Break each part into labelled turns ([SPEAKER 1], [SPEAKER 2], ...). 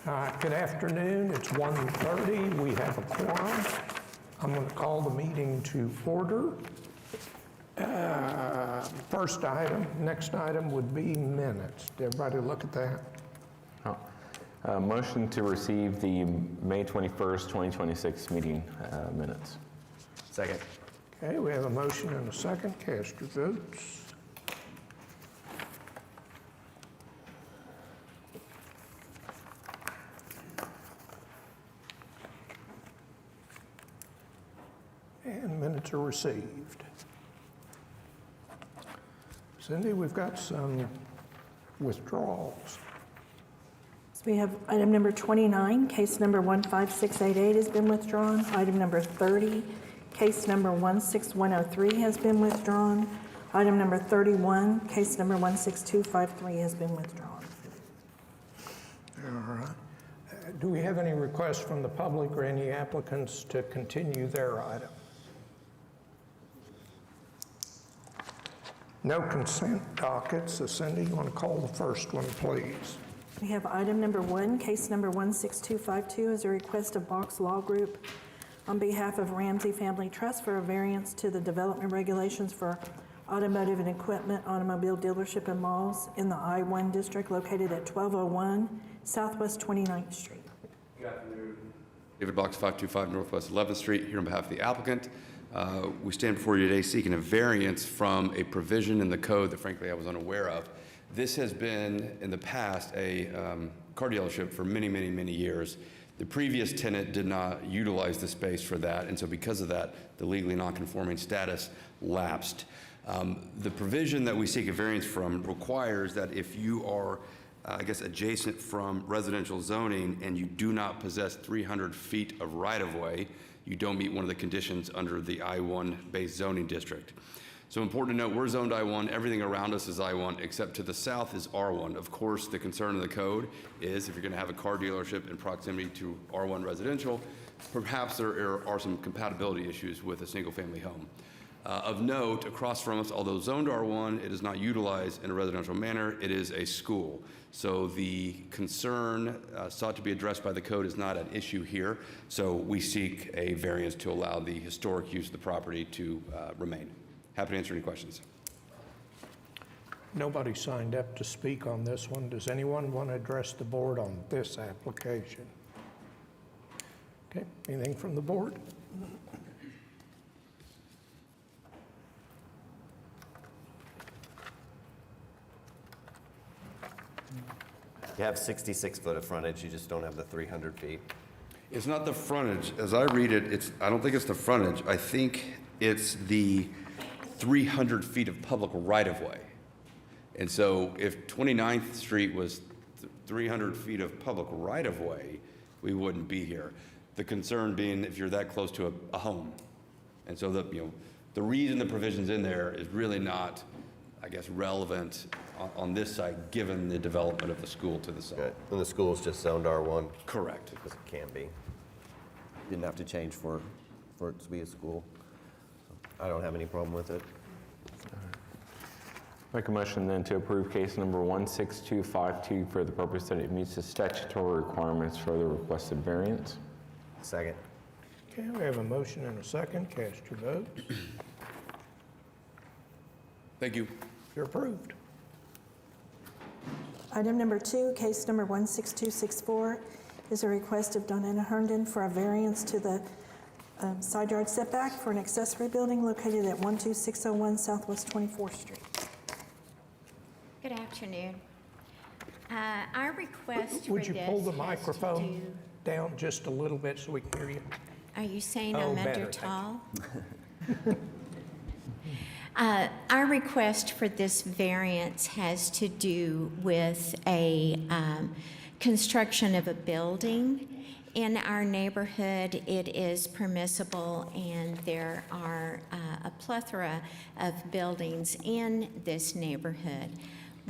[SPEAKER 1] Good afternoon. It's 1:30. We have a quorum. I'm going to call the meeting to order. Next item would be minutes. Did everybody look at that?
[SPEAKER 2] Motion to receive the May 21st, 2026 meeting minutes.
[SPEAKER 3] Second.
[SPEAKER 1] Okay, we have a motion and a second. Cast your votes. And minutes are received. Cindy, we've got some withdrawals.
[SPEAKER 4] So we have item number 29, case number 15688 has been withdrawn. Item number 30, case number 16103 has been withdrawn. Item number 31, case number 16253 has been withdrawn.
[SPEAKER 1] All right. Do we have any requests from the public or any applicants to continue their item? No consent dockets. So Cindy, you want to call the first one, please?
[SPEAKER 4] We have item number 1, case number 16252 is a request of Box Law Group on behalf of Ramsey Family Trust for a variance to the development regulations for automotive and equipment automobile dealership and malls in the I-1 district located at 1201 Southwest 29th Street.
[SPEAKER 5] Good afternoon. David Box, 525 Northwest 11th Street, here on behalf of the applicant. We stand before you today seeking a variance from a provision in the code that frankly I was unaware of. This has been, in the past, a car dealership for many, many, many years. The previous tenant did not utilize the space for that, and so because of that, the legally non-conforming status lapsed. The provision that we seek a variance from requires that if you are, adjacent from residential zoning and you do not possess 300 feet of right-of-way, you don't meet one of the conditions under the I-1 based zoning district. So important to note, we're zoned I-1, everything around us is I-1, except to the south is R1. Of course, the concern of the code is if you're gonna have a car dealership in proximity to R1 residential, perhaps there are some compatibility issues with a single family home. Of note, across from us, although zoned R1, it is not utilized in a residential manner, it is a school. So the concern sought to be addressed by the code is not an issue here. So we seek a variance to allow the historic use of the property to remain. Happy to answer any questions.
[SPEAKER 1] Nobody signed up to speak on this one. Does anyone want to address the board on this application? Okay, anything from the board?
[SPEAKER 3] You have 66 foot of frontage, you just don't have the 300 feet.
[SPEAKER 5] It's not the frontage. As I read it, I don't think it's the frontage. I think it's the 300 feet of public right-of-way. And so if 29th Street was 300 feet of public right-of-way, we wouldn't be here. The concern being if you're that close to a home. And so the reason the provision's in there is really not, relevant on this side, given the development of the school to the south.
[SPEAKER 3] Good. And the school's just zoned R1?
[SPEAKER 5] Correct.
[SPEAKER 3] Because it can be. Didn't have to change for it to be a school. I don't have any problem with it.
[SPEAKER 2] Make a motion then to approve case number 16252 for the purpose that it meets the statutory requirements for the requested variance.
[SPEAKER 3] Second.
[SPEAKER 1] Okay, we have a motion and a second. Cast your vote.
[SPEAKER 5] Thank you.
[SPEAKER 1] You're approved.
[SPEAKER 4] Item number 2, case number 16264 is a request of Donetta Herndon for a variance to the side yard setback for an accessory building located at 12601 Southwest 24th Street.
[SPEAKER 6] Good afternoon. Our request for
[SPEAKER 1] Would
[SPEAKER 6] this
[SPEAKER 1] you pull the
[SPEAKER 6] has to
[SPEAKER 1] microphone
[SPEAKER 6] do-
[SPEAKER 1] down just a little bit so we can hear you?
[SPEAKER 6] Are you saying
[SPEAKER 1] Oh,
[SPEAKER 6] I'm
[SPEAKER 1] better,
[SPEAKER 6] under
[SPEAKER 1] thank you.
[SPEAKER 6] tall? Our request for this variance has to do with a construction of a building. In our neighborhood, it is permissible, and there are a plethora of buildings in this neighborhood.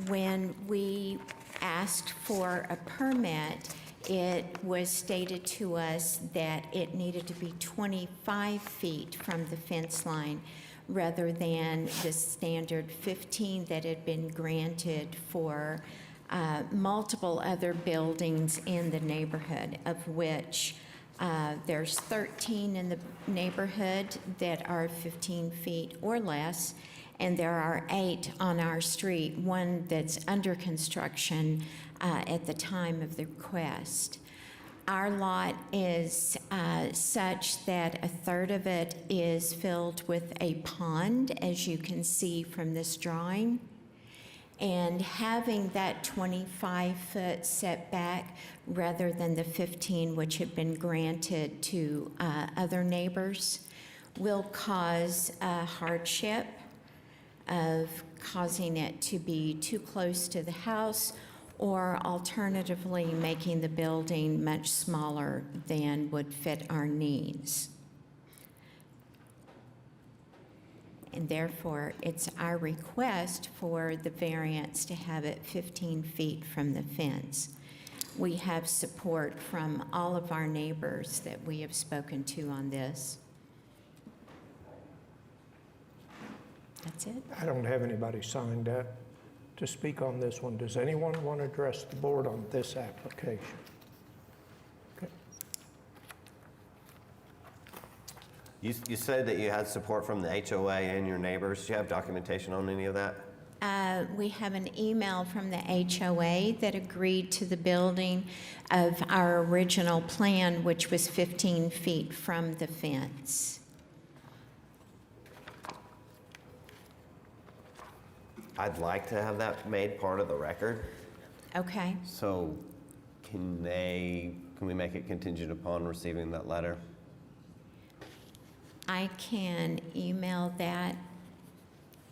[SPEAKER 6] When we asked for a permit, it was stated to us that it needed to be 25 feet from the fence line rather than the standard 15 that had been granted for multiple other buildings in the neighborhood, of which there's 13 in the neighborhood that are 15 feet or less, and there are 8 on our street, one that's under construction at the time of the request. Our lot is such that a third of it is filled with a pond, as you can see from this drawing. And having that 25-foot setback rather than the 15 which had been granted to other neighbors will cause a hardship of causing it to be too close to the house, or alternatively making the building much smaller than would fit our needs. And therefore, it's our request for the variance to have it 15 feet from the fence. We have support from all of our neighbors that we have spoken to on this. That's it.
[SPEAKER 1] I don't have anybody signed up to speak on this one. Does anyone want to address the board on this application? Okay.
[SPEAKER 3] You said that you had support from the HOA and your neighbors. Do you have documentation on any of that?
[SPEAKER 6] We have an email from the HOA that agreed to the building of our original plan, which was 15 feet from the fence.
[SPEAKER 3] I'd like to have that made part of the record.
[SPEAKER 6] Okay.
[SPEAKER 3] So can we make it contingent upon receiving that letter?
[SPEAKER 6] I can email that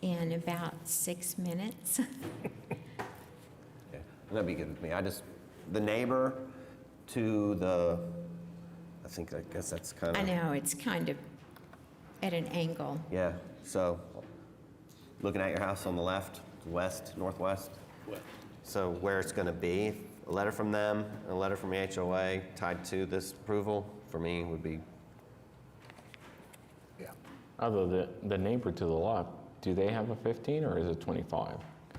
[SPEAKER 6] in about 6 minutes.
[SPEAKER 3] Yeah, that'd be good with me. The neighbor to the, I guess that's kind of.
[SPEAKER 6] I know, it's kind of at an angle.
[SPEAKER 3] Yeah, so looking at your house on the left, west, northwest. West. So where it's going to be, a letter from them, and a letter from the HOA tied to this approval, for me, would be.
[SPEAKER 1] Yeah.
[SPEAKER 2] Although the neighbor to the lot, do they have a 15 or is it 25?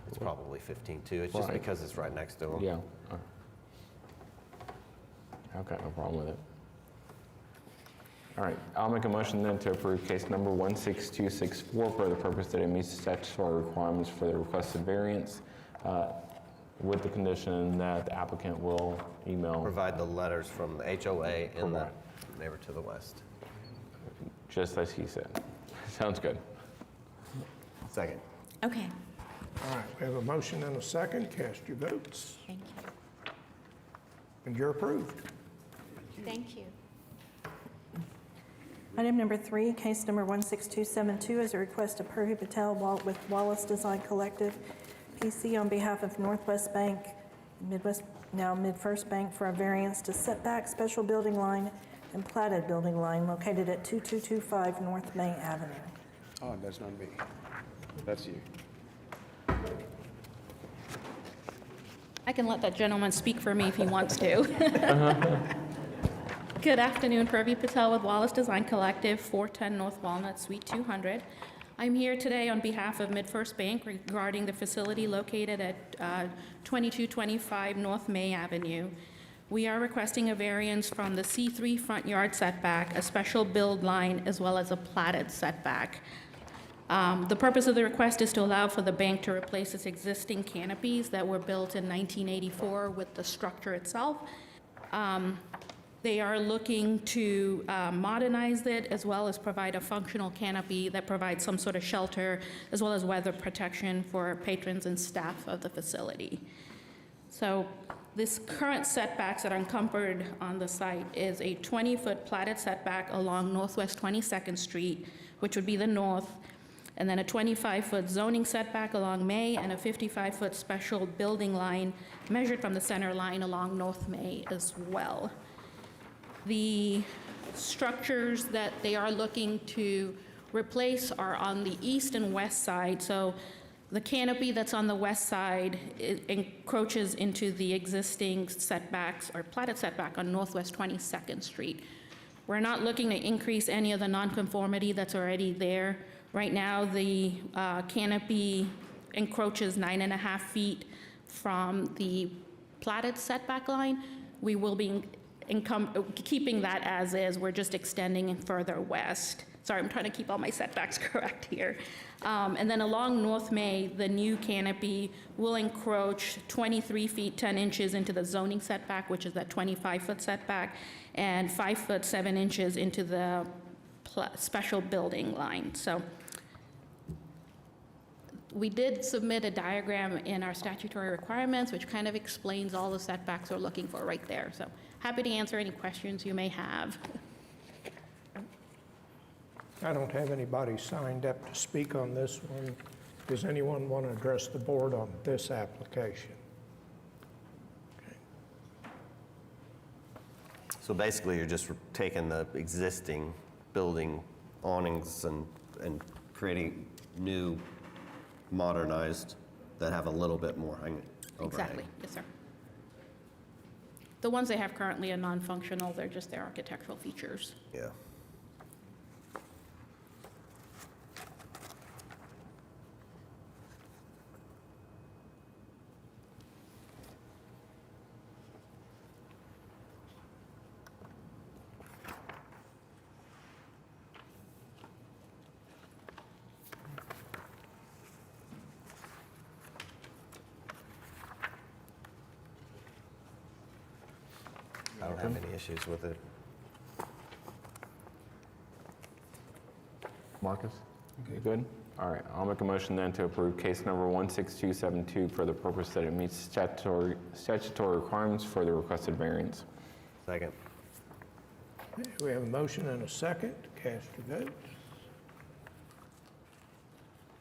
[SPEAKER 3] It's probably 15 too. It's just
[SPEAKER 2] Right.
[SPEAKER 3] because it's right next to them.
[SPEAKER 2] Yeah. I've got no problem with it. All right, I'll make a motion then to approve case number 16264 for the purpose that it meets the statutory requirements for the requested variance, with the condition that the applicant will email,
[SPEAKER 3] Provide the letters from the HOA and the
[SPEAKER 2] Correct.
[SPEAKER 3] neighbor to the west.
[SPEAKER 2] just as he said. Sounds good.
[SPEAKER 3] Second.
[SPEAKER 6] Okay,
[SPEAKER 1] All right, we have a motion and a second. Cast your votes,
[SPEAKER 6] thank you.
[SPEAKER 1] and you're approved.
[SPEAKER 6] Thank you.
[SPEAKER 4] Item number 3, case number 16272 is a request of Purvi Patel with Wallace Design Collective, PC, on behalf of Northwest Bank, now MidFirst Bank, for a variance to setback special building line and platted building line located at 2225 North May Avenue.
[SPEAKER 7] Oh, that's not me. That's you.
[SPEAKER 8] I can let that gentleman speak for me if he wants to. Good afternoon, Purvi Patel with Wallace Design Collective, 410 North Walnut, Suite 200. I'm here today on behalf of MidFirst Bank regarding the facility located at 2225 North May Avenue. We are requesting a variance from the C3 front yard setback, a special build line, as well as a platted setback. The purpose of the request is to allow for the bank to replace its existing canopies that were built in 1984 with the structure itself. They are looking to modernize it, as well as provide a functional canopy that provides some sort of shelter, as well as weather protection for patrons and staff of the facility. So this current setbacks that are encumbered on the site is a 20-foot platted setback along Northwest 22nd Street, which would be the north, and then a 25-foot zoning setback along May, and a 55-foot special building line measured from the center line along North May as well. The structures that they are looking to replace are on the east and west side. So the canopy that's on the west side encroaches into the existing setbacks or platted setback on Northwest 22nd Street. We're not looking to increase any of the nonconformity that's already there. Right now, the canopy encroaches 9.5 feet from the platted setback line. We will be keeping that as is. We're just extending it further west. Sorry, I'm trying to keep all my setbacks correct here. And then along North May, the new canopy will encroach 23 feet 10 inches into the zoning setback, which is that 25-foot setback, and 5 foot 7 inches into the special building line. So we did submit a diagram in our statutory requirements, which kind of explains all the setbacks we're looking for right there. So happy to answer any questions you may have.
[SPEAKER 1] I don't have anybody signed up to speak on this one. Does anyone want to address the board on this application?
[SPEAKER 3] So basically, you're just taking the existing building awnings and creating new modernized that have a little bit more overhang.
[SPEAKER 8] Exactly, yes, sir. The ones they have currently are non-functional, they're just their architectural features.
[SPEAKER 3] Yeah. I don't have any issues with it.
[SPEAKER 2] Marcus? You good? All right, I'll make a motion then to approve case number 16272 for the purpose that it meets statutory requirements for the requested variance.
[SPEAKER 3] Second.
[SPEAKER 1] We have a motion and a second. Cast your votes.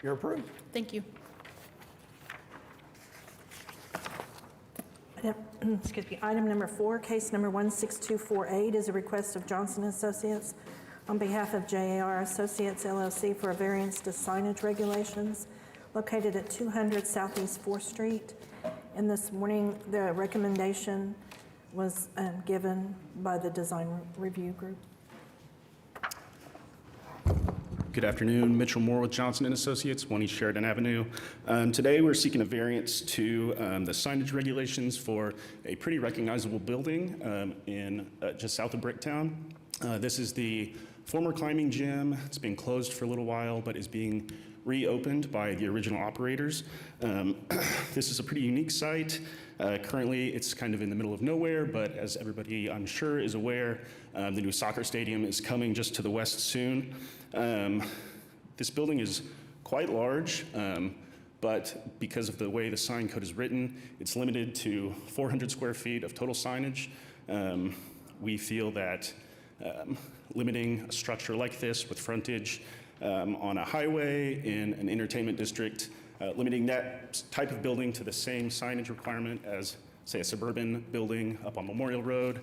[SPEAKER 1] You're approved.
[SPEAKER 8] Thank you.
[SPEAKER 4] Excuse me, item number 4, case number 16248 is a request of Johnson Associates on behalf of JAR Associates LLC for a variance to signage regulations located at 200 Southeast 4th Street. And this morning, the recommendation was given by the design review group.
[SPEAKER 9] Good afternoon, Mitchell Moore with Johnson & Associates, 1 East Sheridan Avenue. Today, we're seeking a variance to the signage regulations for a pretty recognizable building in just south of Bricktown. This is the former climbing gym. It's been closed for a little while, but is being reopened by the original operators. This is a pretty unique site. Currently, it's kind of in the middle of nowhere, but as everybody, I'm sure, is aware, the new soccer stadium is coming just to the west soon. This building is quite large, but because of the way the sign code is written, it's limited to 400 square feet of total signage. We feel that limiting a structure like this with frontage on a highway in an entertainment district, limiting that type of building to the same signage requirement as, say, a suburban building up on Memorial Road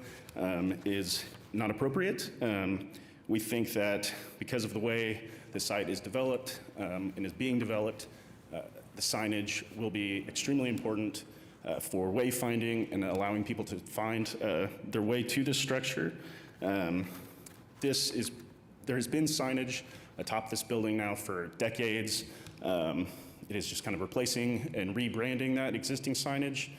[SPEAKER 9] is not appropriate. We think that because of the way the site is developed and is being developed, the signage will be extremely important for wayfinding and allowing people to find their way to this structure. There has been signage atop this building now for decades. It is just kind of replacing and rebranding that existing signage.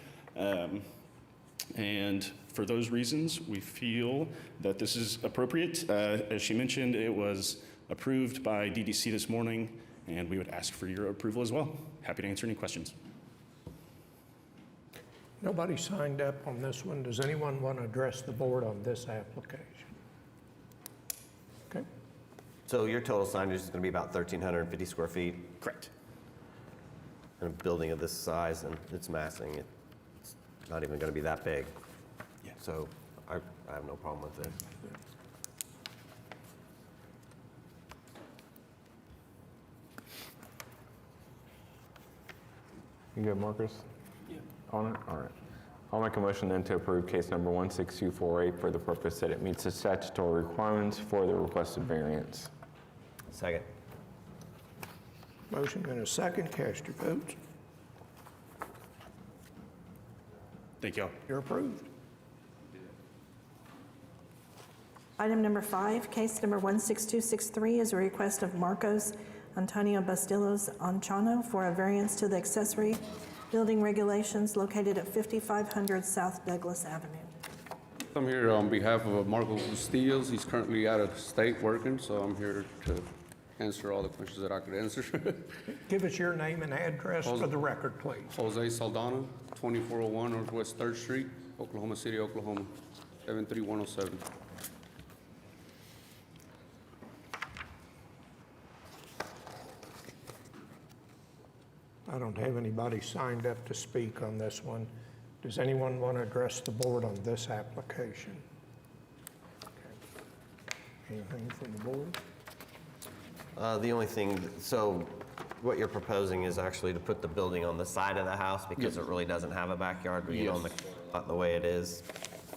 [SPEAKER 9] And for those reasons, we feel that this is appropriate. As she mentioned, it was approved by DDC this morning, and we would ask for your approval as well. Happy to answer any questions.
[SPEAKER 1] Nobody signed up on this one. Does anyone want to address the board on this application? Okay.
[SPEAKER 3] So your total signage is going to be about 1,350 square feet
[SPEAKER 9] Correct.
[SPEAKER 3] in a building of this size, and it's massing. It's not even going to be that big.
[SPEAKER 9] Yeah.
[SPEAKER 3] So I have no problem with it.
[SPEAKER 2] You good, Marcus? Yeah. On it? All right. I'll make a motion then to approve case number 16248 for the purpose that it meets the statutory requirements for the requested variance.
[SPEAKER 3] Second.
[SPEAKER 1] Motion and a second. Cast your votes.
[SPEAKER 9] Thank you all.
[SPEAKER 1] You're approved.
[SPEAKER 4] Item number 5, case number 16263 is a request of Marcos Antonio Bastillos Anchano for a variance to the accessory building regulations located at 5500 South Douglas Avenue.
[SPEAKER 7] I'm here on behalf of Marco Castillos. He's currently out of state working, so I'm here to answer all the questions that I could answer.
[SPEAKER 1] Give us your name and address for the record, please.
[SPEAKER 7] Jose Saldana, 2401 Northwest 3rd Street, Oklahoma City, Oklahoma, 73107.
[SPEAKER 1] I don't have anybody signed up to speak on this one. Does anyone want to address the board on this application? Okay. Anything from the board?
[SPEAKER 3] The only thing, so what you're proposing is actually to put the building on the side of the house because it really doesn't have a backyard, being on the lot the way it is.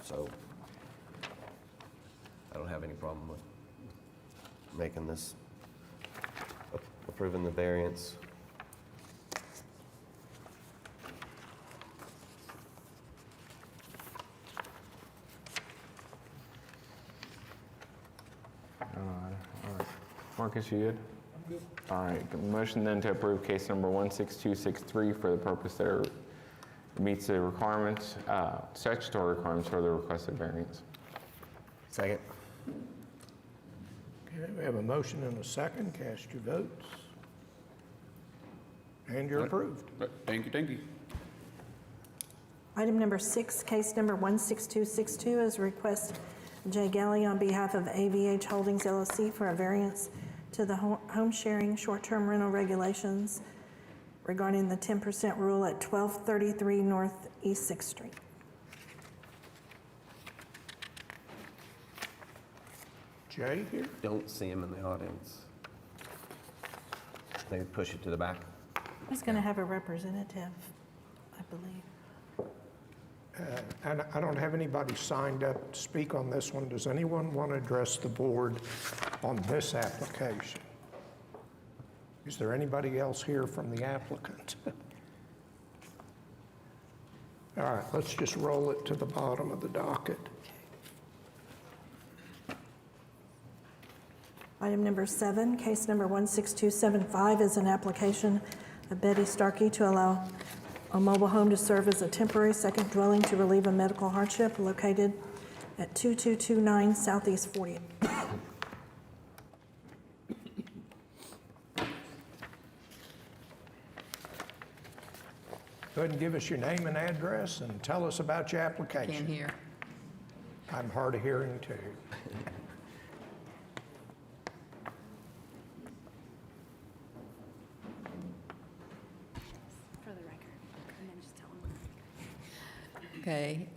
[SPEAKER 3] So I don't have any problem with making this, approving the variance.
[SPEAKER 2] All right. Marcus, you good? I'm good. All right, motion then to approve case number 16263 for the purpose that it meets the requirements, statutory requirements for the requested variance.
[SPEAKER 3] Second.
[SPEAKER 1] Okay, we have a motion and a second. Cast your votes. And you're approved.
[SPEAKER 7] Thank you, thank you.
[SPEAKER 4] Item number 6, case number 16262 is a request Jay Galley on behalf of AVH Holdings LLC for a variance to the home sharing short-term rental regulations regarding the 10% rule at 1233 North East 6th Street.
[SPEAKER 1] Jay here?
[SPEAKER 3] Don't see him in the audience. Maybe push it to the back.
[SPEAKER 4] Who's going to have a representative, I believe?
[SPEAKER 1] And I don't have anybody signed up to speak on this one. Does anyone want to address the board on this application? Is there anybody else here from the applicant? All right, let's just roll it to the bottom of the docket.
[SPEAKER 4] Item number 7, case number 16275 is an application of Betty Starkey to allow a mobile home to serve as a temporary second dwelling to relieve a medical hardship located at 2229 Southeast 40th.
[SPEAKER 1] Go ahead and give us your name and address and tell us about your application.
[SPEAKER 10] Can't hear.
[SPEAKER 1] I'm hard of hearing too.
[SPEAKER 10] For the record, and then just tell them. Okay,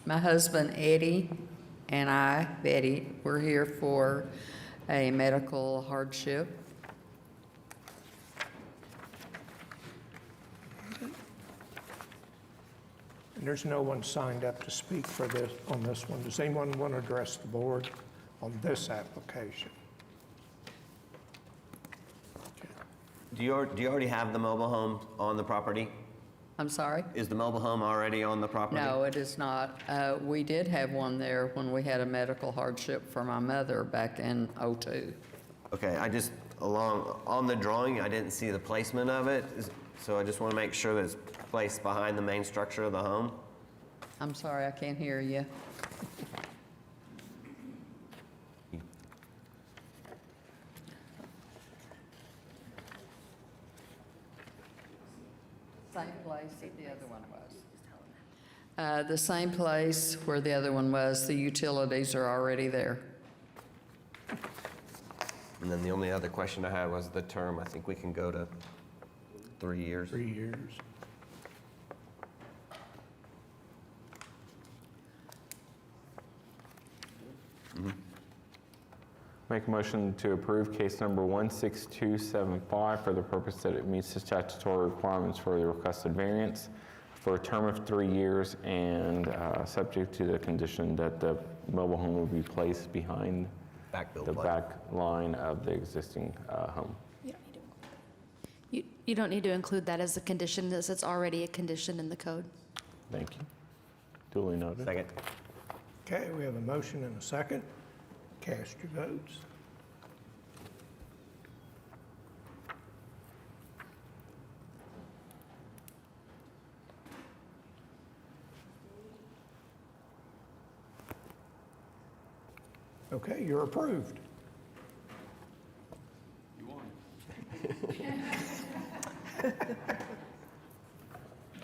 [SPEAKER 10] my husband Eddie and I, Betty, we're here for a medical hardship.
[SPEAKER 1] And there's no one signed up to speak for this, on this one. Does anyone want to address the board on this application?
[SPEAKER 3] Do you already have the mobile home on the property?
[SPEAKER 10] I'm sorry?
[SPEAKER 3] Is the mobile home already on the property?
[SPEAKER 10] No, it is not. We did have one there when we had a medical hardship for my mother back in '02.
[SPEAKER 3] Okay, on the drawing, I didn't see the placement of it, so I just want to make sure that it's placed behind the main structure of the home.
[SPEAKER 10] I'm sorry, I can't hear you. Same place that the other one was. The same place where the other one was. The utilities are already there.
[SPEAKER 3] And then the only other question I had was the term. I think we can go to 3 years.
[SPEAKER 1] 3 years.
[SPEAKER 2] Make a motion to approve case number 16275 for the purpose that it meets the statutory requirements for the requested variance for a term of 3 years and subject to the condition that the mobile home will be placed behind
[SPEAKER 3] Back build
[SPEAKER 2] the
[SPEAKER 3] plan.
[SPEAKER 2] back line of the existing home.
[SPEAKER 11] You don't need to include that as a condition, as it's already a condition in the code.
[SPEAKER 2] Thank you. Duly noted.
[SPEAKER 3] Second.
[SPEAKER 1] Okay, we have a motion and a second. Cast your votes. Okay, you're approved.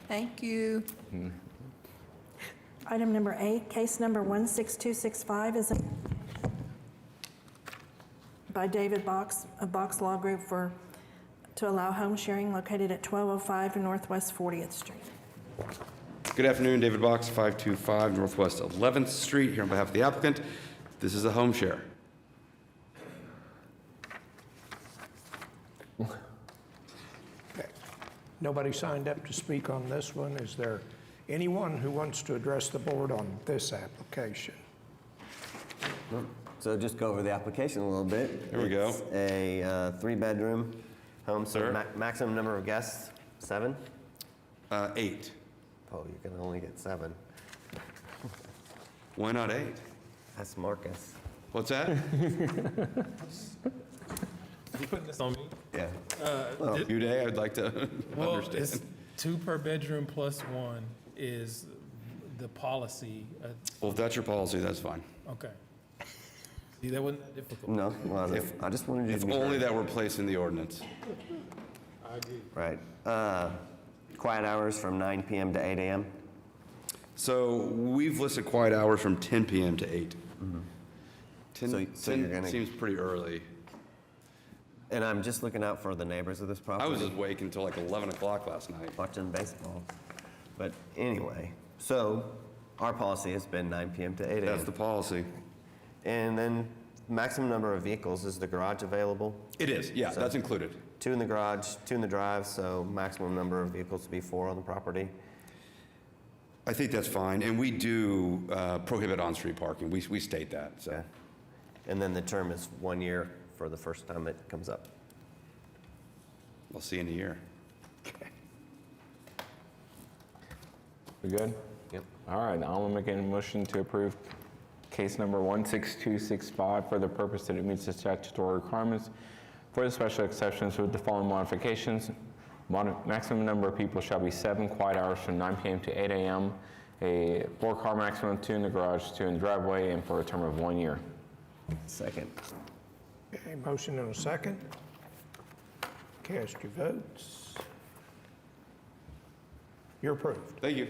[SPEAKER 10] Thank you.
[SPEAKER 4] Item number 8, case number 16265 is by David Box of Box Law Group to allow home sharing located at 1205 Northwest 40th Street.
[SPEAKER 5] Good afternoon, David Box, 525 Northwest 11th Street, here on behalf of the applicant. This is a home share.
[SPEAKER 1] Okay. Nobody signed up to speak on this one. Is there anyone who wants to address the board on this application?
[SPEAKER 3] So just go over the application a little bit.
[SPEAKER 5] Here we go.
[SPEAKER 3] It's a 3-bedroom home, so
[SPEAKER 5] Sir?
[SPEAKER 3] maximum number of guests, 7?
[SPEAKER 5] 8.
[SPEAKER 3] Oh, you can only get 7.
[SPEAKER 5] Why not 8?
[SPEAKER 3] That's Marcus.
[SPEAKER 5] What's that?
[SPEAKER 12] You putting this on me?
[SPEAKER 3] Yeah.
[SPEAKER 5] New day, I'd like to
[SPEAKER 12] Well, it's
[SPEAKER 5] understand.
[SPEAKER 12] 2 per bedroom plus 1 is the policy.
[SPEAKER 5] Well, if that's your policy, that's fine.
[SPEAKER 12] Okay. See, that wasn't that difficult.
[SPEAKER 3] No, well, I just wanted you
[SPEAKER 5] If
[SPEAKER 3] to be
[SPEAKER 5] only
[SPEAKER 3] heard.
[SPEAKER 5] that were placed in the ordinance.
[SPEAKER 12] I agree.
[SPEAKER 3] Right. Quiet hours from 9 PM to 8 AM?
[SPEAKER 5] So we've listed quiet hours from 10 PM to 8. 10,
[SPEAKER 3] So you're
[SPEAKER 5] 10
[SPEAKER 3] gonna-
[SPEAKER 5] seems pretty early.
[SPEAKER 3] And I'm just looking out for the neighbors of this property.
[SPEAKER 5] I was awake until like 11 o'clock last night.
[SPEAKER 3] Watching baseball. But anyway, so our policy has been 9 PM to 8 AM.
[SPEAKER 5] That's the policy.
[SPEAKER 3] And then maximum number of vehicles, is the garage available?
[SPEAKER 5] It is, yeah,
[SPEAKER 3] So-
[SPEAKER 5] that's included.
[SPEAKER 3] 2 in the garage, 2 in the drive, so maximum number of vehicles to be 4 on the property.
[SPEAKER 5] I think that's fine, and we do prohibit on-street parking. We state that, so.
[SPEAKER 3] Okay. And then the term is 1 year for the first time it comes up.
[SPEAKER 5] We'll see in a year.
[SPEAKER 2] We good?
[SPEAKER 3] Yep.
[SPEAKER 2] All right, I'll make a motion to approve case number 16265 for the purpose that it meets the statutory requirements for the special exceptions with the following modifications. Maximum number of people shall be 7, quiet hours from 9 PM to 8 AM, a 4-car maximum, 2 in the garage, 2 in the driveway, and for a term of 1 year.
[SPEAKER 3] Second.
[SPEAKER 1] Okay, motion and a second. Cast your votes. You're approved.
[SPEAKER 5] Thank you.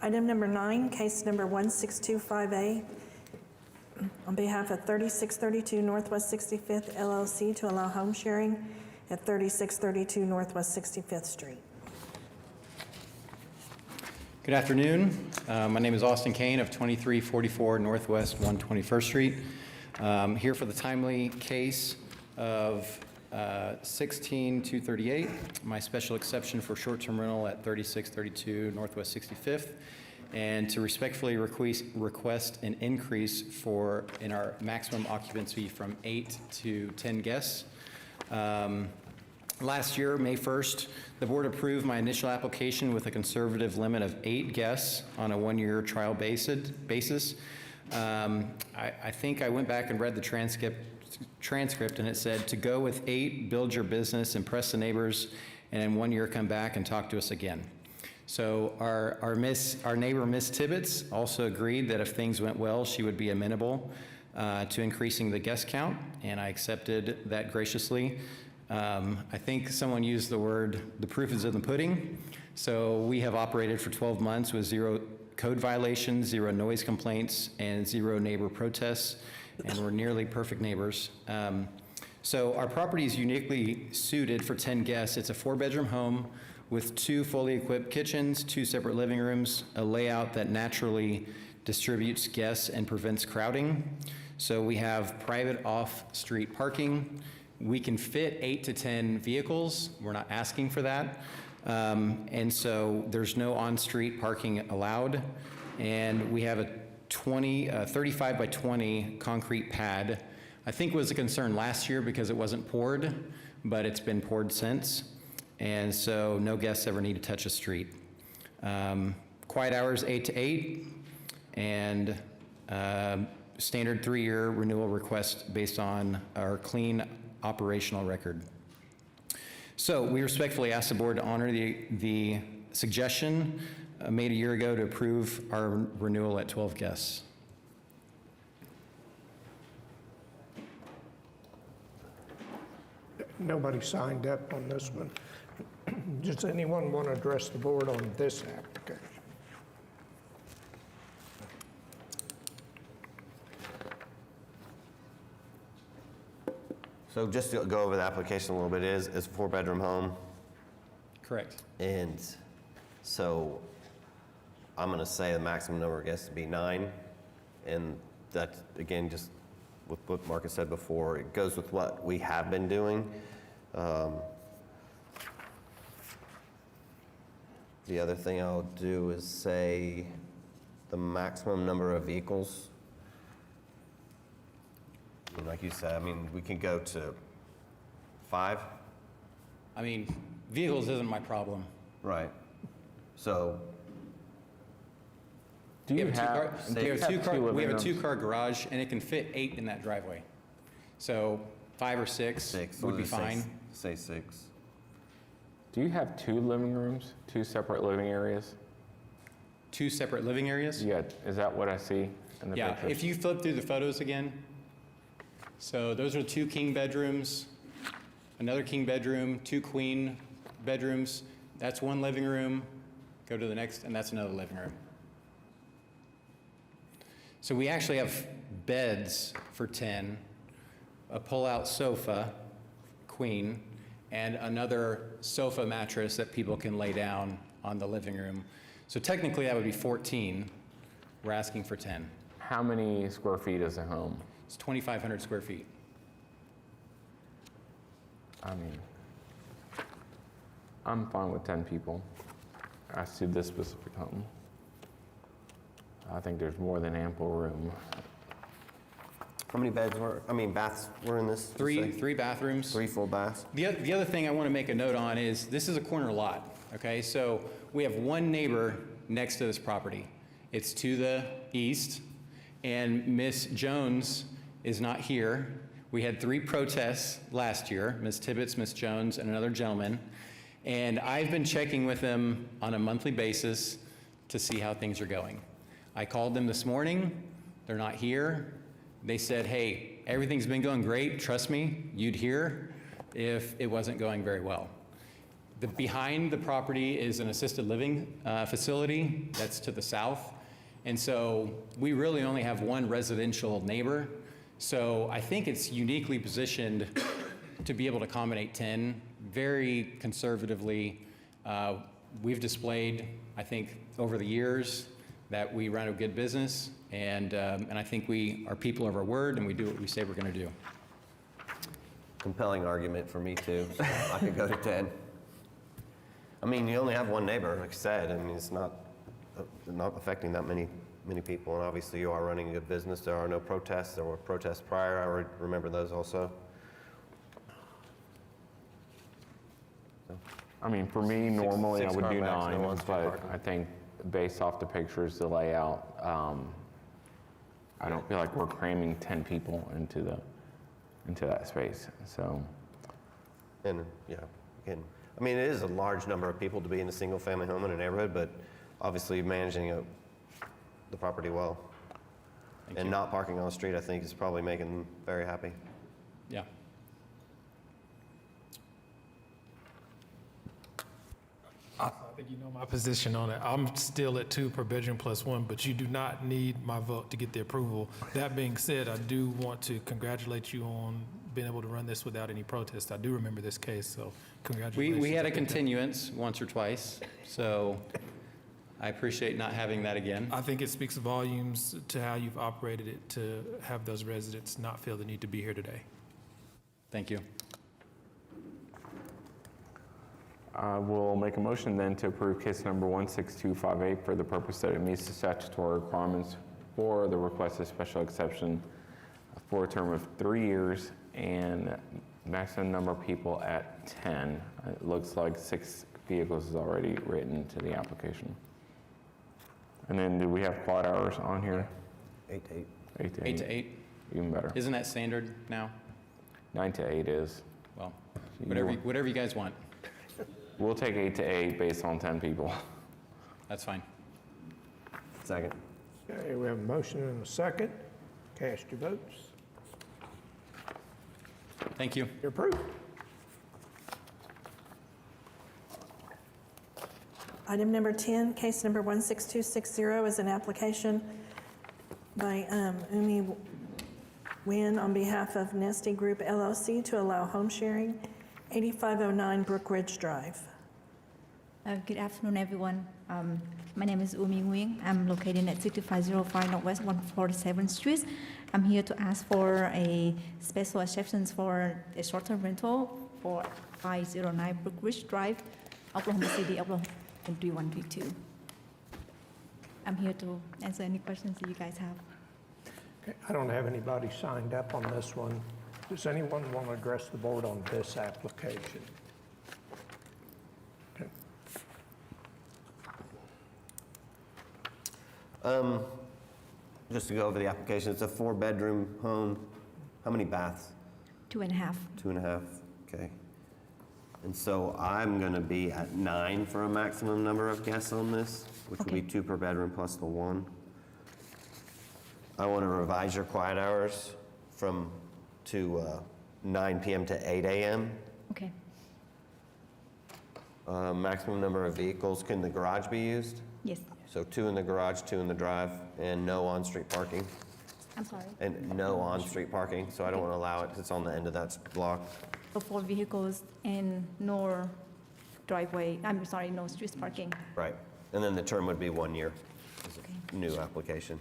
[SPEAKER 4] Item number 9, case number 16258, on behalf of 3632 Northwest 65th LLC to allow home sharing at 3632 Northwest 65th Street.
[SPEAKER 13] Good afternoon. My name is Austin Kane of 2344 Northwest 121st Street. Here for the timely case of 16238, my special exception for short-term rental at 3632 Northwest 65th, and to respectfully request an increase in our maximum occupancy from 8 to 10 guests. Last year, May 1st, the board approved my initial application with a conservative limit of 8 guests on a 1-year trial basis. I think I went back and read the transcript and it said to go with 8, build your business, impress the neighbors, and in 1 year come back and talk to us again. So our neighbor, Miss Tibbetts, also agreed that if things went well, she would be amenable to increasing the guest count, and I accepted that graciously. I think someone used the word, the proof is in the pudding. So we have operated for 12 months with 0 code violations, 0 noise complaints, and 0 neighbor protests, and we're nearly perfect neighbors. So our property is uniquely suited for 10 guests. It's a 4-bedroom home with 2 fully equipped kitchens, 2 separate living rooms, a layout that naturally distributes guests and prevents crowding. So we have private off-street parking. We can fit 8 to 10 vehicles. We're not asking for that. And so there's no on-street parking allowed. And we have a 35 by 20 concrete pad. I think was a concern last year because it wasn't poured, but it's been poured since. And so no guests ever need to touch a street. Quiet hours 8 to 8, and standard 3-year renewal request based on our clean operational record. So we respectfully ask the board to honor the suggestion made a year ago to approve our renewal at 12 guests.
[SPEAKER 1] Nobody signed up on this one. Does anyone want to address the board on this application?
[SPEAKER 3] So just to go over the application a little bit, it's a 4-bedroom home.
[SPEAKER 13] Correct.
[SPEAKER 3] And so I'm going to say the maximum number gets to be 9. And that, again, just with what Marcus said before, it goes with what we have been doing. The other thing I'll do is say the maximum number of vehicles. And like you said, I mean, we can go to 5.
[SPEAKER 13] I mean, vehicles isn't my problem.
[SPEAKER 3] Right. So
[SPEAKER 2] Do you have,
[SPEAKER 13] We have a
[SPEAKER 2] living rooms?
[SPEAKER 13] two-car garage, and it can fit 8 in that driveway. So 5 or 6
[SPEAKER 3] 6
[SPEAKER 13] would be fine.
[SPEAKER 3] Say 6.
[SPEAKER 2] Do you have 2 living rooms, 2 separate living areas?
[SPEAKER 13] 2 separate living areas?
[SPEAKER 2] Yeah, is that what I see in the
[SPEAKER 13] Yeah,
[SPEAKER 2] pictures?
[SPEAKER 13] if you flip through the photos again, so those are 2 king bedrooms, another king bedroom, 2 queen bedrooms. That's 1 living room. Go to the next, and that's another living room. So we actually have beds for 10, a pull-out sofa, queen, and another sofa mattress that people can lay down on the living room. So technically, that would be 14. We're asking for 10.
[SPEAKER 2] How many square feet is a home?
[SPEAKER 13] It's 2,500 square feet.
[SPEAKER 2] I mean, I'm fine with 10 people. As to this specific home, I think there's more than ample room.
[SPEAKER 3] How many baths were in this?
[SPEAKER 13] Three bathrooms.
[SPEAKER 3] 3 full baths?
[SPEAKER 13] The other thing I want to make a note on is this is a corner lot, okay? So we have one neighbor next to this property. It's to the east, and Miss Jones is not here. We had 3 protests last year, Miss Tibbetts, Miss Jones, and another gentleman. And I've been checking with them on a monthly basis to see how things are going. I called them this morning. They're not here. They said, hey, everything's been going great. Trust me, you'd hear if it wasn't going very well. Behind the property is an assisted living facility that's to the south. And so we really only have 1 residential neighbor. So I think it's uniquely positioned to be able to accommodate 10 very conservatively. We've displayed, I think, over the years that we run a good business, and I think we are people of our word, and we do what we say we're going to do.
[SPEAKER 3] Compelling argument for me too. I could go to 10. I mean, you only have 1 neighbor, like I said. I mean, it's not affecting that many people, and obviously you are running a good business. There are no protests. There were protests prior. I remember those also.
[SPEAKER 2] I mean, for me, normally I would
[SPEAKER 3] 6
[SPEAKER 2] do
[SPEAKER 3] car max, no
[SPEAKER 2] 9,
[SPEAKER 3] on-street
[SPEAKER 2] but
[SPEAKER 3] parking.
[SPEAKER 2] I think based off the pictures, the layout, I don't feel like we're cramming 10 people into that space. So,
[SPEAKER 3] And yeah, again, I mean, it is a large number of people to be in a single-family home in a neighborhood, but obviously managing the property well. And not parking on the street, I think, is probably making them very happy.
[SPEAKER 13] Yeah.
[SPEAKER 12] I think you know my position on it. I'm still at 2 per bedroom plus 1, but you do not need my vote to get the approval. That being said, I do want to congratulate you on being able to run this without any protest. I do remember this case, so congratulations.
[SPEAKER 13] We had a continuance once or twice, so I appreciate not having that again.
[SPEAKER 12] I think it speaks volumes to how you've operated it to have those residents not feel the need to be here today.
[SPEAKER 13] Thank you.
[SPEAKER 2] I will make a motion then to approve case number 16258 for the purpose that it meets the statutory requirements for the requested special exception for a term of 3 years and maximum number of people at 10. It looks like 6 vehicles is already written to the application. And then do we have quad hours on here?
[SPEAKER 3] 8 to 8.
[SPEAKER 2] 8 to 8.
[SPEAKER 13] 8 to 8.
[SPEAKER 2] Even better.
[SPEAKER 13] Isn't that standard now?
[SPEAKER 2] 9 to 8 is.
[SPEAKER 13] Well, whatever you guys want.
[SPEAKER 2] We'll take 8 to 8 based on 10 people.
[SPEAKER 13] That's fine.
[SPEAKER 3] Second.
[SPEAKER 1] Okay, we have a motion and a second. Cast your votes.
[SPEAKER 13] Thank you.
[SPEAKER 1] You're approved.
[SPEAKER 4] Item number 10, case number 16260 is an application by Umi Nguyen on behalf of Nesty Group LLC to allow home sharing, 8509 Brook Ridge Drive.
[SPEAKER 14] Good afternoon, everyone. My name is Umi Nguyen. I'm located at 6505 Northwest 147th Street. I'm here to ask for a special exceptions for a short-term rental for 509 Brook Ridge Drive, Oklahoma City, Oklahoma 3132. I'm here to answer any questions that you guys have.
[SPEAKER 1] Okay, I don't have anybody signed up on this one. Does anyone want to address the board on this application? Okay.
[SPEAKER 3] Just to go over the application, it's a 4-bedroom home. How many baths?
[SPEAKER 14] 2.5.
[SPEAKER 3] 2.5, okay. And so I'm gonna be at 9 for a maximum number of guests on this, which would be 2 per bedroom plus the 1. I wanna revise your quiet hours to 9 PM to 8 AM.
[SPEAKER 14] Okay.
[SPEAKER 3] Maximum number of vehicles, can the garage be used?
[SPEAKER 14] Yes.
[SPEAKER 3] So 2 in the garage, 2 in the drive, and no on-street parking?
[SPEAKER 14] I'm sorry.
[SPEAKER 3] And no on-street parking, so I don't wanna allow it, 'cause it's on the end of that block.
[SPEAKER 14] So 4 vehicles and no driveway, I'm sorry, no street parking.
[SPEAKER 3] Right, and then the term would be 1 year. It's a new application.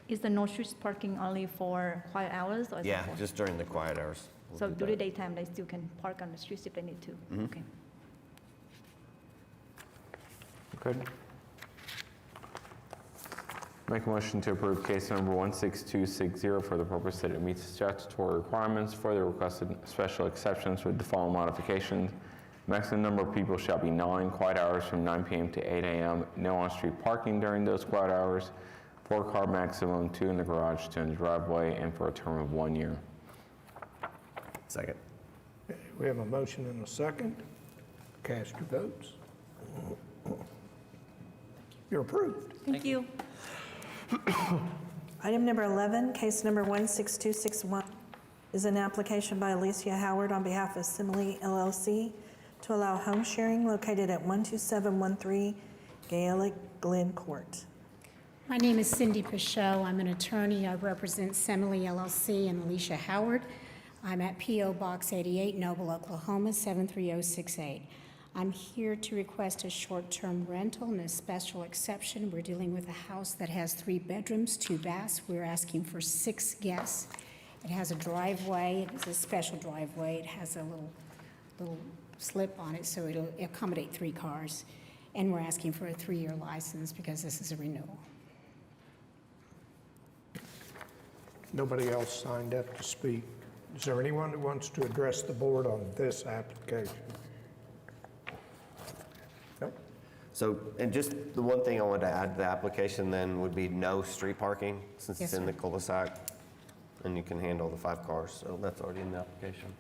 [SPEAKER 14] Is the no street parking only for quiet hours? Or is it
[SPEAKER 3] Yeah,
[SPEAKER 14] for-
[SPEAKER 3] just during the quiet hours. We'll
[SPEAKER 14] So
[SPEAKER 3] do
[SPEAKER 14] during
[SPEAKER 3] that.
[SPEAKER 14] the daytime, they still can park on the streets if they need to?
[SPEAKER 3] Mhm.
[SPEAKER 14] Okay.
[SPEAKER 2] Good. Make a motion to approve case number 16260 for the purpose that it meets the statutory requirements for the requested special exceptions with the following modifications. Maximum number of people shall be 9, quiet hours from 9 PM to 8 AM, no on-street parking during those quiet hours, 4-car maximum, 2 in the garage, 2 in the driveway, and for a term of 1 year.
[SPEAKER 3] Second.
[SPEAKER 1] Okay, we have a motion and a second. Cast your votes. You're approved.
[SPEAKER 14] Thank you.
[SPEAKER 4] Item number 11, case number 16261, is an application by Alicia Howard on behalf of Simile LLC to allow home sharing located at 12713 Gaelic Glen Court.
[SPEAKER 15] My name is Cindy Pichot. I'm an attorney. I represent Semele LLC and Alicia Howard. I'm at P.O. Box 88, Noble, Oklahoma, 73068. I'm here to request a short-term rental and a special exception. We're dealing with a house that has 3 bedrooms, 2 baths. We're asking for 6 guests. It has a driveway. It's a special driveway. It has a little slip on it, so it'll accommodate 3 cars. And we're asking for a 3-year license because this is a renewal.
[SPEAKER 1] Nobody else signed up to speak. Is there anyone who wants to address the board on this application? Nope.
[SPEAKER 3] So, and just the one thing I wanted to add to the application then would be no street parking, since
[SPEAKER 15] Yes,
[SPEAKER 3] it's in
[SPEAKER 15] sir.
[SPEAKER 3] the cul-de-sac, and you can handle the 5 cars, so that's already in the application.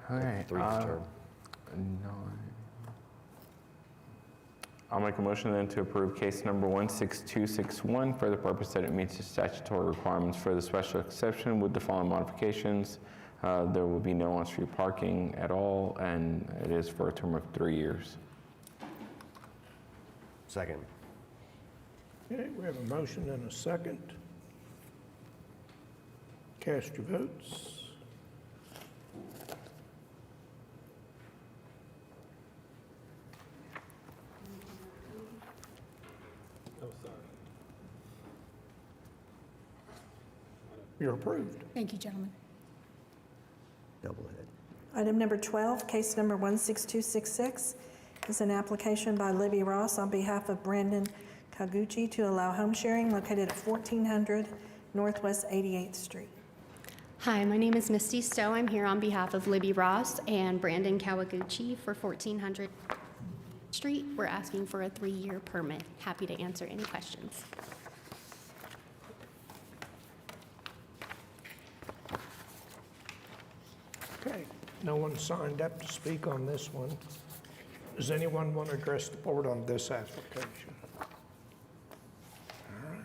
[SPEAKER 2] All right.
[SPEAKER 3] 3 is term.
[SPEAKER 2] 9. I'll make a motion then to approve case number 16261 for the purpose that it meets the statutory requirements for the special exception with the following modifications. There will be no on-street parking at all, and it is for a term of 3 years.
[SPEAKER 3] Second.
[SPEAKER 1] Okay, we have a motion and a second. Cast your votes. You're approved.
[SPEAKER 15] Thank you, gentlemen.
[SPEAKER 3] Double it.
[SPEAKER 4] Item number 12, case number 16266, is an application by Libby Ross on behalf of Brandon Kaguchi to allow home sharing located at 1400 Northwest 88th Street.
[SPEAKER 16] Hi, my name is Misty Stowe. I'm here on behalf of Libby Ross and Brandon Kawaguchi for 1400 Street. We're asking for a 3-year permit. Happy to answer any questions.
[SPEAKER 1] Okay, no one signed up to speak on this one. Does anyone want to address the board on this application? All right.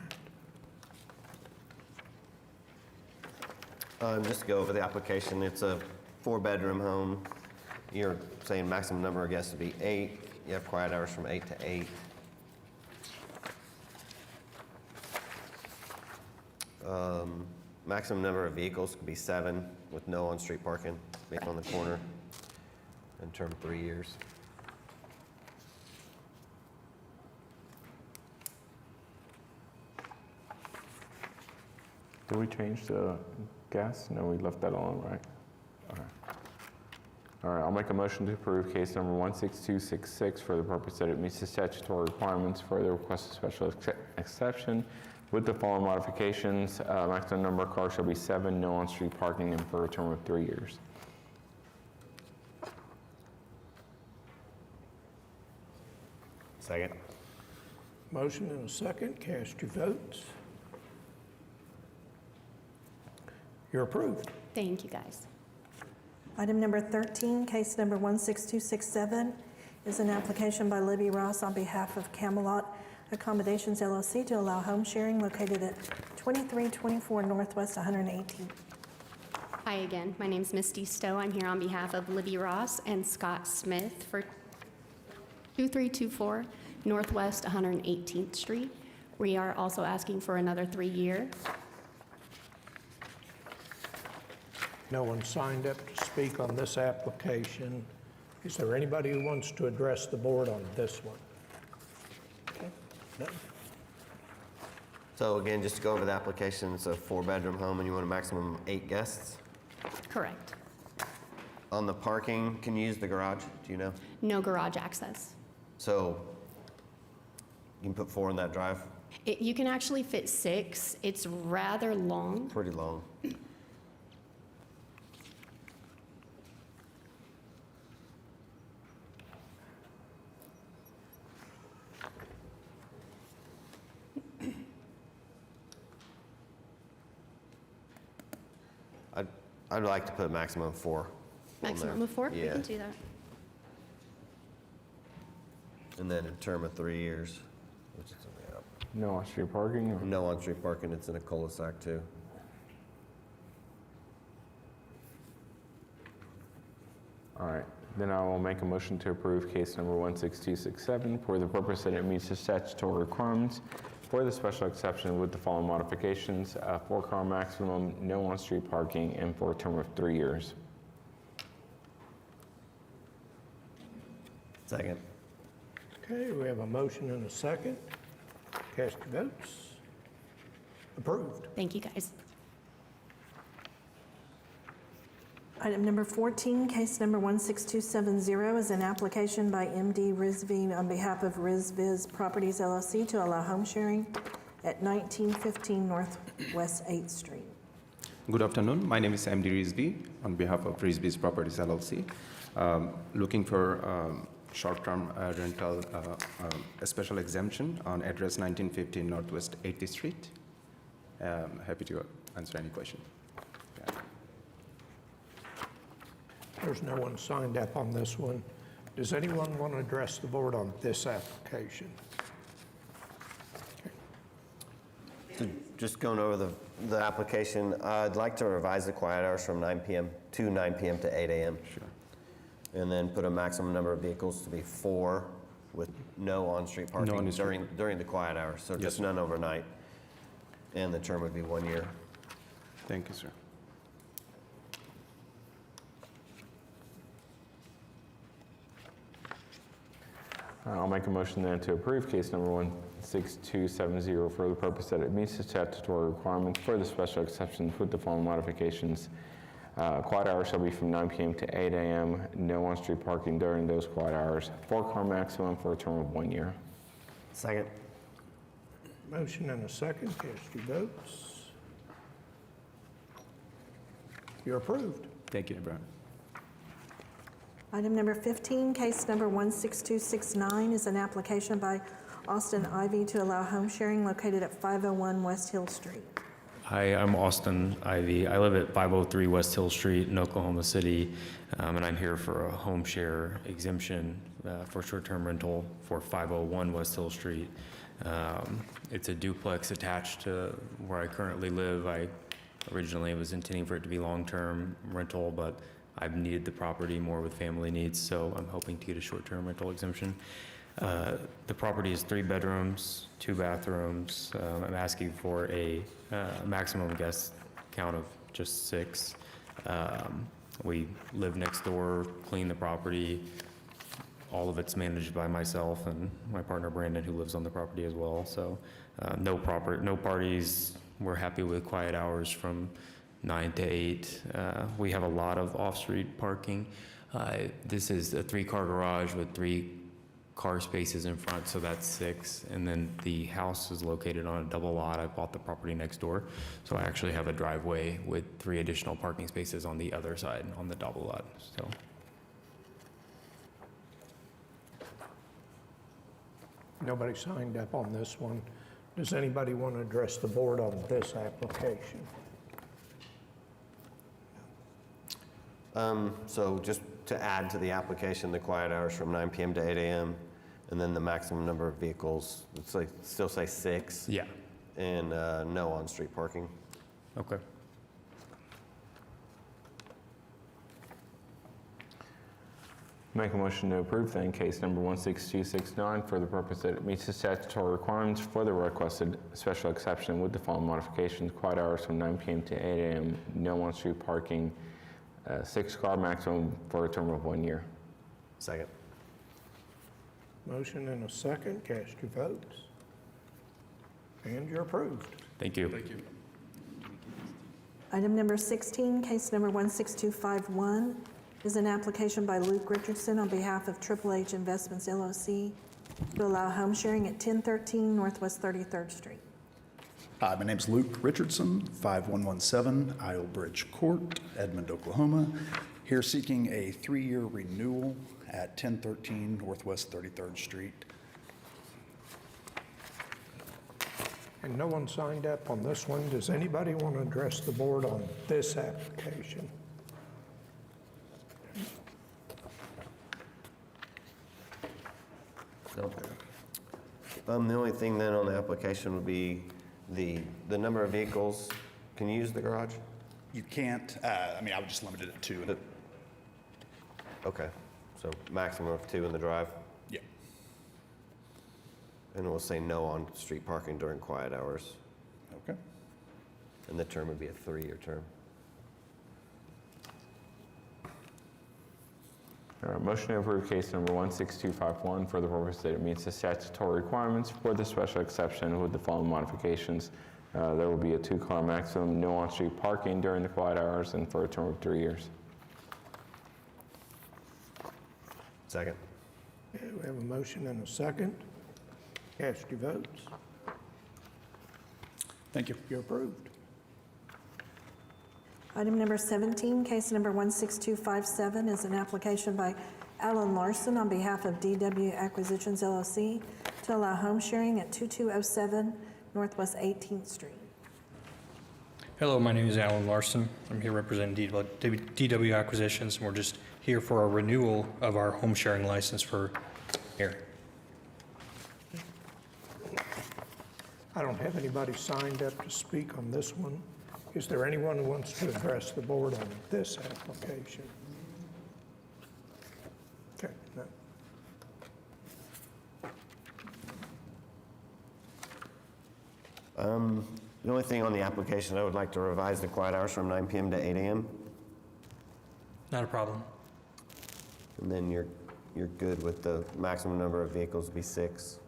[SPEAKER 3] Just to go over the application, it's a 4-bedroom home. You're saying maximum number of guests would be 8. You have quiet hours from 8 to 8. Maximum number of vehicles could be 7 with no on-street parking based on the corner, and term 3 years.
[SPEAKER 2] Did we change the gas? No, we left that on, right? Okay. All right, I'll make a motion to approve case number 16266 for the purpose that it meets the statutory requirements for the requested special exception with the following modifications. Maximum number of cars shall be 7, no on-street parking, and for a term of 3 years.
[SPEAKER 3] Second.
[SPEAKER 1] Motion and a second. Cast your votes. You're approved.
[SPEAKER 16] Thank you, guys.
[SPEAKER 4] Item number 13, case number 16267, is an application by Libby Ross on behalf of Camelot Accommodations LLC to allow home sharing located at 2324 Northwest 118th.
[SPEAKER 16] Hi again. My name's Misty Stowe. I'm here on behalf of Libby Ross and Scott Smith for 2324 Northwest 118th Street. We are also asking for another 3-year.
[SPEAKER 1] No one signed up to speak on this application. Is there anybody who wants to address the board on this one? Okay. No?
[SPEAKER 3] So again, just to go over the application, it's a 4-bedroom home and you want a maximum of 8 guests.
[SPEAKER 16] Correct.
[SPEAKER 3] On the parking, can you use the garage? Do you know?
[SPEAKER 16] No garage access.
[SPEAKER 3] So you can put 4 in that drive?
[SPEAKER 16] You can actually fit 6. It's rather long.
[SPEAKER 3] Pretty long. I'd like to put a maximum of 4.
[SPEAKER 16] Maximum of 4? We
[SPEAKER 3] Yeah.
[SPEAKER 16] can do that.
[SPEAKER 3] And then a term of 3 years, which is, yeah.
[SPEAKER 2] No on-street parking? Or?
[SPEAKER 3] No on-street parking, it's in a cul-de-sac too.
[SPEAKER 2] All right, then I will make a motion to approve case number 16267 for the purpose that it meets the statutory requirements for the special exception with the following modifications: 4-car maximum, no on-street parking, and for a term of 3 years.
[SPEAKER 3] Second.
[SPEAKER 1] Okay, we have a motion and a second. Cast your votes. Approved.
[SPEAKER 16] Thank you, guys.
[SPEAKER 4] Item number 14, case number 16270, is an application by MD Rizvi on behalf of RizViz Properties LLC to allow home sharing at 1915 Northwest 8th Street.
[SPEAKER 17] Good afternoon. My name is MD Rizvi on behalf of Rizviz Properties LLC. Looking for short-term rental, a special exemption on address 1915 Northwest 80th Street. Happy to answer any question. Yeah.
[SPEAKER 1] There's no one signed up on this one. Does anyone want to address the board on this application?
[SPEAKER 3] So just going over the application, I'd like to revise the quiet hours from 9 p.m. to 9 p.m. to 8 a.m.
[SPEAKER 17] Sure.
[SPEAKER 3] And then put a maximum number of vehicles to be 4 with no on-street parking during the quiet hours. So just none overnight. And the term would be 1 year.
[SPEAKER 17] Thank you, sir.
[SPEAKER 2] I'll make a motion then to approve case number 16270 for the purpose that it meets the statutory requirements for the special exceptions with the following modifications. Quiet hours shall be from 9 p.m. to 8 a.m. No on-street parking during those quiet hours. 4-car maximum for a term of 1 year.
[SPEAKER 3] Second.
[SPEAKER 1] Motion and a second. Cast your votes. You're approved.
[SPEAKER 17] Thank you, Abraham.
[SPEAKER 4] Item number 15, case number 16269, is an application by Austin Ivy to allow home sharing located at 501 West Hill Street.
[SPEAKER 18] Hi, I'm Austin Ivy. I live at 503 West Hill Street in Oklahoma City, and I'm here for a home share exemption for short-term rental for 501 West Hill Street. It's a duplex attached to where I currently live. I Originally, I was intending for it to be long-term rental, but I've needed the property more with family needs, so I'm hoping to get a short-term rental exemption. The property is 3 bedrooms, 2 bathrooms. I'm asking for a maximum guest count of just 6. We live next door, clean the property. All of it's managed by myself and my partner Brandon, who lives on the property as well. So no parties. We're happy with quiet hours from 9 to 8. We have a lot of off-street parking. This is a 3-car garage with 3 car spaces in front, so that's 6. And then the house is located on a double lot. I bought the property next door, so I actually have a driveway with 3 additional parking spaces on the other side, on the double lot. So.
[SPEAKER 1] Nobody signed up on this one. Does anybody want to address the board on this application?
[SPEAKER 3] So just to add to the application, the quiet hours from 9 p.m. to 8 a.m., and then the maximum number of vehicles, it's like, still say 6.
[SPEAKER 18] Yeah.
[SPEAKER 3] And no on-street parking.
[SPEAKER 18] Okay.
[SPEAKER 2] Make a motion to approve then case number 16269 for the purpose that it meets the statutory requirements for the requested special exception with the following modifications: quiet hours from 9 p.m. to 8 a.m., no on-street parking, 6-car maximum for a term of 1 year.
[SPEAKER 3] Second.
[SPEAKER 1] Motion and a second. Cast your votes. And you're approved.
[SPEAKER 18] Thank you.
[SPEAKER 5] Thank you.
[SPEAKER 4] Item number 16, case number 16251, is an application by Luke Richardson on behalf of Triple H Investments LLC to allow home sharing at 1013 Northwest 33rd Street.
[SPEAKER 19] Hi, my name's Luke Richardson, 5117 Isle Bridge Court, Edmond, Oklahoma. Here seeking a 3-year renewal at 1013 Northwest 33rd Street.
[SPEAKER 1] And no one signed up on this one. Does anybody want to address the board on this application?
[SPEAKER 3] No. The only thing then on the application would be the number of vehicles. Can you use the garage?
[SPEAKER 19] You can't, I mean, I would just limit it to 2.
[SPEAKER 3] Okay, so maximum of 2 in the drive?
[SPEAKER 19] Yeah.
[SPEAKER 3] And we'll say no on-street parking during quiet hours.
[SPEAKER 19] Okay.
[SPEAKER 3] And the term would be a 3-year term.
[SPEAKER 2] All right, motion to approve case number 16251 for the purpose that it meets the statutory requirements for the special exception with the following modifications. There will be a 2-car maximum, no on-street parking during the quiet hours, and for a term of 3 years.
[SPEAKER 3] Second.
[SPEAKER 1] Okay, we have a motion and a second. Cast your votes.
[SPEAKER 19] Thank you.
[SPEAKER 1] You're approved.
[SPEAKER 4] Item number 17, case number 16257, is an application by Alan Larson on behalf of DW Acquisitions LLC to allow home sharing at 2207 Northwest 18th Street.
[SPEAKER 20] Hello, my name is Alan Larson. I'm here representing DW Acquisitions, and we're just here for a renewal of our home sharing license for here.
[SPEAKER 1] I don't have anybody signed up to speak on this one. Is there anyone who wants to address the board on this application? Okay, no.
[SPEAKER 3] The only thing on the application, I would like to revise the quiet hours from 9 p.m. to 8 a.m.
[SPEAKER 20] Not a problem.
[SPEAKER 3] And then you're good with the maximum number of vehicles be 6.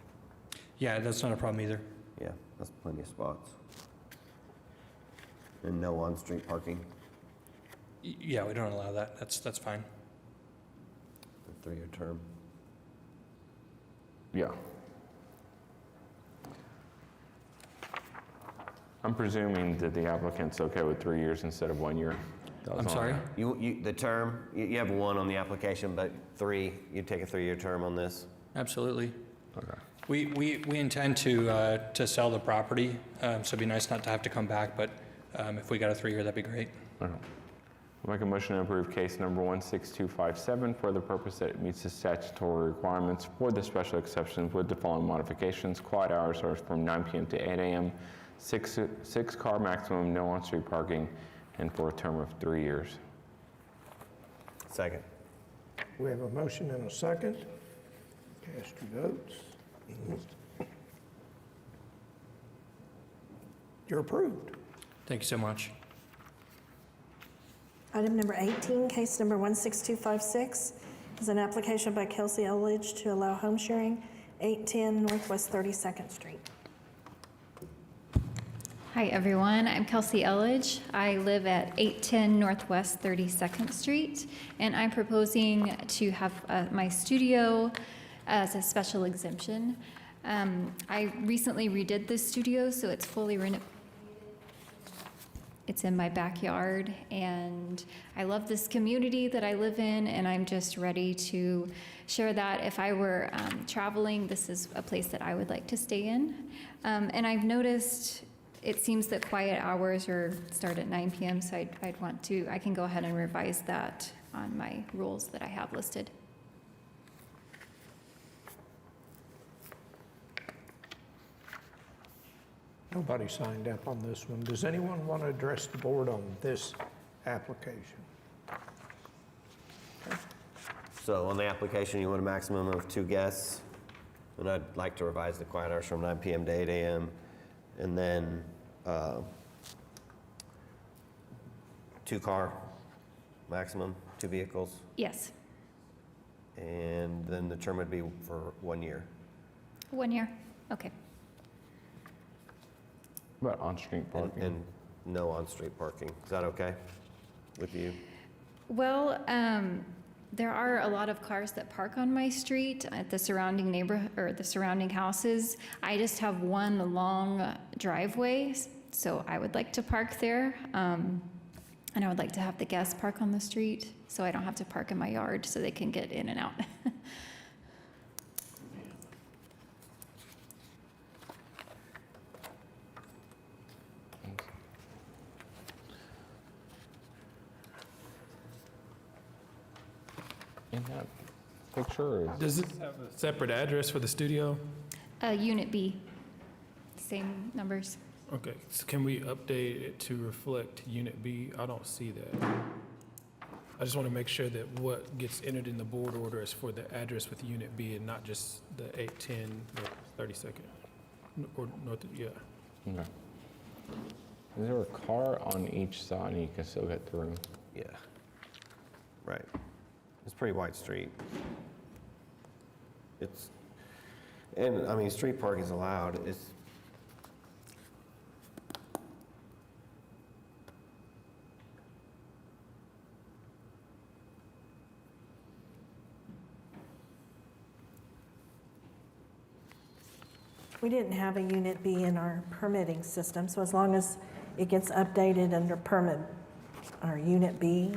[SPEAKER 20] Yeah, that's not a problem either.
[SPEAKER 3] Yeah, that's plenty of spots. And no on-street parking,
[SPEAKER 20] Yeah, we don't allow that. That's fine.
[SPEAKER 3] a 3-year term.
[SPEAKER 2] Yeah. I'm presuming that the applicant's okay with 3 years instead of 1 year.
[SPEAKER 20] I'm sorry?
[SPEAKER 3] The term, you have 1 on the application, but 3, you'd take a 3-year term on this?
[SPEAKER 20] Absolutely.
[SPEAKER 2] Okay.
[SPEAKER 20] We intend to sell the property, so it'd be nice not to have to come back, but if we got a 3-year, that'd be great.
[SPEAKER 2] Okay. I'll make a motion to approve case number 16257 for the purpose that it meets the statutory requirements for the special exceptions with the following modifications. Quiet hours are from 9 p.m. to 8 a.m., six-car maximum, no on-street parking, and for a term of 3 years.
[SPEAKER 3] Second.
[SPEAKER 1] We have a motion and a second. Cast your votes. You're approved.
[SPEAKER 20] Thank you so much.
[SPEAKER 4] Item number 18, case number 16256, is an application by Kelsey Elledge to allow home sharing, 810 Northwest 32nd Street.
[SPEAKER 14] Hi, everyone. I'm Kelsey Elledge. I live at 810 Northwest 32nd Street, and I'm proposing to have my studio as a special exemption. I recently redid this studio, so it's fully renovated. It's in my backyard, and I love this community that I live in, and I'm just ready to share that. If I were traveling, this is a place that I would like to stay in. And I've noticed it seems that quiet hours start at 9 p.m., so I can go ahead and revise that on my rules that I have listed.
[SPEAKER 1] Nobody signed up on this one. Does anyone want to address the board on this application?
[SPEAKER 3] So on the application, you want a maximum of 2 guests, and I'd like to revise the quiet hours from 9 p.m. to 8 a.m. And then 2-car maximum, 2 vehicles.
[SPEAKER 14] Yes,
[SPEAKER 3] And then the term would be for 1 year.
[SPEAKER 14] 1 year. Okay.
[SPEAKER 2] About on-street parking?
[SPEAKER 3] And no on-street parking. Is that okay with you?
[SPEAKER 14] Well, there are a lot of cars that park on my street at the surrounding neighborhood or the surrounding houses. I just have one long driveway, so I would like to park there. And I would like to have the guests park on the street, so I don't have to park in my yard, so they can get in and out.
[SPEAKER 2] In that picture,
[SPEAKER 12] Does it have a separate address for the studio?
[SPEAKER 14] Unit B, same numbers.
[SPEAKER 12] Okay, so can we update it to reflect Unit B? I don't see that. I just want to make sure that what gets entered in the board order is for the address with Unit B and not just the 810 North 32nd. Or North, yeah.
[SPEAKER 2] okay. Is there a car on each side and you can still get through?
[SPEAKER 3] Yeah. Right. It's a pretty wide street. And I mean, street parking is allowed.
[SPEAKER 4] We didn't have a Unit B in our permitting system, so as long as it gets updated under permit, or Unit B,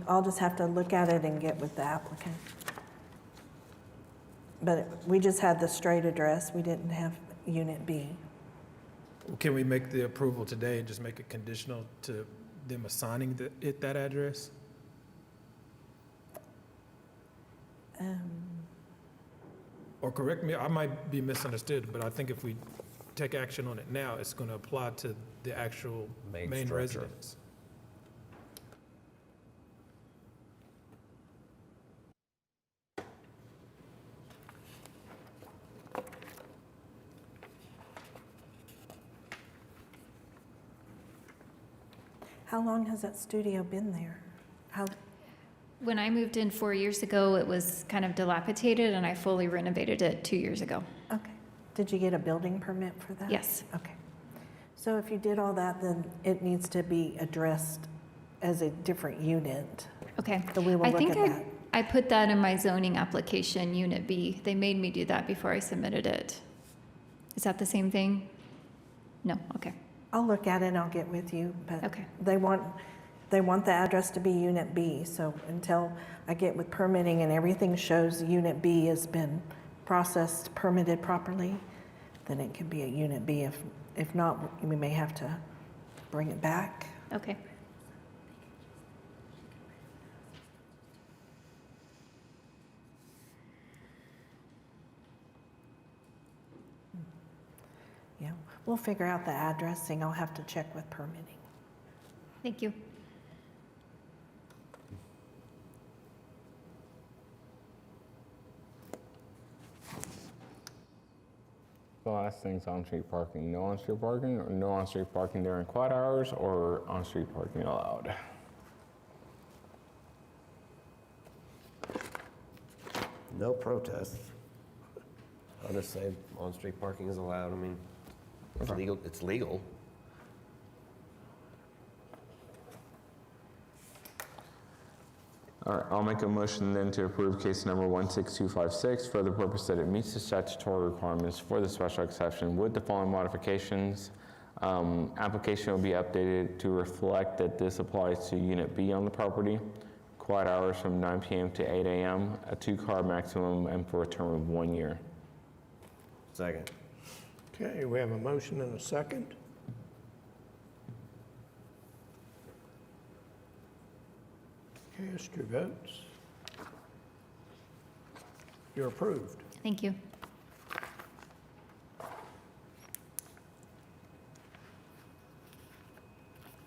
[SPEAKER 4] I'll just have to look at it and get with the applicant. But we just had the straight address, we didn't have Unit B.
[SPEAKER 12] Can we make the approval today and just make it conditional to them assigning that address? Or correct me, I might be misunderstood, but I think if we take action on it now, it's going to apply to the actual main
[SPEAKER 3] structure.
[SPEAKER 12] residence.
[SPEAKER 4] How long has that studio been there?
[SPEAKER 14] When I moved in 4 years ago, it was kind of dilapidated, and I fully renovated it 2 years ago.
[SPEAKER 4] Okay. Did you get a building permit for that?
[SPEAKER 14] Yes.
[SPEAKER 4] Okay. So if you did all that, then it needs to be addressed as a different unit.
[SPEAKER 14] Okay.
[SPEAKER 4] So we will
[SPEAKER 14] I
[SPEAKER 4] look
[SPEAKER 14] think
[SPEAKER 4] at that.
[SPEAKER 14] I put that in my zoning application, Unit B. They made me do that before I submitted it. Is that the same thing? No, okay.
[SPEAKER 4] I'll look at it and I'll get with you, but
[SPEAKER 14] Okay.
[SPEAKER 4] they want the address to be Unit B, so until I get with permitting and everything shows Unit B has been processed, permitted properly, then it can be a Unit B. If not, we may have to bring it back.
[SPEAKER 14] Okay.
[SPEAKER 4] Yeah, We'll figure out the addressing. I'll have to check with permitting.
[SPEAKER 14] Thank you.
[SPEAKER 2] The last thing's on-street parking. No on-street parking, or no on-street parking during quiet hours, or on-street parking allowed?
[SPEAKER 3] No protests. I'll just say on-street parking is allowed. I mean, it's
[SPEAKER 2] Okay.
[SPEAKER 3] legal. It's legal.
[SPEAKER 2] All right, I'll make a motion then to approve case number 16256 for the purpose that it meets the statutory requirements for the special exception with the following modifications. Application will be updated to reflect that this applies to Unit B on the property. Quiet hours from 9 p.m. to 8 a.m., a 2-car maximum, and for a term of 1 year.
[SPEAKER 3] Second.
[SPEAKER 1] Okay, we have a motion and a second. Cast your votes. You're approved.
[SPEAKER 14] Thank you.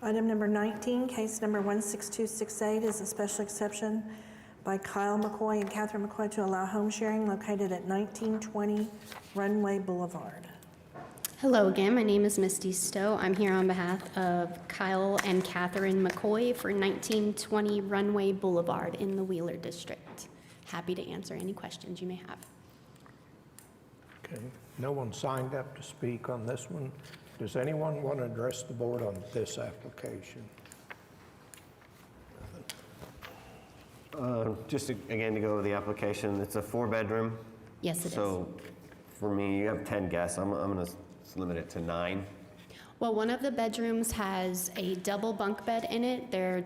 [SPEAKER 4] Item number 19, case number 16268 is a special exception by Kyle McCoy and Catherine McCoy to allow home sharing located at 1920 Runway Boulevard.
[SPEAKER 16] Hello again, my name is Misty Stowe. I'm here on behalf of Kyle and Catherine McCoy for 1920 Runway Boulevard in the Wheeler District. Happy to answer any questions you may have.
[SPEAKER 1] Okay, no one signed up to speak on this one. Does anyone want to address the board on this application?
[SPEAKER 3] Just again to go over the application, it's a 4-bedroom.
[SPEAKER 16] Yes, it is.
[SPEAKER 3] So for me, you have 10 guests. I'm going to limit it to 9.
[SPEAKER 16] Well, one of the bedrooms has a double bunk bed in it. There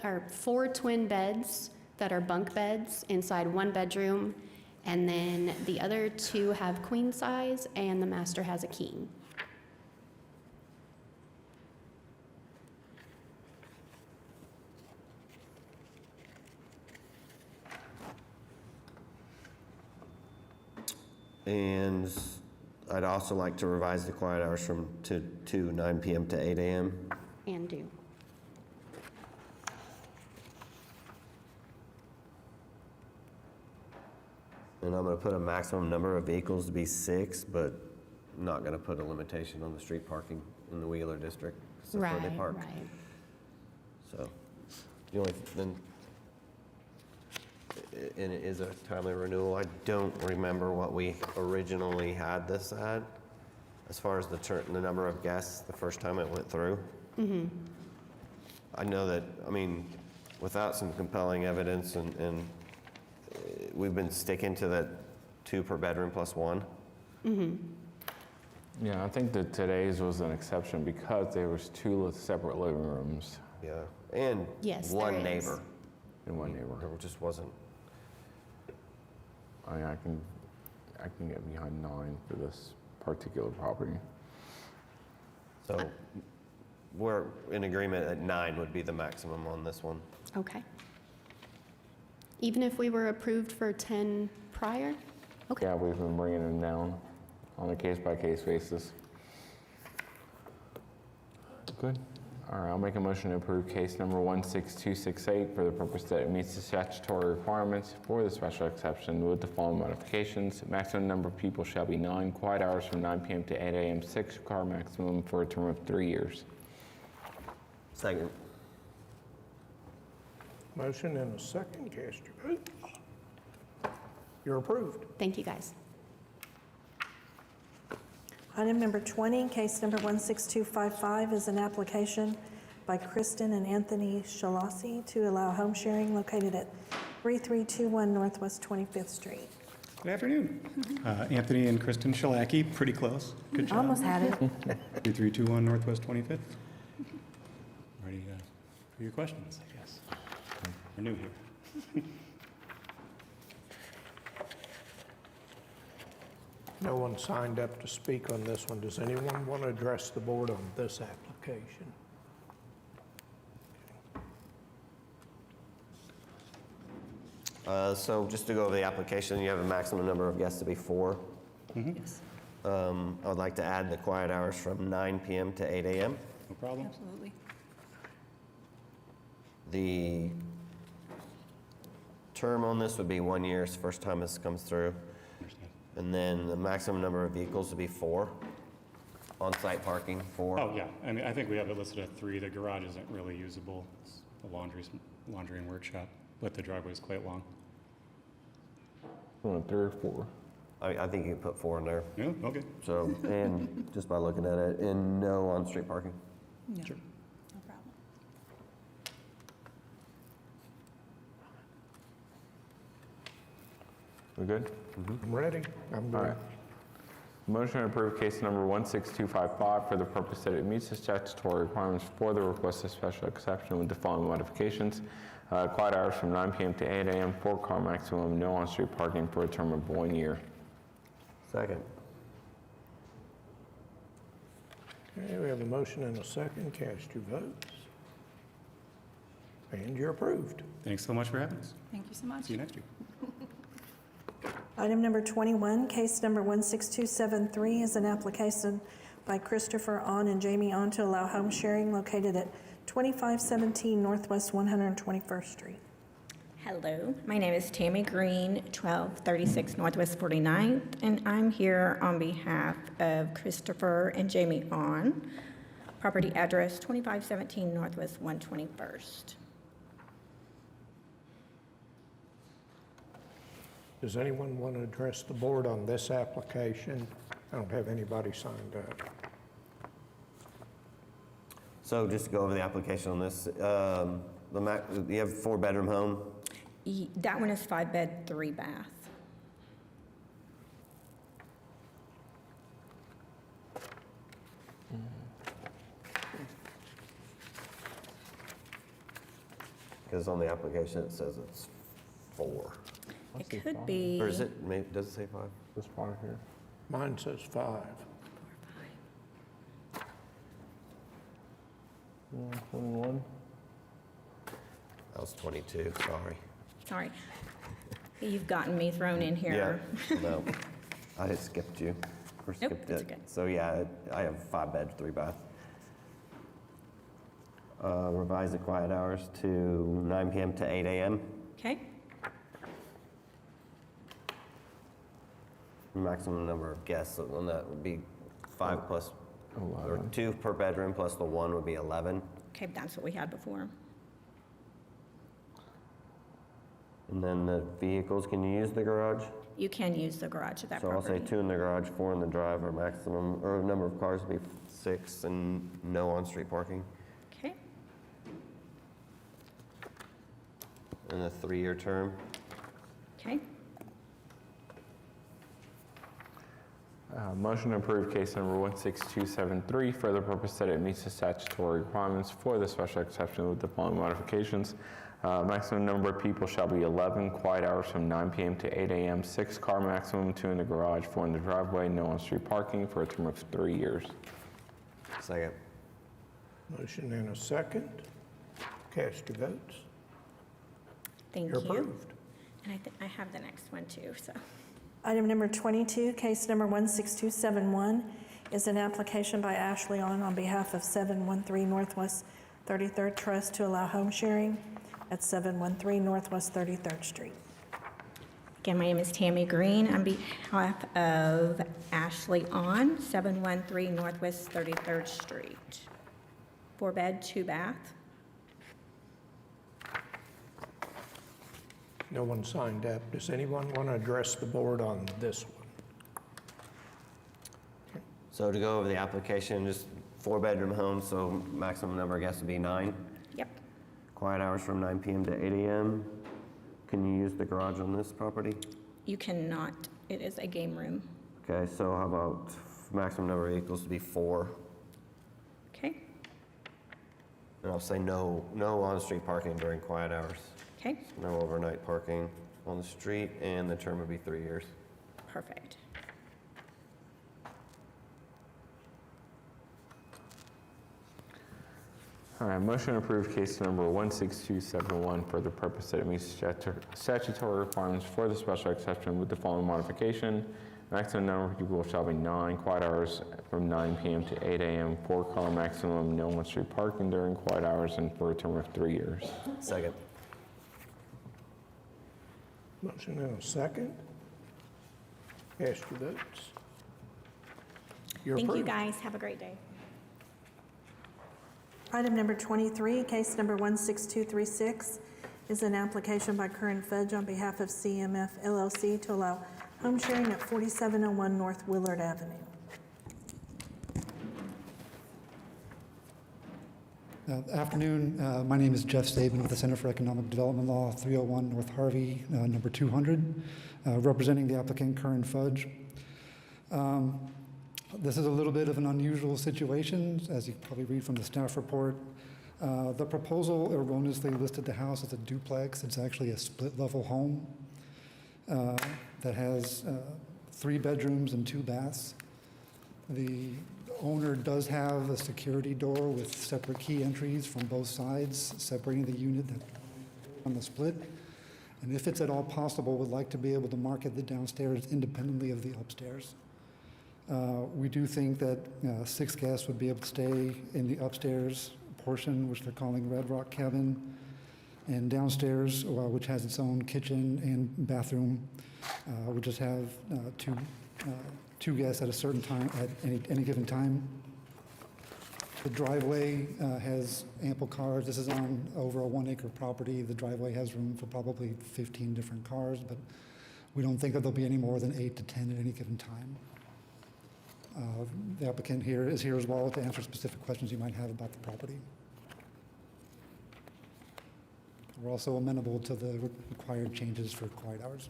[SPEAKER 16] are 4 twin beds that are bunk beds inside one bedroom, and then the other 2 have queen size, and the master has a king.
[SPEAKER 3] And I'd also like to revise the quiet hours from to 9 p.m. to 8 a.m.
[SPEAKER 16] And do.
[SPEAKER 3] And I'm going to put a maximum number of vehicles to be 6, but I'm not going to put a limitation on the street parking in the Wheeler District. 'cause that's where they park.
[SPEAKER 16] Right.
[SPEAKER 3] So, the only, then, and it is a timely renewal. I don't remember what we originally had this at, as far as the number of guests the first time it went through.
[SPEAKER 16] Mm-hmm.
[SPEAKER 3] I know that, I mean, without some compelling evidence and we've been sticking to that 2 per bedroom plus 1.
[SPEAKER 16] Mm-hmm.
[SPEAKER 2] Yeah, I think that today's was an exception because there was 2 separate living rooms.
[SPEAKER 3] Yeah, and
[SPEAKER 16] Yes,
[SPEAKER 3] one
[SPEAKER 16] there is.
[SPEAKER 3] neighbor.
[SPEAKER 2] And one neighbor.
[SPEAKER 3] There just wasn't.
[SPEAKER 2] I mean, I can get behind 9 for this particular property.
[SPEAKER 3] So we're in agreement that 9 would be the maximum on this one.
[SPEAKER 16] Okay. Even if we were approved for 10 prior? Okay.
[SPEAKER 2] Yeah, we've been bringing them down on a case-by-case basis. Good. All right, I'll make a motion to approve case number 16268 for the purpose that it meets the statutory requirements for the special exception with the following modifications. Maximum number of people shall be 9, quiet hours from 9 p.m. to 8 a.m., 6-car maximum for a term of 3 years.
[SPEAKER 3] Second.
[SPEAKER 1] Motion and a second. Cast your vote. You're approved.
[SPEAKER 16] Thank you, guys.
[SPEAKER 4] Item number 20, case number 16255 is an application by Kristen and Anthony Shalasi to allow home sharing located at 3321 Northwest 25th Street.
[SPEAKER 21] Good afternoon. Anthony and Kristen Shalaki, pretty close. Good job.
[SPEAKER 4] Almost had it.
[SPEAKER 21] 3321 Northwest 25th. Ready for your questions, I guess. We're new here.
[SPEAKER 1] No one signed up to speak on this one. Does anyone want to address the board on this application?
[SPEAKER 3] So just to go over the application, you have a maximum number of guests to be 4.
[SPEAKER 21] Mhm.
[SPEAKER 4] Yes.
[SPEAKER 3] I would like to add the quiet hours from 9 PM to 8 AM.
[SPEAKER 21] No problem?
[SPEAKER 4] Absolutely.
[SPEAKER 3] The term on this would be 1 year, it's the first time this comes through. And then the maximum number of vehicles would be 4. On-site parking, 4.
[SPEAKER 21] Oh, yeah, I mean, I think we have it listed at 3. The garage isn't really usable. It's a laundry and workshop, but the driveway is quite long.
[SPEAKER 2] You want 3 or 4?
[SPEAKER 3] I think you can put 4 in there.
[SPEAKER 21] Yeah, okay.
[SPEAKER 3] So, and just by looking at it, and no on-street parking.
[SPEAKER 21] Sure.
[SPEAKER 4] No problem.
[SPEAKER 2] We good?
[SPEAKER 1] I'm ready. I'm
[SPEAKER 2] All
[SPEAKER 1] good.
[SPEAKER 2] right. Motion to approve case number 16255 for the purpose that it meets the statutory requirements for the requested special exception with the following modifications. Quiet hours from 9 PM to 8 AM, 4-car maximum, no on-street parking for a term of 1 year.
[SPEAKER 3] Second.
[SPEAKER 1] Okay, we have a motion and a second. Cast your votes. And you're approved.
[SPEAKER 21] Thanks so much for having us.
[SPEAKER 4] Thank you so much.
[SPEAKER 21] See you next week.
[SPEAKER 4] Item number 21, case number 16273 is an application by Christopher On and Jamie On to allow home sharing located at 2517 Northwest 121st Street.
[SPEAKER 6] Hello, my name is Tammy Green, 1236 Northwest 49th, and I'm here on behalf of Christopher and Jamie On. Property address 2517 Northwest 121st.
[SPEAKER 1] Does anyone want to address the board on this application? I don't have anybody signed up.
[SPEAKER 3] So just to go over the application on this, you have a 4-bedroom home?
[SPEAKER 6] That one is 5-bed, 3-bath.
[SPEAKER 3] Because on the application it says it's 4.
[SPEAKER 6] It could be.
[SPEAKER 3] Or is it, does it say 5?
[SPEAKER 2] This part here.
[SPEAKER 1] Mine says 5.
[SPEAKER 2] 21.
[SPEAKER 3] That was 22, sorry.
[SPEAKER 6] Sorry. You've gotten me thrown in here.
[SPEAKER 3] Yeah, no, I just skipped you. Or
[SPEAKER 6] Nope,
[SPEAKER 3] skipped
[SPEAKER 6] that's
[SPEAKER 3] it.
[SPEAKER 6] okay.
[SPEAKER 3] So yeah, I have 5-bed, 3-bath. Revise the quiet hours to 9 PM to 8 AM.
[SPEAKER 6] Okay,
[SPEAKER 3] Maximum number of guests on that would be 5 plus, or 2 per bedroom plus the 1 would be 11.
[SPEAKER 6] okay, that's what we had before.
[SPEAKER 3] And then the vehicles, can you use the garage?
[SPEAKER 6] You can use the garage at that
[SPEAKER 3] So I'll
[SPEAKER 6] property.
[SPEAKER 3] say 2 in the garage, 4 in the drive, or maximum, or number of cars would be 6 and no on-street parking.
[SPEAKER 6] Okay,
[SPEAKER 3] And a 3-year term.
[SPEAKER 6] okay.
[SPEAKER 2] Motion to approve case number 16273 for the purpose that it meets the statutory requirements for the special exception with the following modifications. Maximum number of people shall be 11, quiet hours from 9 PM to 8 AM, 6-car maximum, 2 in the garage, 4 in the driveway, no on-street parking for a term of 3 years.
[SPEAKER 3] Second.
[SPEAKER 1] Motion and a second. Cast your votes.
[SPEAKER 6] Thank
[SPEAKER 1] You're
[SPEAKER 6] you.
[SPEAKER 1] approved.
[SPEAKER 6] And I have the next one too, so.
[SPEAKER 4] Item number 22, case number 16271 is an application by Ashley On behalf of 713 Northwest 33rd Trust to allow home sharing at 713 Northwest 33rd Street.
[SPEAKER 6] Again, my name is Tammy Green on behalf of Ashley On, 713 Northwest 33rd Street. 4-bed, 2-bath.
[SPEAKER 1] No one signed up. Does anyone want to address the board on this one?
[SPEAKER 3] So to go over the application, just 4-bedroom home, so maximum number of guests would be 9.
[SPEAKER 6] Yep.
[SPEAKER 3] Quiet hours from 9 PM to 8 AM. Can you use the garage on this property?
[SPEAKER 6] You cannot. It is a game room.
[SPEAKER 3] Okay, so how about maximum number of vehicles to be 4?
[SPEAKER 6] Okay,
[SPEAKER 3] And I'll say no on-street parking during quiet hours.
[SPEAKER 6] okay,
[SPEAKER 3] No overnight parking on the street, and the term would be 3 years.
[SPEAKER 6] perfect.
[SPEAKER 2] All right, motion to approve case number 16271 for the purpose that it meets statutory requirements for the special exception with the following modification. Maximum number of people shall be 9, quiet hours from 9 p.m. to 8 a.m., 4-car maximum, no on-street parking during quiet hours, and for a term of 3 years.
[SPEAKER 3] Second.
[SPEAKER 1] Motion and a second. Cast your votes. You're
[SPEAKER 6] Thank you,
[SPEAKER 1] approved.
[SPEAKER 6] guys. Have a great day.
[SPEAKER 4] Item number 23, case number 16236, is an application by Curran Fudge on behalf of CMF LLC to allow home sharing at 4701 North Willard Avenue.
[SPEAKER 8] Afternoon. My name is Jeff Saban with the Center for Economic Development Law, 301 North Harvey, number 200, representing the applicant Curran Fudge. This is a little bit of an unusual situation, as you probably read from the staff report. The proposal erroneously listed the house as a duplex. It's actually a split-level home that has 3 bedrooms and 2 baths. The owner does have a security door with separate key entries from both sides, separating the unit on the split. And if it's at all possible, would like to be able to market the downstairs independently of the upstairs. We do think that 6 guests would be able to stay in the upstairs portion, which they're calling Red Rock Cabin, and downstairs, which has its own kitchen and bathroom, we just have two guests at a certain time, at any given time. The driveway has ample cars. This is on over a 1-acre property. The driveway has room for probably 15 different cars, but we don't think that there'll be any more than 8 to 10 at any given time. The applicant here is here as well to answer specific questions you might have about the property. We're also amenable to the required changes for quiet hours.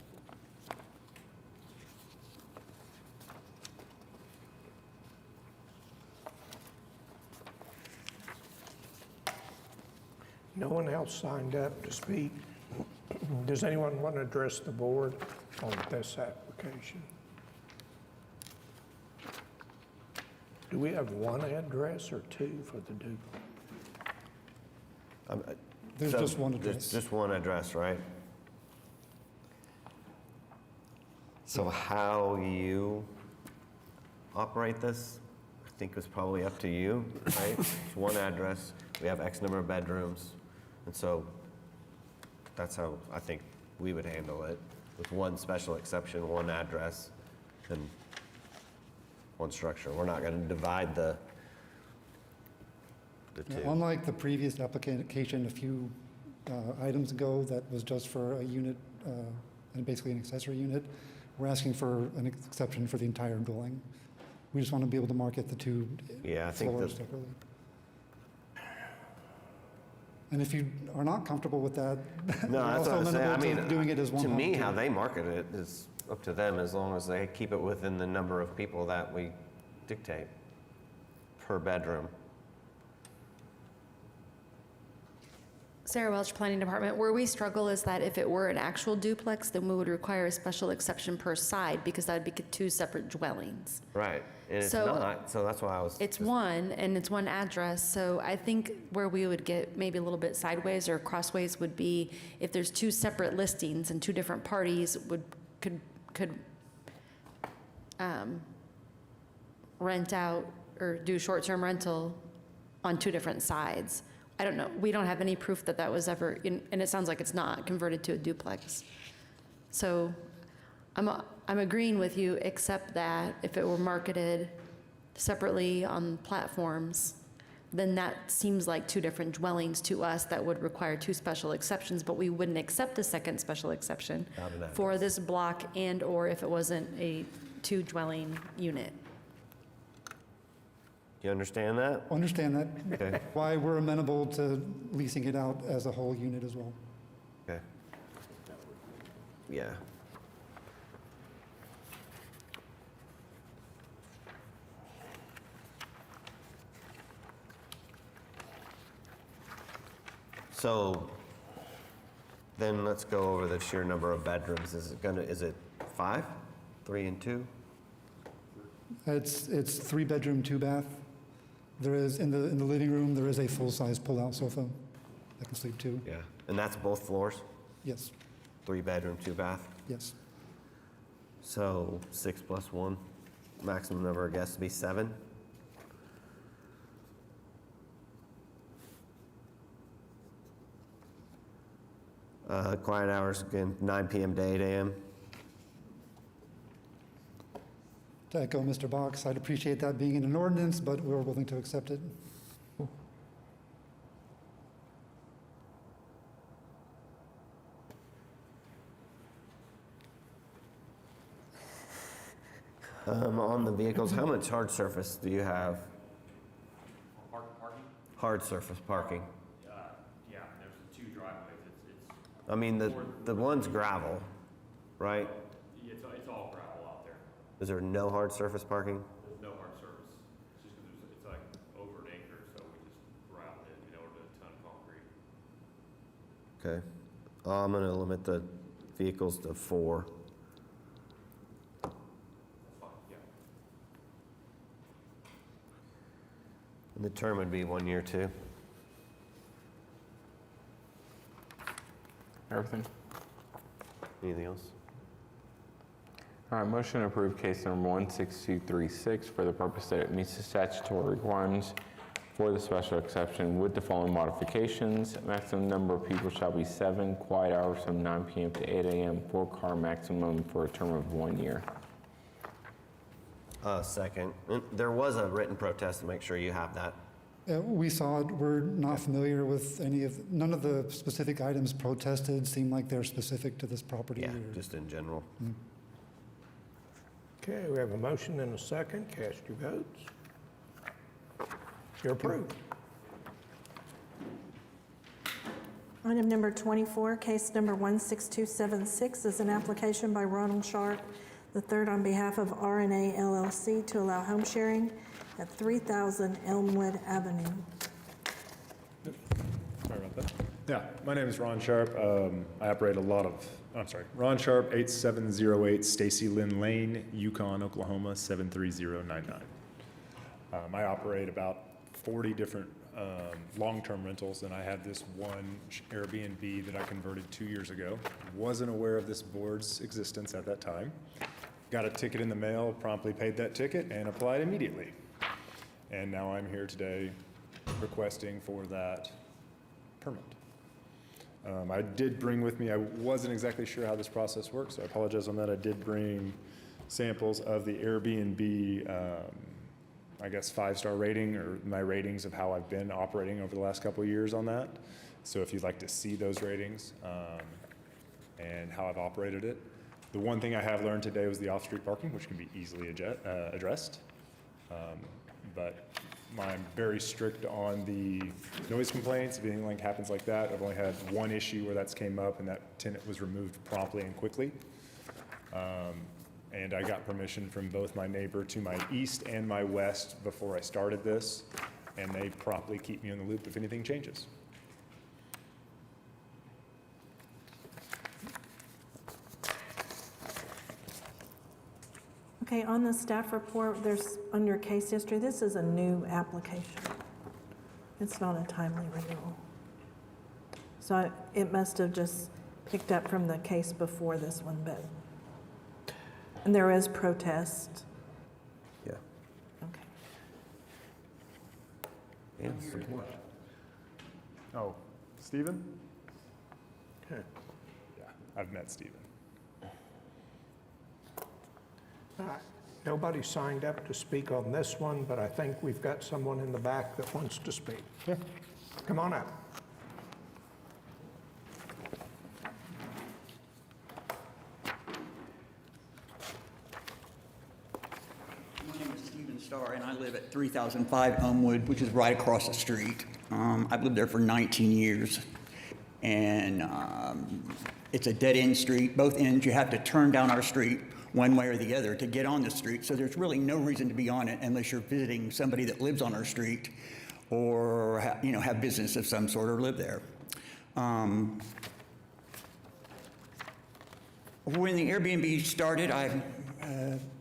[SPEAKER 1] No one else signed up to speak. Does anyone want to address the board on this application? Do we have one address or 2 for the duplex?
[SPEAKER 8] There's just one address.
[SPEAKER 3] Just one address, right? So how you operate this, I think is probably up to you, right? It's one address, we have X number of bedrooms, and so that's how I think we would handle it, with one special exception, one address, and one structure. We're not going to divide the two.
[SPEAKER 8] Unlike the previous application a few items ago that was just for a unit and basically an accessory unit, we're asking for an exception for the entire dwelling. We just want to be able to market the 2 floors separately. And if you are not comfortable with that,
[SPEAKER 3] No,
[SPEAKER 8] we're
[SPEAKER 3] that's
[SPEAKER 8] also
[SPEAKER 3] what I'm saying. I
[SPEAKER 8] amenable to
[SPEAKER 3] mean,
[SPEAKER 8] doing it as one
[SPEAKER 3] to
[SPEAKER 8] home,
[SPEAKER 3] me,
[SPEAKER 8] too.
[SPEAKER 3] how they market it is up to them, as long as they keep it within the number of people that we dictate per bedroom.
[SPEAKER 11] Sarah Welch, Planning Department. Where we struggle is that if it were an actual duplex, then we would require a special exception per side because that would be 2 separate dwellings.
[SPEAKER 3] Right, and it's
[SPEAKER 11] So-
[SPEAKER 3] not, so that's why I was.
[SPEAKER 11] It's one, and it's one address, so I think where we would get maybe a little bit sideways or crossways would be if there's 2 separate listings and 2 different parties could rent out or do short-term rental on 2 different sides. I don't know, we don't have any proof that that was ever, and it sounds like it's not, converted to a duplex. So I'm agreeing with you, except that if it were marketed separately on platforms, then that seems like 2 different dwellings to us that would require 2 special exceptions, but we wouldn't accept a second special exception for this block and/or if it wasn't a 2-dwelling unit.
[SPEAKER 3] You understand that?
[SPEAKER 8] Understand that.
[SPEAKER 3] Okay.
[SPEAKER 8] Why we're amenable to leasing it out as a whole unit as well.
[SPEAKER 3] Okay. Yeah. So then let's go over the sheer number of bedrooms. Is it 5, 3 and 2?
[SPEAKER 8] It's 3-bedroom, 2-bath. There is, in the living room, there is a full-size pull-out sofa that can sleep 2.
[SPEAKER 3] Yeah. And that's both floors?
[SPEAKER 8] Yes,
[SPEAKER 3] 3-bedroom, 2-bath?
[SPEAKER 8] yes.
[SPEAKER 3] So 6 plus 1, maximum number of guests to be 7. Quiet hours, again, 9 p.m. to 8 a.m.
[SPEAKER 8] To echo Mr. Box, I'd appreciate that being in an ordinance, but we're willing to accept it.
[SPEAKER 3] On the vehicles, how much hard surface do you have?
[SPEAKER 18] Parking?
[SPEAKER 3] Hard surface parking.
[SPEAKER 18] Yeah, there's 2 driveways.
[SPEAKER 3] I mean, the one's gravel, right?
[SPEAKER 18] It's all gravel out there.
[SPEAKER 3] Is there no hard surface parking?
[SPEAKER 18] There's no hard surface. It's just because it's like over an acre, so we just gravelled it in order to ton concrete.
[SPEAKER 3] Okay. I'm going to limit the vehicles to 4.
[SPEAKER 18] That's fine, yeah.
[SPEAKER 3] And the term would be 1 year, too.
[SPEAKER 2] Everything?
[SPEAKER 3] Anything else?
[SPEAKER 2] All right, motion to approve case number 16236 for the purpose that it meets the statutory requirements for the special exception with the following modifications. Maximum number of people shall be 7, quiet hours from 9 p.m. to 8 a.m., 4-car maximum for a term of 1 year.
[SPEAKER 3] Second. There was a written protest to make sure you have that.
[SPEAKER 8] We saw it. We're not familiar with none of the specific items protested seem like they're specific to this property.
[SPEAKER 3] Yeah, just in general.
[SPEAKER 1] Okay, we have a motion and a second. Cast your votes. You're approved.
[SPEAKER 4] Item number 24, case number 16276 is an application by Ronald Sharp III on behalf of RNA LLC to allow home sharing at 3000 Elmwood Avenue.
[SPEAKER 9] Sorry about that. Yeah, my name is Ron Sharp. I operate Ron Sharp, 8708 Stacy Lynn Lane, Yukon, Oklahoma, 73099. I operate about 40 different long-term rentals, and I have this one Airbnb that I converted 2 years ago. Wasn't aware of this board's existence at that time. Got a ticket in the mail, promptly paid that ticket, and applied immediately. And now I'm here today requesting for that permit. I did bring with me, I wasn't exactly sure how this process works, so I apologize on that. I did bring samples of the Airbnb, I guess 5-star rating, or my ratings of how I've been operating over the last couple of years on that. So if you'd like to see those ratings and how I've operated it. The one thing I have learned today was the off-street parking, which can be easily addressed. But I'm very strict on the noise complaints. If anything happens like that, I've only had one issue where that's came up, and that tenant was removed promptly and quickly. And I got permission from both my neighbor to my east and my west before I started this, and they promptly keep me in the loop if anything changes.
[SPEAKER 4] Okay, on the staff report, there's under case history, this is a new application. It's not a timely renewal. So it must have just picked up from the case before this one, but, and there is protest.
[SPEAKER 3] Yeah.
[SPEAKER 4] Okay.
[SPEAKER 3] Yeah, support.
[SPEAKER 9] Oh, Stephen? Okay. Yeah, I've met Stephen.
[SPEAKER 1] Nobody signed up to speak on this one, but I think we've got someone in the back that wants to speak.
[SPEAKER 9] Yeah.
[SPEAKER 1] Come on up.
[SPEAKER 22] My name is Stephen Starr, and I live at 3005 Elmwood, which is right across the street. I've lived there for 19 years, and it's a dead-end street. Both ends, you have to turn down our street one way or the other to get on the street, so there's really no reason to be on it unless you're visiting somebody that lives on our street or have business of some sort or live there. When the Airbnb started,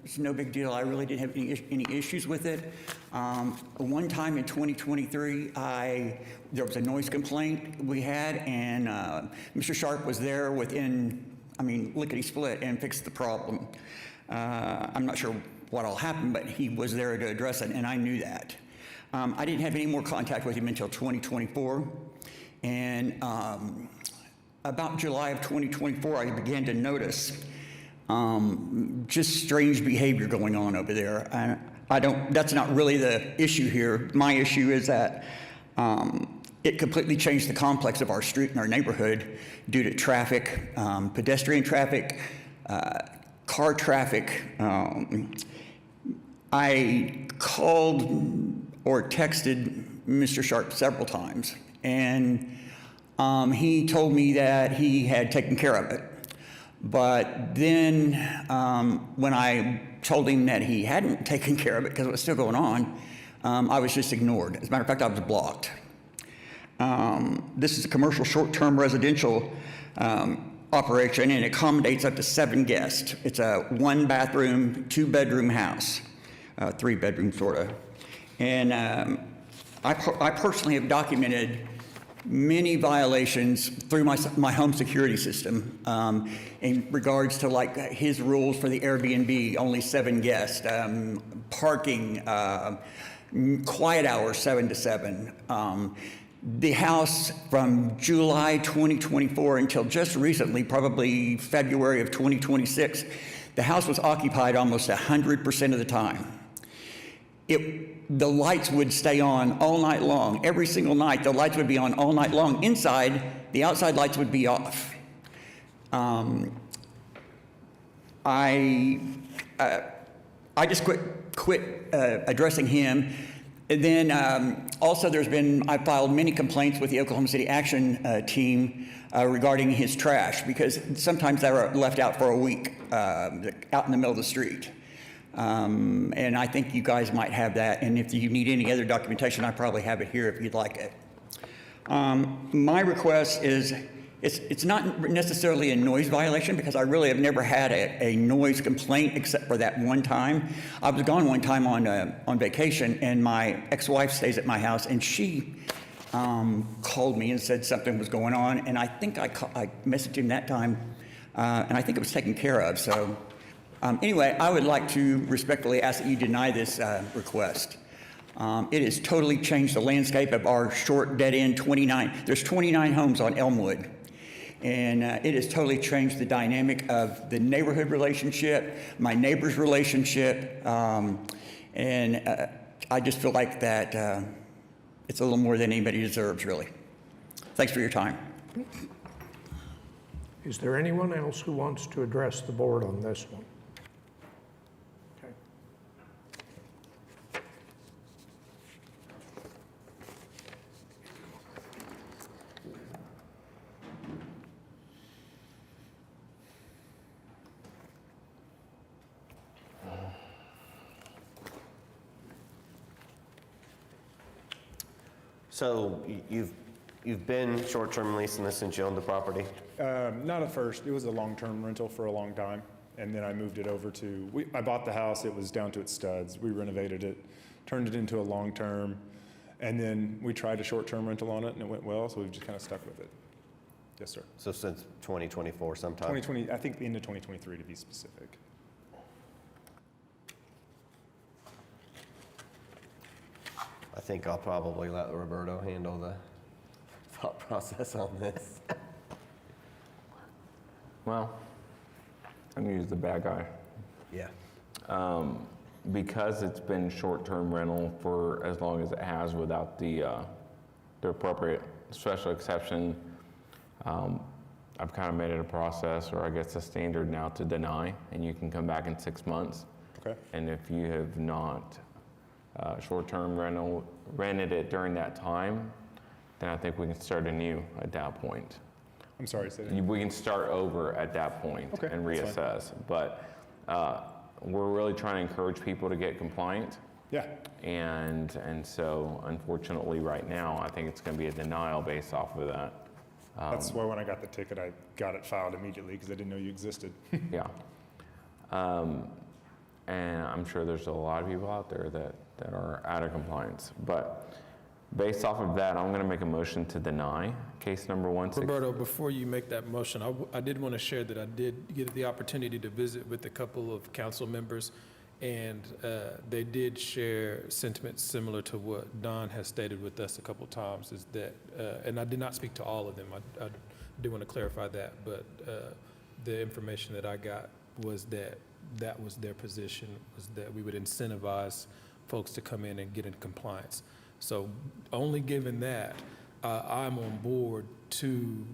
[SPEAKER 22] it's no big deal. I really didn't have any issues with it. One time in 2023, there was a noise complaint we had, and Mr. Sharp was there within, lickety-split, and fixed the problem. I'm not sure what'll happen, but he was there to address it, and I knew that. I didn't have any more contact with him until 2024, and about July of 2024, I began to notice just strange behavior going on over there. That's not really the issue here. My issue is that it completely changed the complex of our street and our neighborhood due to traffic, pedestrian traffic, car traffic. I called or texted Mr. Sharp several times, and he told me that he had taken care of it. But then when I told him that he hadn't taken care of it because it was still going on, I was just ignored. As a matter of fact, I was blocked. This is a commercial short-term residential operation, and it accommodates up to 7 guests. It's a 1-bathroom, 2-bedroom house, 3-bedroom sort of. And I personally have documented many violations through my home security system in regards to like his rules for the Airbnb, only 7 guests, parking, quiet hours 7 to 7. The house from July 2024 until just recently, probably February of 2026, the house was occupied almost 100% of the time. The lights would stay on all night long. Every single night, the lights would be on all night long. Inside, the outside lights would be off. I just quit addressing him. And then also I filed many complaints with the Oklahoma City Action team regarding his trash, because sometimes they were left out for a week out in the middle of the street. And I think you guys might have that. And if you need any other documentation, I probably have it here if you'd like it. My request is, it's not necessarily a noise violation, because I really have never had a noise complaint except for that one time. I was gone one time on vacation, and my ex-wife stays at my house, and she called me and said something was going on, and I think I messaged him that time, and I think it was taken care of. So anyway, I would like to respectfully ask that you deny this request. It has totally changed the landscape of our short dead-end 29. There's 29 homes on Elmwood. And it has totally changed the dynamic of the neighborhood relationship, my neighbor's relationship, and I just feel like that it's a little more than anybody deserves, really. Thanks for your time.
[SPEAKER 1] Is there anyone else who wants to address the board on this one? Okay.
[SPEAKER 3] So you've been short-term leasing this since you owned the property?
[SPEAKER 9] Not at first. It was a long-term rental for a long time, and then I moved it over to, I bought the house, it was down to its studs. We renovated it, turned it into a long-term, and then we tried a short-term rental on it, and it went well, so we've just kind of stuck with it. Yes, sir.
[SPEAKER 3] So since 2024 sometime?
[SPEAKER 9] 2020, I think the end of 2023 to be specific.
[SPEAKER 3] I think I'll probably let Roberto handle the thought process on this.
[SPEAKER 2] Well, I'm gonna use the bad guy.
[SPEAKER 3] Yeah.
[SPEAKER 2] Because it's been short-term rental for as long as it has without the appropriate special exception, I've kind of made it a process, or I guess a standard now, to deny, and you can come back in 6 months.
[SPEAKER 9] Okay.
[SPEAKER 2] And if you have not short-term rented it during that time, then I think we can start anew at that point.
[SPEAKER 9] I'm sorry, say that.
[SPEAKER 2] We can start over at that point
[SPEAKER 9] Okay,
[SPEAKER 2] and
[SPEAKER 9] that's fine.
[SPEAKER 2] reassess. But we're really trying to encourage people to get compliant.
[SPEAKER 9] Yeah.
[SPEAKER 2] And so unfortunately right now, I think it's going to be a denial based off of that.
[SPEAKER 9] That's why when I got the ticket, I got it filed immediately because I didn't know you existed.
[SPEAKER 2] Yeah. And I'm sure there's a lot of people out there that are out of compliance. But Based off of that, I'm going to make a motion to deny case number 16.
[SPEAKER 12] Roberto, before you make that motion, I did want to share that I did get the opportunity to visit with a couple of council members, and they did share sentiments similar to what Don has stated with us a couple times, is that, and I did not speak to all of them, I do want to clarify that, but the information that I got was that that was their position, was that we would incentivize folks to come in and get in compliance. So only given that, I'm on board to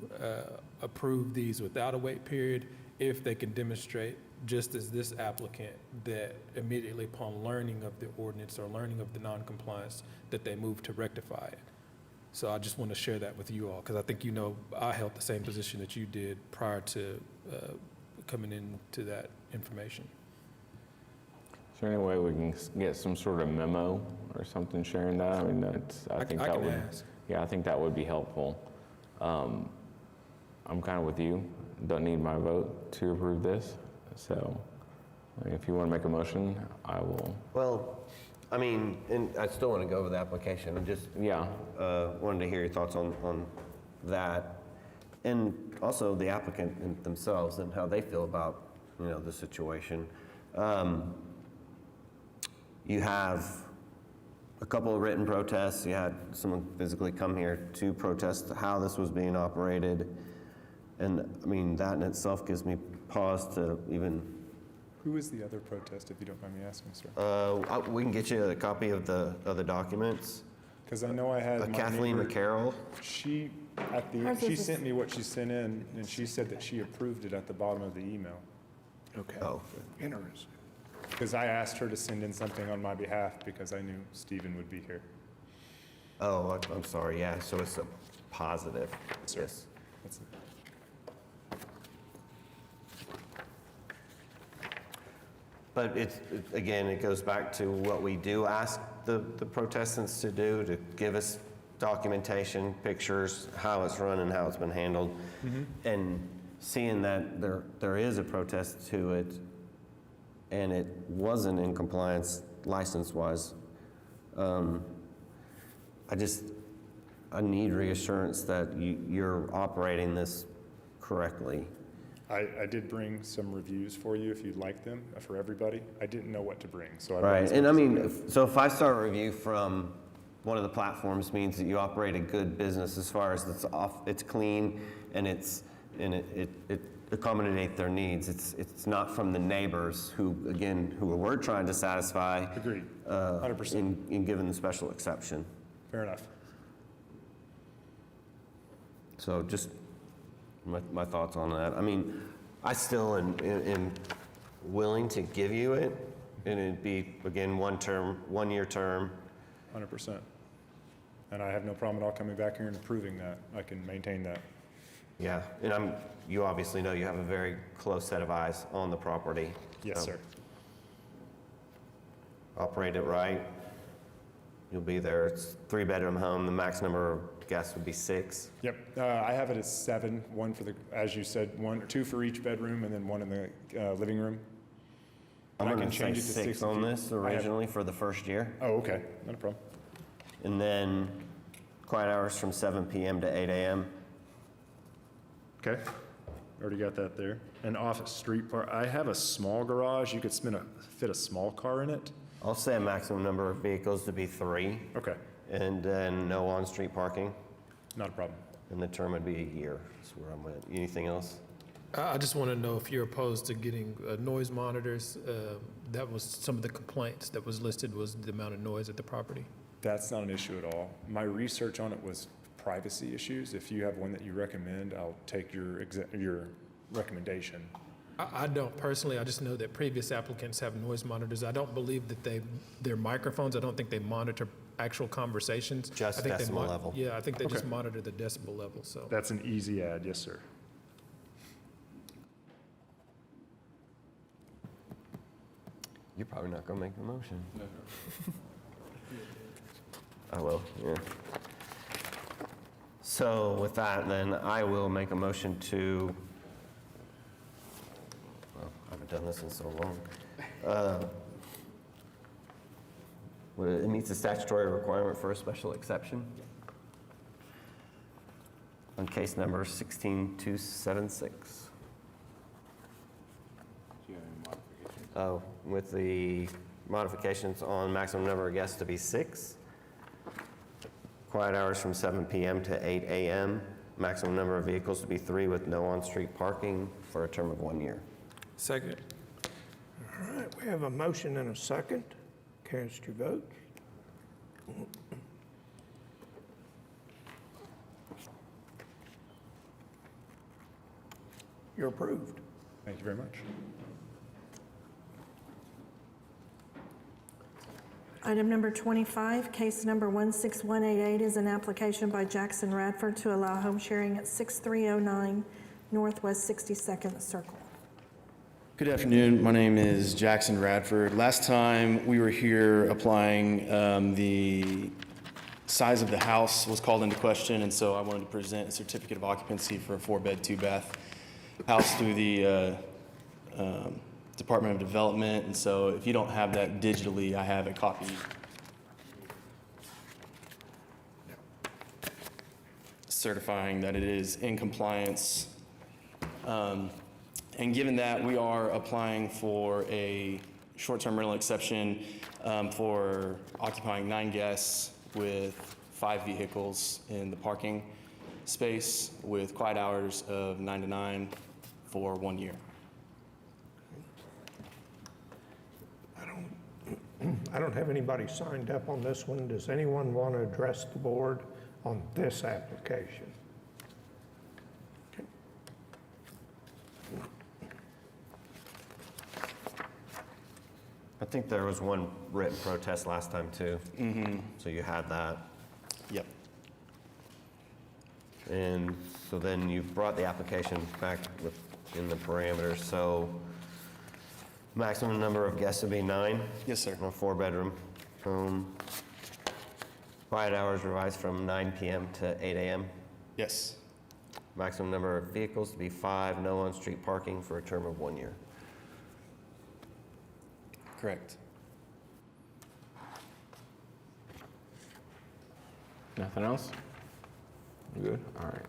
[SPEAKER 12] approve these without a wait period if they can demonstrate, just as this applicant, that immediately upon learning of the ordinance or learning of the non-compliance, that they move to rectify it. So I just want to share that with you all, because I think you know I held the same position that you did prior to coming into that information.
[SPEAKER 2] Is there any way we can get some sort of memo or something sharing that? I mean, I think that
[SPEAKER 12] can
[SPEAKER 2] would,
[SPEAKER 12] ask.
[SPEAKER 2] yeah, I think that would be helpful. I'm kind of with you. Don't need my vote to approve this. So if you want to make a motion, I will.
[SPEAKER 3] Well, I mean, and I still want to go over the application. I just wanted to hear your thoughts on that. And also the applicant themselves and how they feel about, the situation. You have a couple of written protests. You had someone physically come here to protest how this was being operated. And I mean, that in itself gives me pause to even.
[SPEAKER 9] Who is the other protest, if you don't mind me asking, sir?
[SPEAKER 3] We can get you a copy of the documents.
[SPEAKER 9] Because I know I had my
[SPEAKER 3] Kathleen
[SPEAKER 9] neighbor-
[SPEAKER 3] McCarroll.
[SPEAKER 9] She sent me what she sent in, and she said that she approved it at the bottom of the email.
[SPEAKER 1] Okay.
[SPEAKER 3] Oh.
[SPEAKER 1] Interesting.
[SPEAKER 9] Because I asked her to send in something on my behalf because I knew Stephen would be here.
[SPEAKER 3] Oh, I'm sorry. Yeah, so it's a positive. Yes.
[SPEAKER 9] That's it.
[SPEAKER 3] But again, it goes back to what we do ask the protestants to do, to give us documentation, pictures, how it's run and how it's been handled. And seeing that there is a protest to it and it wasn't in compliance license-wise, I need reassurance that you're operating this correctly.
[SPEAKER 9] I did bring some reviews for you if you'd like them, for everybody. I didn't know what to bring, so I
[SPEAKER 3] Right,
[SPEAKER 9] brought some.
[SPEAKER 3] and I mean, so a five-star review from one of the platforms means that you operate a good business as far as it's clean and it accommodate their needs. It's not from the neighbors who we're trying to satisfy.
[SPEAKER 9] Agreed, 100%.
[SPEAKER 3] In giving the special exception.
[SPEAKER 9] Fair enough.
[SPEAKER 3] So just my thoughts on that. I mean, I still am willing to give you it, and it'd be, again, 1 year term.
[SPEAKER 9] 100%. And I have no problem at all coming back here and approving that. I can maintain that.
[SPEAKER 3] Yeah, and you obviously know you have a very close set of eyes on the property.
[SPEAKER 9] Yes, sir.
[SPEAKER 3] Operate it right. You'll be there. It's a 3-bedroom home. The max number of guests would be 6.
[SPEAKER 9] Yep, I have it as 7, one for as you said, 1 or 2 for each bedroom and then 1 in the living room.
[SPEAKER 3] I'm
[SPEAKER 9] And I
[SPEAKER 3] going
[SPEAKER 9] can
[SPEAKER 3] to say
[SPEAKER 9] change it to
[SPEAKER 3] 6
[SPEAKER 9] 6
[SPEAKER 3] on
[SPEAKER 9] if you-
[SPEAKER 3] this
[SPEAKER 9] I have-
[SPEAKER 3] originally for the first year.
[SPEAKER 9] Oh, okay, not a problem.
[SPEAKER 3] And then quiet hours from 7 p.m. to 8 a.m.
[SPEAKER 9] Okay, already got that there. And off street park, I have a small garage. You could fit a small car in it.
[SPEAKER 3] I'll say a maximum number of vehicles to be 3.
[SPEAKER 9] Okay,
[SPEAKER 3] And then no on-street parking.
[SPEAKER 9] not a problem.
[SPEAKER 3] And the term would be a year. That's where I'm at. Anything else?
[SPEAKER 12] I just want to know if you're opposed to getting noise monitors. That was some of the complaints that was listed, was the amount of noise at the property.
[SPEAKER 9] That's not an issue at all. My research on it was privacy issues. If you have one that you recommend, I'll take your recommendation.
[SPEAKER 12] I don't personally, I just know that previous applicants have noise monitors. I don't believe that they're microphones. I don't think they monitor actual conversations.
[SPEAKER 3] Just
[SPEAKER 12] I think
[SPEAKER 3] decibel level.
[SPEAKER 12] Yeah, I think they just
[SPEAKER 9] Okay.
[SPEAKER 12] monitor the decibel level, so.
[SPEAKER 9] That's an easy add, yes, sir.
[SPEAKER 3] You're probably not going to make the motion. I will, yeah. So with that, then I will make a motion to, well, I haven't done this in so long. It meets the statutory requirement for a special exception. On case number 16276. Oh, with the modifications on maximum number of guests to be 6. Quiet hours from 7 p.m. to 8 a.m. Maximum number of vehicles to be 3 with no on-street parking for a term of 1 year.
[SPEAKER 12] Second.
[SPEAKER 1] All right, we have a motion and a second. Cast your vote. You're approved.
[SPEAKER 9] Thank you very much.
[SPEAKER 4] Item number 25, case number 16188 is an application by Jackson Radford to allow home sharing at 6309 Northwest 62nd Circle.
[SPEAKER 7] Good afternoon. My name is Jackson Radford. Last time we were here applying, the size of the house was called into question, and so I wanted to present a certificate of occupancy for a 4-bed, 2-bath house through the Department of Development. And so if you don't have that digitally, I have a copy. Certifying that it is in compliance. And given that we are applying for a short-term rental exception for occupying 9 guests with 5 vehicles in the parking space with quiet hours of 9 to 9 for 1 year.
[SPEAKER 1] I don't have anybody signed up on this one. Does anyone want to address the board on this application?
[SPEAKER 3] I think there was one written protest last time too. So you had that.
[SPEAKER 7] Yep.
[SPEAKER 3] And so then you brought the application back within the parameters. So maximum number of guests would be 9?
[SPEAKER 7] Yes, sir.
[SPEAKER 3] A 4-bedroom home. Quiet hours revised from 9 p.m. to 8 a.m.
[SPEAKER 7] Yes.
[SPEAKER 3] Maximum number of vehicles to be 5, no on-street parking for a term of 1 year.
[SPEAKER 7] Correct.
[SPEAKER 2] Nothing else? Good, all right.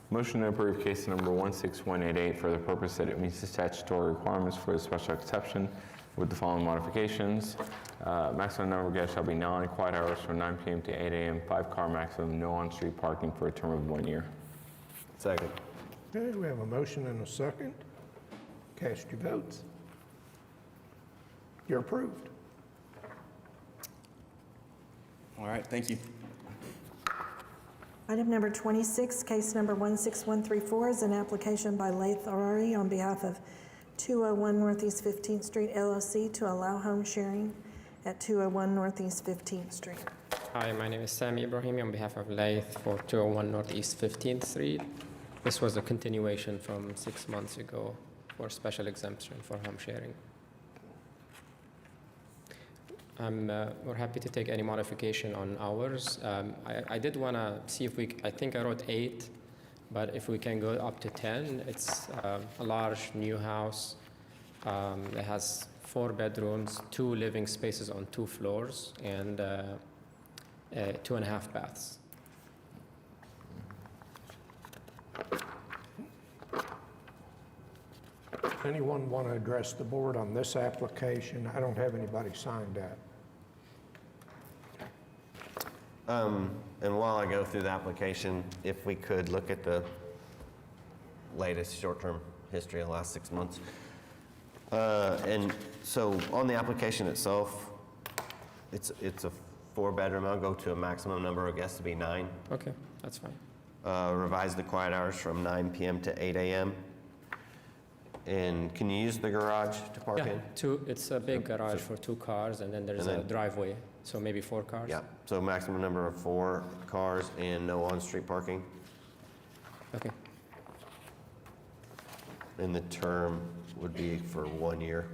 [SPEAKER 2] Motion to approve case number 16188 for the purpose that it meets the statutory requirements for the special exception with the following modifications. Maximum number of guests shall be 9, quiet hours from 9 p.m. to 8 a.m., 5-car maximum, no on-street parking for a term of 1 year.
[SPEAKER 3] Second.
[SPEAKER 1] Okay, we have a motion and a second. Cast your votes. You're approved.
[SPEAKER 7] All right, thank you.
[SPEAKER 4] Item number 26, case number 16134 is an application by Laith Arari on behalf of 201 Northeast 15th Street LLC to allow home sharing at 201 Northeast 15th Street.
[SPEAKER 10] Hi, my name is Sami Ibrahimi on behalf of Laith for 201 Northeast 15th Street. This was a continuation from 6 months ago for special exemption for home sharing. We're happy to take any modification on hours. I did want to see if I think I wrote 8, but if we can go up to 10. It's a large new house. It has 4 bedrooms, 2 living spaces on 2 floors, and 2.5 baths.
[SPEAKER 1] Anyone want to address the board on this application? I don't have anybody signed up.
[SPEAKER 3] And while I go through the application, if we could look at the latest short-term history of the last 6 months. And so on the application itself, it's a 4-bedroom. I'll go to a maximum number of guests to be 9.
[SPEAKER 10] Okay, that's fine.
[SPEAKER 3] Revise the quiet hours from 9 p.m. to 8 a.m. And can you use the garage to park in?
[SPEAKER 10] It's a big garage for 2 cars, and then there's a driveway, so maybe 4 cars.
[SPEAKER 3] Yeah, so maximum number of 4 cars and no on-street parking.
[SPEAKER 10] Okay.
[SPEAKER 3] And the term would be for 1 year.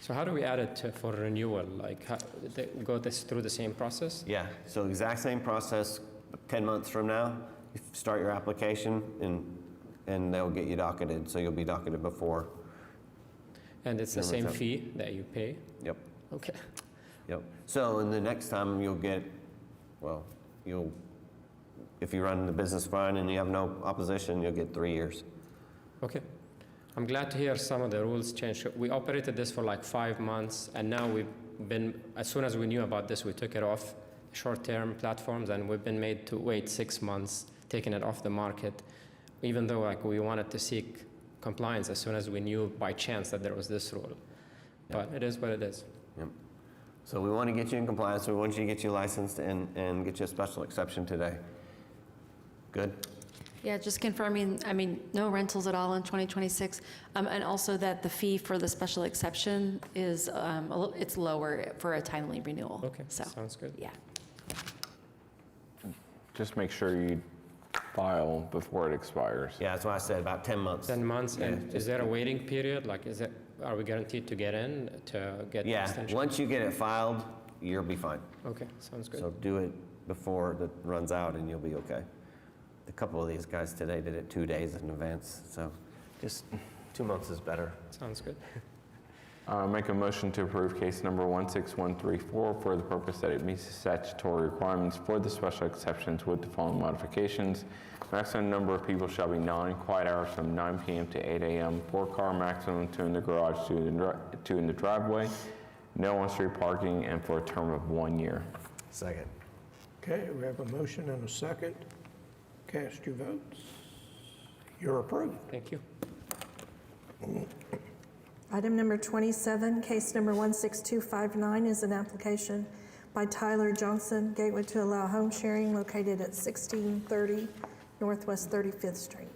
[SPEAKER 10] So how do we add it for renewal? Like, they go through the same process?
[SPEAKER 3] Yeah, so exact same process. 10 months from now, you start your application and they'll get you docketed, so you'll be docketed before.
[SPEAKER 10] And it's the same fee that you pay?
[SPEAKER 3] Yep.
[SPEAKER 10] Okay.
[SPEAKER 3] Yep. So, and the next time you'll get, well, if you run the business fine and you have no opposition, you'll get 3 years.
[SPEAKER 10] Okay. I'm glad to hear some of the rules change. We operated this for like 5 months, and now as soon as we knew about this, we took it off short-term platforms, and we've been made to wait 6 months, taking it off the market, even though like we wanted to seek compliance as soon as we knew by chance that there was this rule. But it is what it is.
[SPEAKER 3] Yep. So we want to get you in compliance. We want you to get you licensed and get you a special exception today. Good?
[SPEAKER 11] Yeah, just confirming, I mean, no rentals at all in 2026, and also that the fee for the special exception is, it's lower for a timely renewal.
[SPEAKER 10] Okay,
[SPEAKER 11] So,
[SPEAKER 10] sounds good.
[SPEAKER 11] yeah.
[SPEAKER 2] Just make sure you file before it expires.
[SPEAKER 3] Yeah, that's why I said about 10 months.
[SPEAKER 10] 10 months,
[SPEAKER 3] Yeah,
[SPEAKER 10] and is there a waiting period? Like, are we guaranteed to get in to get the
[SPEAKER 3] Yeah,
[SPEAKER 10] extension?
[SPEAKER 3] once you get it filed, you'll be fine.
[SPEAKER 10] Okay, sounds good.
[SPEAKER 3] So do it before it runs out and you'll be okay. A couple of these guys today did it 2 days in advance, so just 2 months is better.
[SPEAKER 10] Sounds good.
[SPEAKER 2] Make a motion to approve case number 16134 for the purpose that it meets the statutory requirements for the special exceptions with the following modifications. Maximum number of people shall be 9 quiet hours from 9 p.m. to 8 a.m. 4-car maximum, 2 in the garage, 2 in the driveway, no on-street parking, and for a term of 1 year.
[SPEAKER 3] Second.
[SPEAKER 1] Okay, we have a motion and a second. Cast your votes. You're approved.
[SPEAKER 10] Thank you.
[SPEAKER 4] Item number 27, case number 16259 is an application by Tyler Johnson, Gateway to allow home sharing located at 1630 Northwest 35th Street.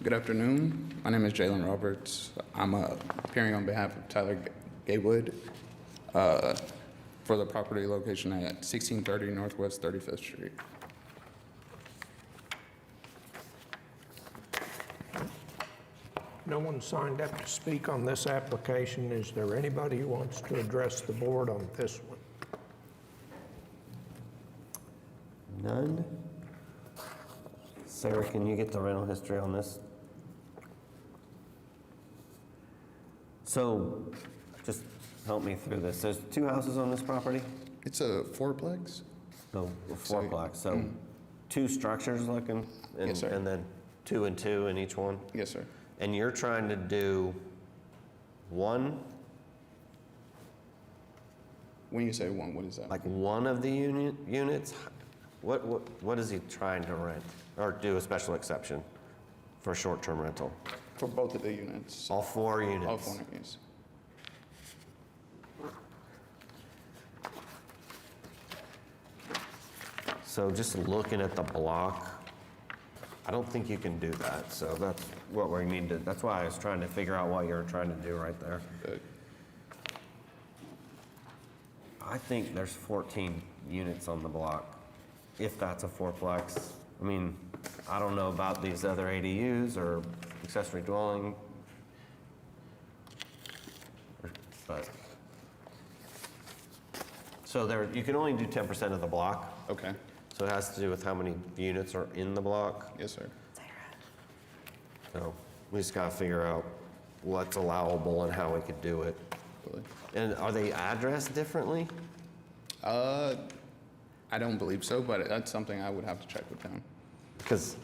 [SPEAKER 13] Good afternoon. My name is Jalen Roberts. I'm appearing on behalf of Tyler Gatewood for the property location at 1630 Northwest 35th Street.
[SPEAKER 1] No one signed up to speak on this application. Is there anybody who wants to address the board on this one?
[SPEAKER 3] None? Sarah, can you get the rental history on this? So, just help me through this. There's 2 houses on this property?
[SPEAKER 13] It's a fourplex.
[SPEAKER 3] So, a fourplex, so 2 structures looking? And,
[SPEAKER 13] Yes, sir.
[SPEAKER 3] And then 2 and 2 in each one?
[SPEAKER 13] Yes, sir.
[SPEAKER 3] And you're trying to do one?
[SPEAKER 13] When you say one, what is that?
[SPEAKER 3] Like one of the units? What is he trying to rent? Or do a special exception for short-term rental?
[SPEAKER 13] For both of the units.
[SPEAKER 3] All 4 units?
[SPEAKER 13] All 4 units.
[SPEAKER 3] So just looking at the block, I don't think you can do that. So that's what we need to, that's why I was trying to figure out what you were trying to do right there. I think there's 14 units on the block, if that's a fourplex. I mean, I don't know about these other ADUs or accessory dwelling, but. So there, you can only do 10% of the block.
[SPEAKER 13] Okay.
[SPEAKER 3] So it has to do with how many units are in the block.
[SPEAKER 13] Yes, sir.
[SPEAKER 3] So we just gotta figure out what's allowable and how we could do it. And are they addressed differently?
[SPEAKER 13] I don't believe so, but that's something I would have to check with them.
[SPEAKER 3] Because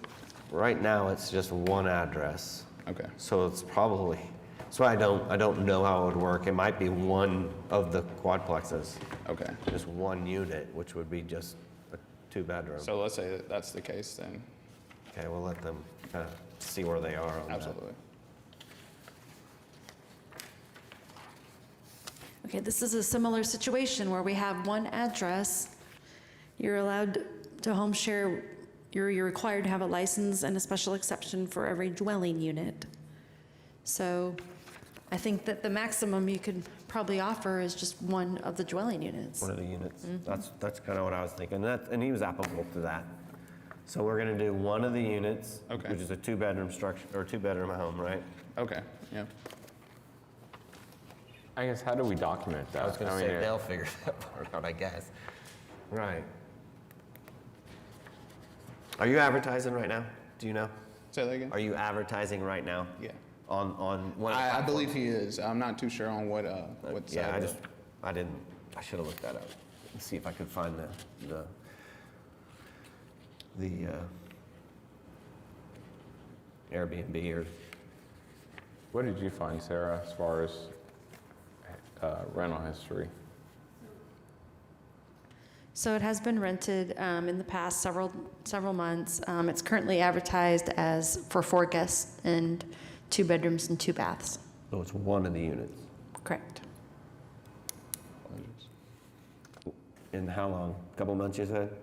[SPEAKER 3] right now it's just one address.
[SPEAKER 13] Okay.
[SPEAKER 3] So it's probably, so I don't know how it would work. It might be one of the quadplexes.
[SPEAKER 13] Okay.
[SPEAKER 3] Just one unit, which would be just a 2-bedroom.
[SPEAKER 13] So let's say that that's the case then.
[SPEAKER 3] Okay, we'll let them kind of see where they are on that.
[SPEAKER 13] Absolutely.
[SPEAKER 11] Okay, this is a similar situation where we have one address. You're allowed to home share, you're required to have a license and a special exception for every dwelling unit. So I think that the maximum you could probably offer is just one of the dwelling units.
[SPEAKER 3] One of the units. That's kind of what I was thinking. And he was applicable to that. So we're gonna do one of the units,
[SPEAKER 13] Okay.
[SPEAKER 3] which is a 2-bedroom structure, or 2-bedroom home, right?
[SPEAKER 13] Okay, yeah.
[SPEAKER 2] I guess, how do we document that?
[SPEAKER 3] I was gonna
[SPEAKER 2] mean,
[SPEAKER 3] say they'll figure that part out, I guess. Right. Are you advertising right now? Do you know?
[SPEAKER 13] Say that again?
[SPEAKER 3] Are you advertising right now?
[SPEAKER 13] Yeah.
[SPEAKER 3] on one?
[SPEAKER 13] I believe he is. I'm not too sure on what side.
[SPEAKER 3] Yeah, I should have looked that up. Let's see if I could find the Airbnb or.
[SPEAKER 2] What did you find, Sarah, as far as rental history?
[SPEAKER 11] So it has been rented in the past several months. It's currently advertised as for 4 guests and 2 bedrooms and 2 baths.
[SPEAKER 3] So it's one of the units.
[SPEAKER 11] Correct.
[SPEAKER 3] And how long? Couple months, you said?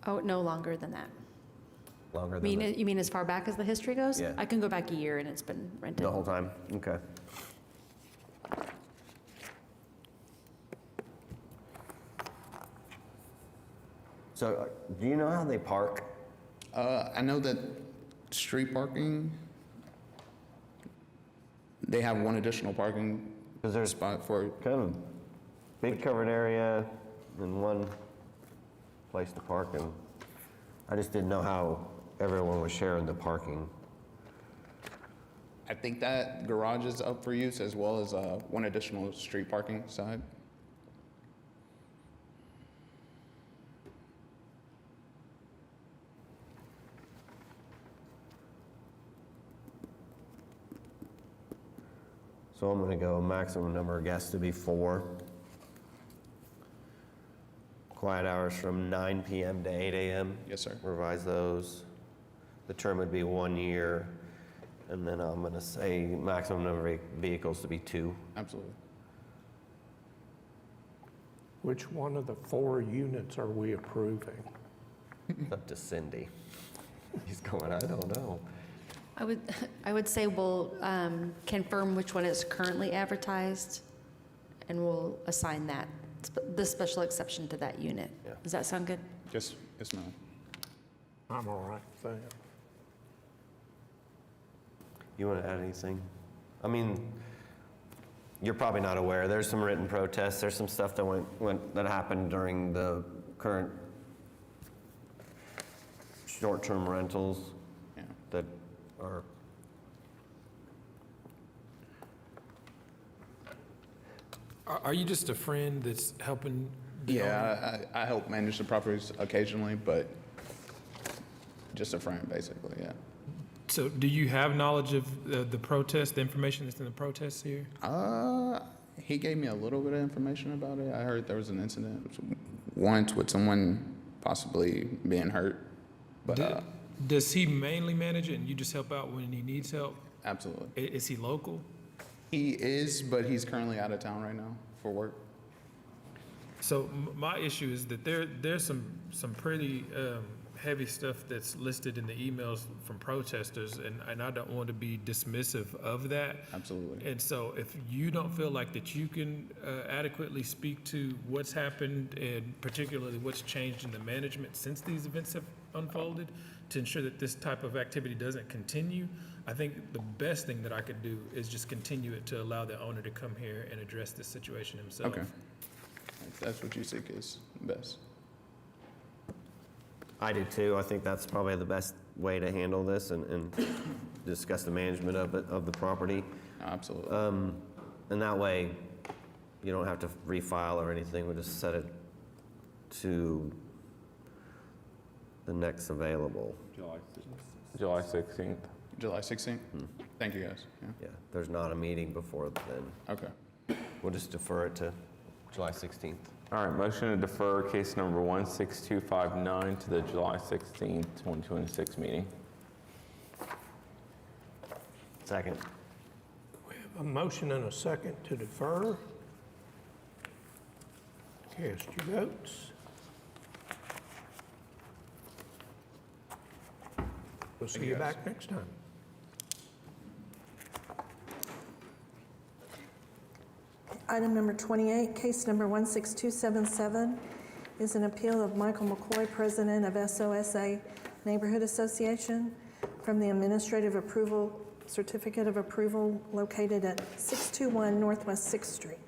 [SPEAKER 11] Oh, no longer than that.
[SPEAKER 3] Longer than that?
[SPEAKER 11] You mean as far back as the history goes?
[SPEAKER 3] Yeah.
[SPEAKER 11] I can go back a year and it's been rented.
[SPEAKER 3] The whole time? Okay. So, do you know how they park?
[SPEAKER 13] I know that street parking, they have one additional parking spot for.
[SPEAKER 3] Kind of big covered area and one place to park, and I just didn't know how everyone was sharing the parking.
[SPEAKER 13] I think that garage is up for use as well as one additional street parking side.
[SPEAKER 3] So I'm gonna go maximum number of guests to be 4. Quiet hours from 9 p.m. to 8 a.m.
[SPEAKER 13] Yes, sir.
[SPEAKER 3] Revise those. The term would be 1 year. And then I'm gonna say maximum number of vehicles to be 2.
[SPEAKER 13] Absolutely.
[SPEAKER 1] Which one of the 4 units are we approving?
[SPEAKER 3] It's up to Cindy. He's going, I don't know.
[SPEAKER 11] I would say we'll confirm which one is currently advertised, and we'll assign that, the special exception to that unit.
[SPEAKER 3] Yeah.
[SPEAKER 11] Does that sound good?
[SPEAKER 13] Yes, ma'am.
[SPEAKER 1] I'm all right with that.
[SPEAKER 3] You want to add anything? I mean, you're probably not aware. There's some written protests. There's some stuff that happened during the current short-term rentals that are.
[SPEAKER 12] Are you just a friend that's helping?
[SPEAKER 13] Yeah, I help manage the properties occasionally, but just a friend, basically, yeah.
[SPEAKER 12] So do you have knowledge of the protest, the information that's in the protests here?
[SPEAKER 13] He gave me a little bit of information about it. I heard there was an incident once with someone possibly being hurt, but
[SPEAKER 12] Does he mainly manage it and you just help out when he needs help?
[SPEAKER 13] Absolutely.
[SPEAKER 12] Is he local?
[SPEAKER 13] He is, but he's currently out of town right now for work.
[SPEAKER 12] So my issue is that there's some pretty heavy stuff that's listed in the emails from protesters, and I don't want to be dismissive of that.
[SPEAKER 13] Absolutely.
[SPEAKER 12] And so if you don't feel like that you can adequately speak to what's happened and particularly what's changed in the management since these events have unfolded to ensure that this type of activity doesn't continue, I think the best thing that I could do is just continue it to allow the owner to come here and address this situation himself.
[SPEAKER 13] Okay. If that's what you think is best.
[SPEAKER 3] I do too. I think that's probably the best way to handle this and discuss the management of the property.
[SPEAKER 13] Absolutely.
[SPEAKER 3] And that way, you don't have to refile or anything. We'll just set it to the next available.
[SPEAKER 2] July 16th.
[SPEAKER 13] July 16th? Thank you, guys.
[SPEAKER 3] Yeah, there's not a meeting before then.
[SPEAKER 13] Okay.
[SPEAKER 3] We'll just defer it to July 16th.
[SPEAKER 2] All right, motion to defer case number 16259 to the July 16th, 2026 meeting.
[SPEAKER 3] Second.
[SPEAKER 1] We have a motion and a second to defer. Cast your votes. We'll see you back next time.
[SPEAKER 4] Item number 28, case number 16277, is an appeal of Michael McCoy, president of SOSA Neighborhood Association, from the administrative approval, certificate of approval located at 621 Northwest 6th Street.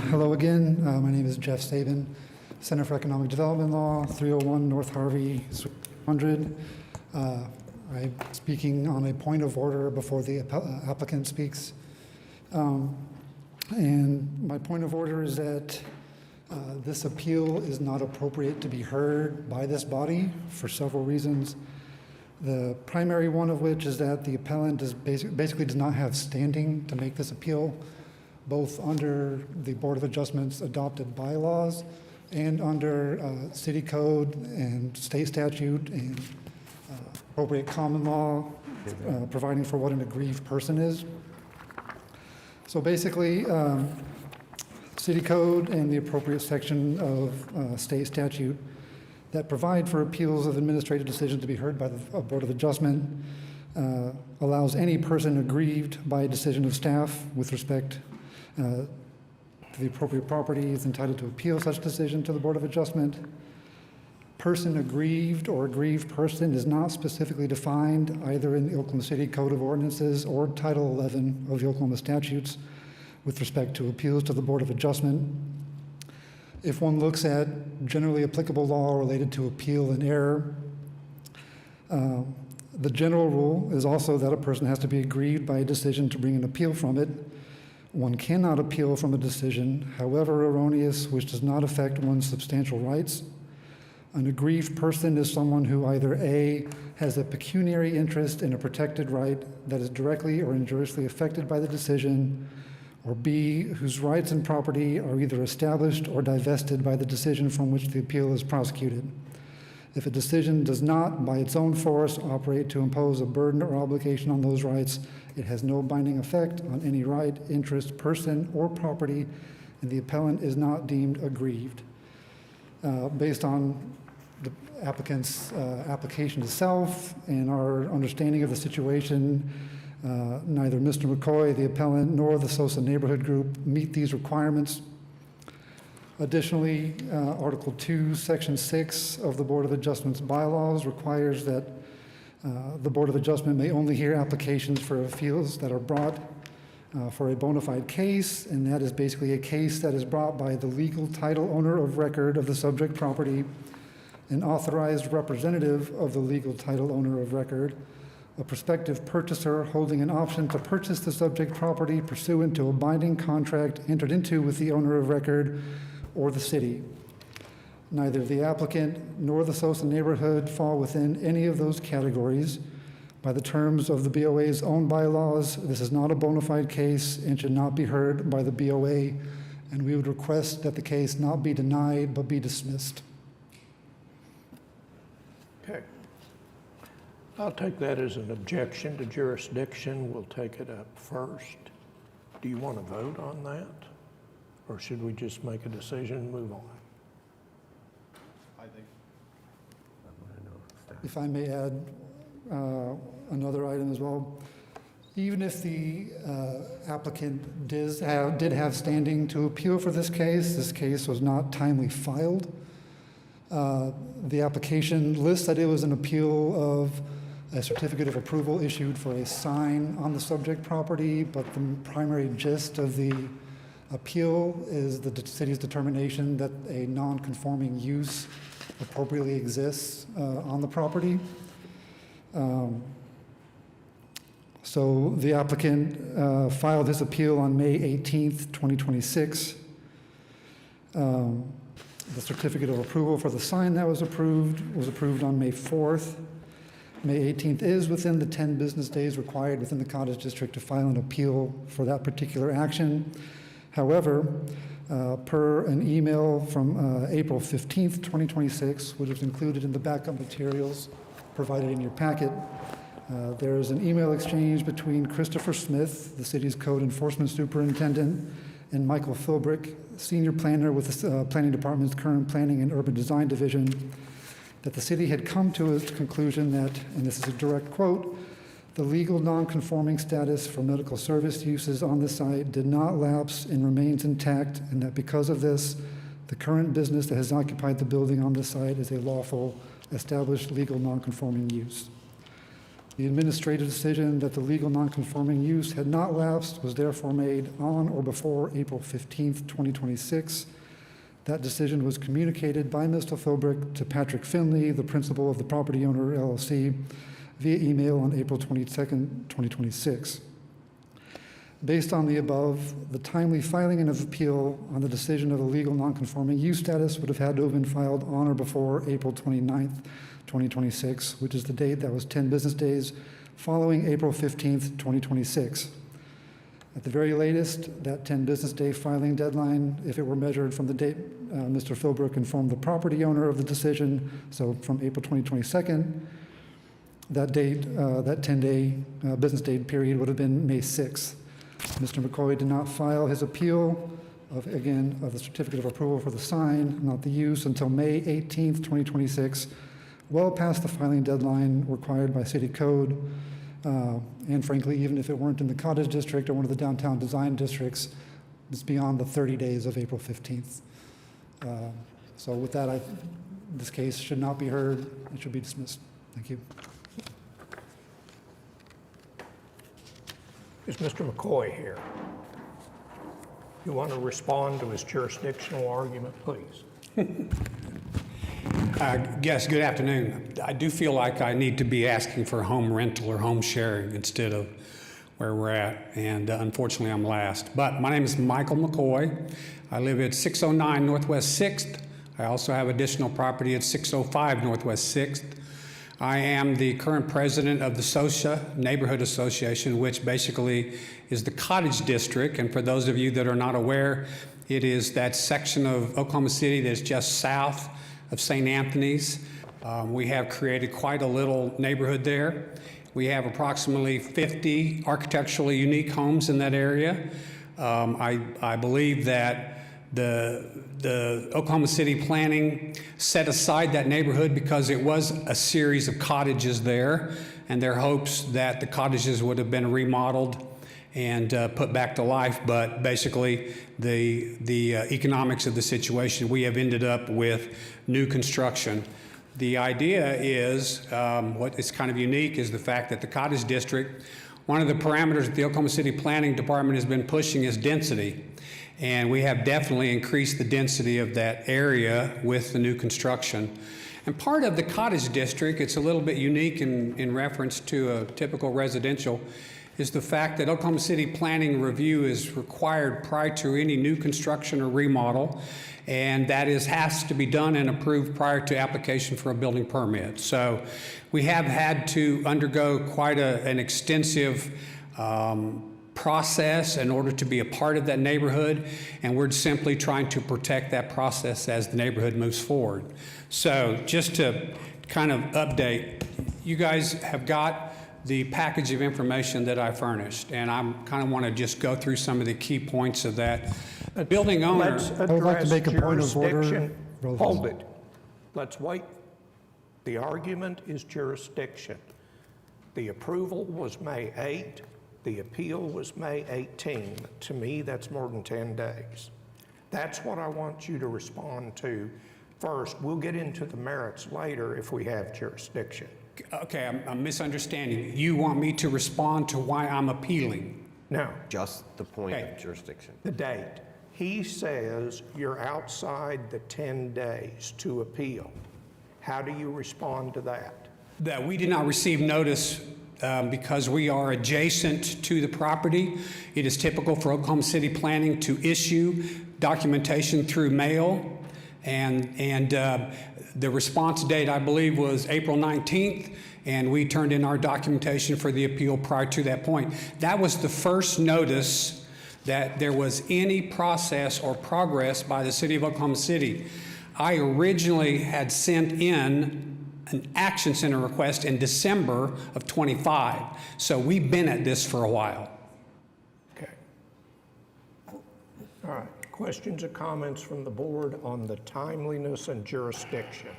[SPEAKER 8] Hello again. My name is Jeff Sabin, Center for Economic Development Law, 301 North Harvey, 100. I'm speaking on a point of order before the applicant speaks. And my point of order is that this appeal is not appropriate to be heard by this body for several reasons. The primary one of which is that the appellant basically does not have standing to make this appeal, both under the Board of Adjustments adopted bylaws and under city code and state statute and appropriate common law, providing for what an aggrieved person is. So basically, city code and the appropriate section of state statute that provide for appeals of administrative decisions to be heard by the Board of Adjustment allows any person aggrieved by a decision of staff with respect to the appropriate property is entitled to appeal such decision to the Board of Adjustment. Person aggrieved or aggrieved person is not specifically defined either in the Oklahoma City Code of Ordinances or Title 11 of the Oklahoma statutes with respect to appeals to the Board of Adjustment. If one looks at generally applicable law related to appeal and error, the general rule is also that a person has to be aggrieved by a decision to bring an appeal from it. One cannot appeal from a decision, however erroneous, which does not affect one's substantial rights. An aggrieved person is someone who either A, has a pecuniary interest in a protected right that is directly or injuriously affected by the decision, or B, whose rights and property are either established or divested by the decision from which the appeal is prosecuted. If a decision does not, by its own force, operate to impose a burden or obligation on those rights, it has no binding effect on any right, interest, person, or property, and the appellant is not deemed aggrieved. Based on the applicant's application itself and our understanding of the situation, neither Mr. McCoy, the appellant, nor the Sosa Neighborhood Group meet these requirements. Additionally, Article 2, Section 6 of the Board of Adjustments bylaws requires that the Board of Adjustment may only hear applications for appeals that are brought for a bona fide case, and that is basically a case that is brought by the legal title owner of record of the subject property, an authorized representative of the legal title owner of record, a prospective purchaser holding an option to purchase the subject property pursuant to a binding contract entered into with the owner of record or the city. Neither the applicant nor the Sosa neighborhood fall within any of those categories. By the terms of the BOA's own bylaws, this is not a bona fide case and should not be heard by the BOA, and we would request that the case not be denied but be dismissed.
[SPEAKER 1] Okay. I'll take that as an objection to jurisdiction. We'll take it up first. Do you want to vote on that? Or should we just make a decision and move on?
[SPEAKER 8] If I may add another item as well. Even if the applicant did have standing to appeal for this case was not timely filed. The application lists that it was an appeal of a certificate of approval issued for a sign on the subject property, but the primary gist of the appeal is the city's determination that a non-conforming use appropriately exists on the property. So the applicant filed his appeal on May 18th, 2026. The certificate of approval for the sign that was approved on May 4th. May 18th is within the 10 business days required within the Cottage District to file an appeal for that particular action. However, per an email from April 15th, 2026, which was included in the backup materials provided in your packet, there is an email exchange between Christopher Smith, the city's code enforcement superintendent, and Michael Philbrick, senior planner with the planning department's current planning and urban design division, that the city had come to a conclusion that, and this is a direct quote, the legal non-conforming status for medical service uses on the site did not lapse and remains intact, and that because of this, the current business that has occupied the building on the site is a lawful, established legal non-conforming use. The administrative decision that the legal non-conforming use had not lapsed was therefore made on or before April 15th, 2026. That decision was communicated by Mr. Philbrick to Patrick Finley, the principal of the property owner LLC, via email on April 22nd, 2026. Based on the above, the timely filing of appeal on the decision of the legal nonconforming use status would have had to have been filed on or before April 29th, 2026, which is the date that was 10 business days following April 15th, 2026. At the very latest, that 10 business day filing deadline, if it were measured from the date Mr. Philbrick informed the property owner of the decision, so from April 2022, that date, that 10-day business day period would have been May 6th. Mr. McCoy did not file his appeal of the certificate of approval for the sign, not the use, until May 18th, 2026, well past the filing deadline required by city code. And frankly, even if it weren't in the cottage district or one of the downtown design districts, it's beyond the 30 days of April 15th. So with that, this case should not be heard. It should be dismissed. Thank you.
[SPEAKER 1] Is Mr. McCoy here? You want to respond to his jurisdictional argument, please?
[SPEAKER 15] Yes, good afternoon. I do feel like I need to be asking for home rental or home sharing instead of where we're at, and unfortunately I'm last. But my name is Michael McCoy. I live at 609 Northwest 6th. I also have additional property at 605 Northwest 6th. I am the current president of the SOSA Neighborhood Association, which basically is the cottage district. And for those of you that are not aware, it is that section of Oklahoma City that's just south of St. Anthony's. We have created quite a little neighborhood there. We have approximately 50 architecturally unique homes in that area. I believe that the Oklahoma City planning set aside that neighborhood because it was a series of cottages there, and their hopes that the cottages would have been remodeled and put back to life. But basically, the economics of the situation, we have ended up with new construction. The idea is, what is kind of unique is the fact that the cottage district, one of the parameters that the Oklahoma City Planning Department has been pushing is density. And we have definitely increased the density of that area with the new construction. And part of the cottage district, it's a little bit unique in reference to a typical residential, is the fact that Oklahoma City Planning Review is required prior to any new construction or remodel, and that has to be done and approved prior to application for a building permit. So we have had to undergo quite an extensive process in order to be a part of that neighborhood, and we're simply trying to protect that process as the neighborhood moves forward. So just to kind of update, you guys have got the package of information that I furnished, and I kind of want to just go through some of the key points of that. Building owner.
[SPEAKER 1] Let's
[SPEAKER 8] I would like to make a point of order.
[SPEAKER 1] jurisdiction. Hold it. Let's wait. The argument is jurisdiction. The approval was May 8. The appeal was May 18. To me, that's more than 10 days. That's what I want you to respond to first. We'll get into the merits later if we have jurisdiction.
[SPEAKER 15] Okay, I'm misunderstanding. You want me to respond to why I'm appealing?
[SPEAKER 1] No.
[SPEAKER 3] Just the point
[SPEAKER 15] Okay.
[SPEAKER 3] of jurisdiction.
[SPEAKER 1] The date. He says you're outside the 10 days to appeal. How do you respond to that?
[SPEAKER 15] That we did not receive notice because we are adjacent to the property. It is typical for Oklahoma City Planning to issue documentation through mail, and the response date, I believe, was April 19th, and we turned in our documentation for the appeal prior to that point. That was the first notice that there was any process or progress by the City of Oklahoma City. I originally had sent in an action center request in December of 25. So we've been at this for a while.
[SPEAKER 1] Okay. All right. Questions or comments from the board on the timeliness and jurisdiction?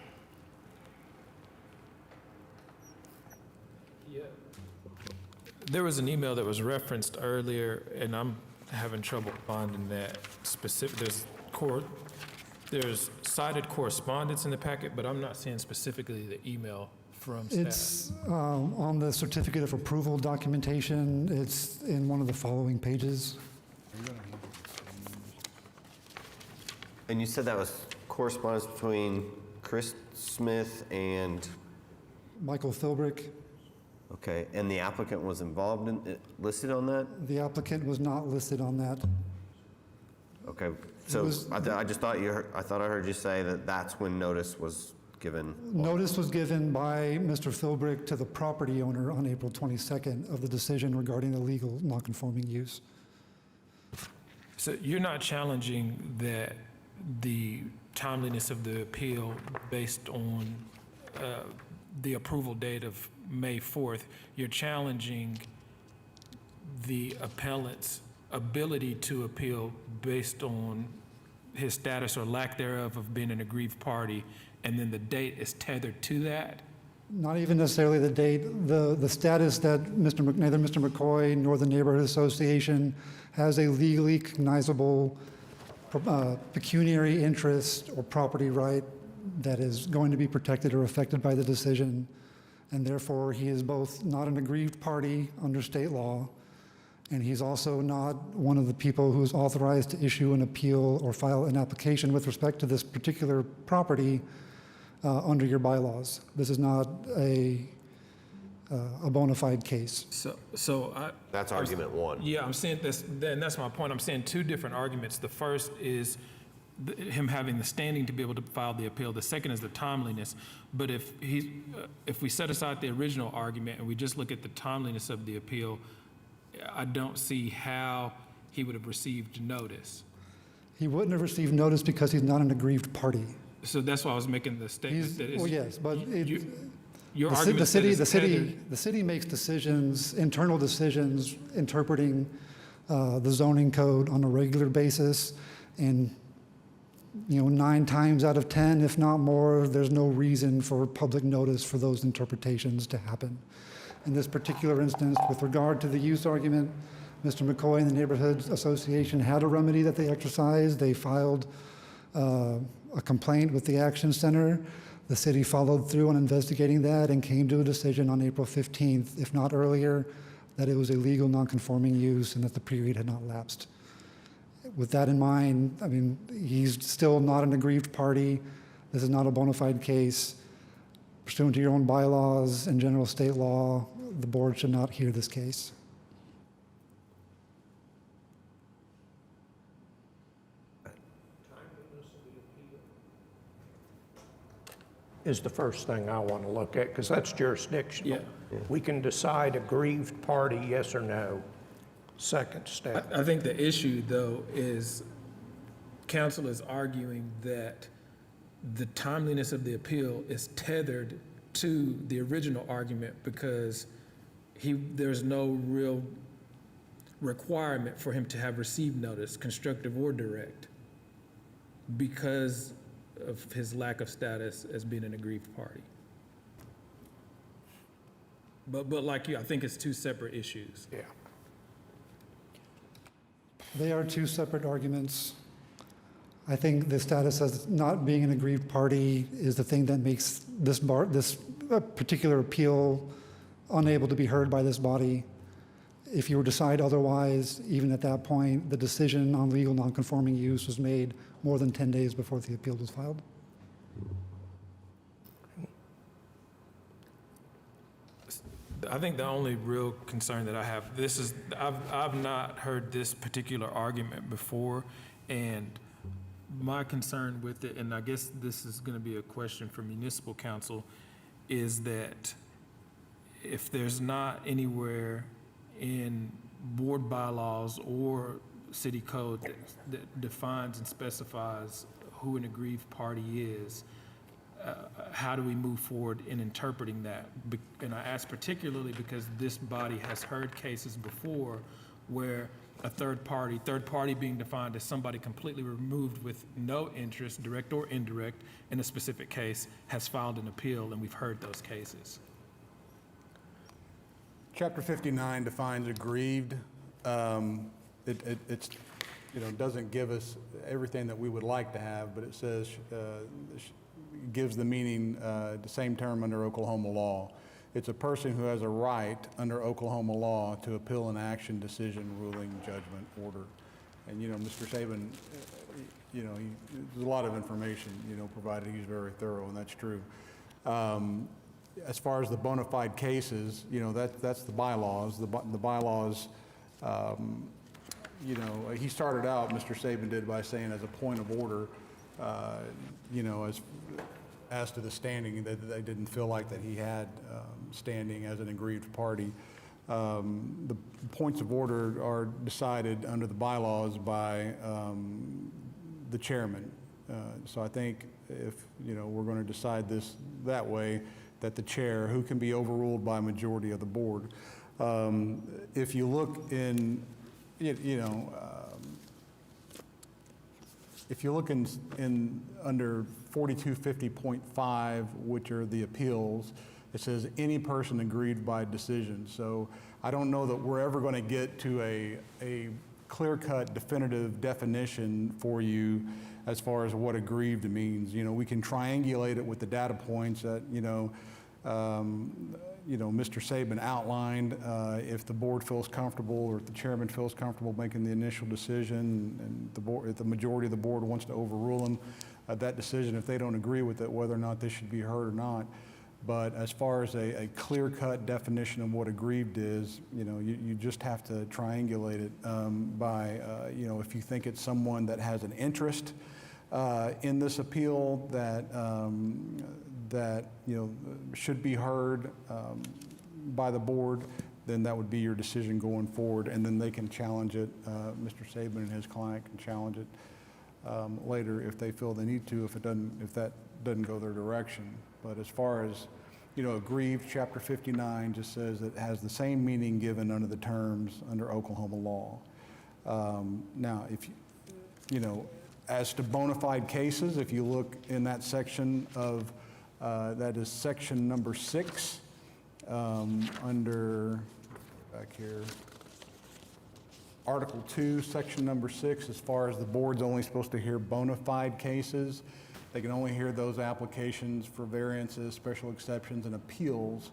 [SPEAKER 12] There was an email that was referenced earlier, and I'm having trouble finding that specific. There's cited correspondence in the packet, but I'm not seeing specifically the email from staff.
[SPEAKER 8] It's on the certificate of approval documentation. It's in one of the following pages.
[SPEAKER 3] And you said that was correspondence between Chris Smith and,
[SPEAKER 8] Michael Philbrick,
[SPEAKER 3] okay, and the applicant was involved in, listed on that?
[SPEAKER 8] the applicant was not listed on that.
[SPEAKER 3] Okay, so I just thought I thought I heard you say that that's when notice was given.
[SPEAKER 8] Notice was given by Mr. Philbrick to the property owner on April 22nd of the decision regarding the legal nonconforming use.
[SPEAKER 12] So you're not challenging that the timeliness of the appeal based on the approval date of May 4th. You're challenging the appellant's ability to appeal based on his status or lack thereof of being an aggrieved party, and then the date is tethered to that?
[SPEAKER 8] Not even necessarily the date, the status that neither Mr. McCoy nor the Neighborhood Association has a legally cognizable pecuniary interest or property right that is going to be protected or affected by the decision, and therefore he is both not an aggrieved party under state law, and he's also not one of the people who's authorized to issue an appeal or file an application with respect to this particular property under your bylaws. This is not a bona fide case.
[SPEAKER 3] That's argument one.
[SPEAKER 12] Yeah, I'm saying this, and that's my point. I'm saying two different arguments. The first is him having the standing to be able to file the appeal. The second is the timeliness. But if we set aside the original argument and we just look at the timeliness of the appeal, I don't see how he would have received notice.
[SPEAKER 8] He wouldn't have received notice because he's not an aggrieved party.
[SPEAKER 12] So that's why I was making the statement. That
[SPEAKER 8] Well, yes, but
[SPEAKER 12] your
[SPEAKER 8] the
[SPEAKER 12] argument
[SPEAKER 8] the city makes decisions, internal decisions, interpreting the zoning code on a regular basis, and 9 times out of 10, if not more, there's no reason for public notice for those interpretations to happen. In this particular instance, with regard to the use argument, Mr. McCoy and the Neighborhood Association had a remedy that they exercised. They filed a complaint with the Action Center. The city followed through on investigating that and came to a decision on April 15th, if not earlier, that it was a legal nonconforming use and that the period had not lapsed. With that in mind, I mean, he's still not an aggrieved party. This is not a bona fide case. Pursuant to your own bylaws and general state law, the board should not hear this case.
[SPEAKER 1] Is the first thing I want to look at, because that's jurisdictional. We can decide aggrieved party, yes or no. Second step.
[SPEAKER 12] I think the issue, though, is council is arguing that the timeliness of the appeal is tethered to the original argument because there's no real requirement for him to have received notice, constructive or direct, because of his lack of status as being an aggrieved party. But like you, I think it's two separate issues.
[SPEAKER 1] Yeah.
[SPEAKER 8] They are two separate arguments. I think the status as not being an aggrieved party is the thing that makes this particular appeal unable to be heard by this body. If you were to decide otherwise, even at that point, the decision on legal nonconforming use was made more than 10 days before the appeal was filed.
[SPEAKER 12] I think the only real concern that I have, I've not heard this particular argument before, and my concern with it, and I guess this is going to be a question for municipal council, is that if there's not anywhere in board bylaws or city code that defines and specifies who an aggrieved party is, how do we move forward in interpreting that? And I ask particularly because this body has heard cases before where a third party being defined as somebody completely removed with no interest, direct or indirect, in a specific case, has filed an appeal, and we've heard those cases.
[SPEAKER 5] Chapter 59 defines aggrieved. It's doesn't give us everything that we would like to have, but it says, gives the meaning, the same term under Oklahoma law. It's a person who has a right under Oklahoma law to appeal an action, decision, ruling, judgment, order. And Mr. Saban, there's a lot of information, provided. He's very thorough, and that's true. As far as the bona fide cases, that's the bylaws. The bylaws, he started out, Mr. Saban did, by saying as a point of order, as to the standing, that they didn't feel like that he had standing as an aggrieved party. The points of order are decided under the bylaws by the chairman. So I think if, we're going to decide this that way, that the chair, who can be overruled by a majority of the board. If you look in, if you look in under 4250.5, which are the appeals, it says any person aggrieved by decision. So I don't know that we're ever going to get to a clear-cut definitive definition for you as far as what aggrieved means. We can triangulate it with the data points that, Mr. Saban outlined. If the board feels comfortable, or if the chairman feels comfortable making the initial decision, and if the majority of the board wants to overrule them, that decision, if they don't agree with it, whether or not this should be heard or not. But as far as a clear-cut definition of what aggrieved is, you just have to triangulate it by, if you think it's someone that has an interest in this appeal that should be heard by the board, then that would be your decision going forward, and then they can challenge it. Mr. Saban and his client can challenge it later if they feel they need to, if that doesn't go their direction. But as far as, aggrieved, Chapter 59 just says it has the same meaning given under the terms under Oklahoma law. Now, if as to bona fide cases, if you look in that section of, that is section number 6, under, back here, Article 2, section number 6, as far as the board's only supposed to hear bona fide cases, they can only hear those applications for variances, special exceptions, and appeals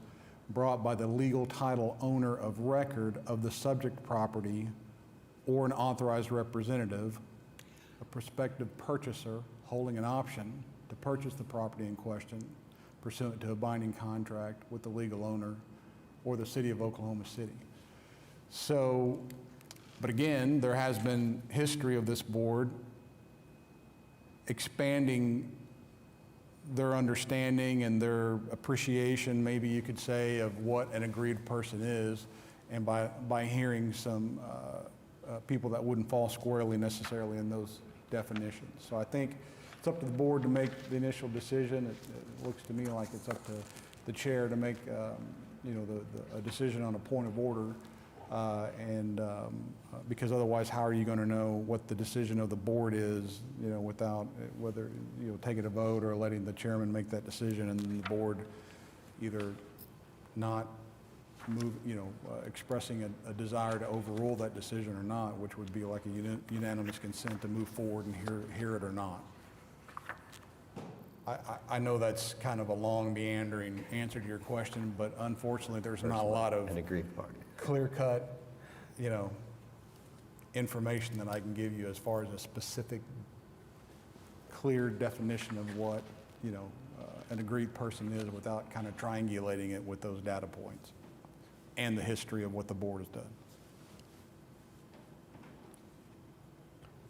[SPEAKER 5] brought by the legal title owner of record of the subject property or an authorized representative, a prospective purchaser holding an option to purchase the property in question pursuant to a binding contract with the legal owner or the city of Oklahoma City. So, but again, there has been history of this board expanding their understanding and their appreciation, maybe you could say, of what an aggrieved person is, and by hearing some people that wouldn't fall squarely necessarily in those definitions. So I think it's up to the board to make the initial decision. It looks to me like it's up to the chair to make a decision on a point of order. Because otherwise, how are you going to know what the decision of the board is, without whether, taking a vote or letting the chairman make that decision, and then the board either not move, expressing a desire to overrule that decision or not, which would be like a unanimous consent to move forward and hear it or not. I know that's kind of a long, meandering answer to your question, but unfortunately, there's not a lot of clear-cut, information that I can give you as far as a specific, clear definition of what, an aggrieved person is, without kind of triangulating it with those data points and the history of what the board has done.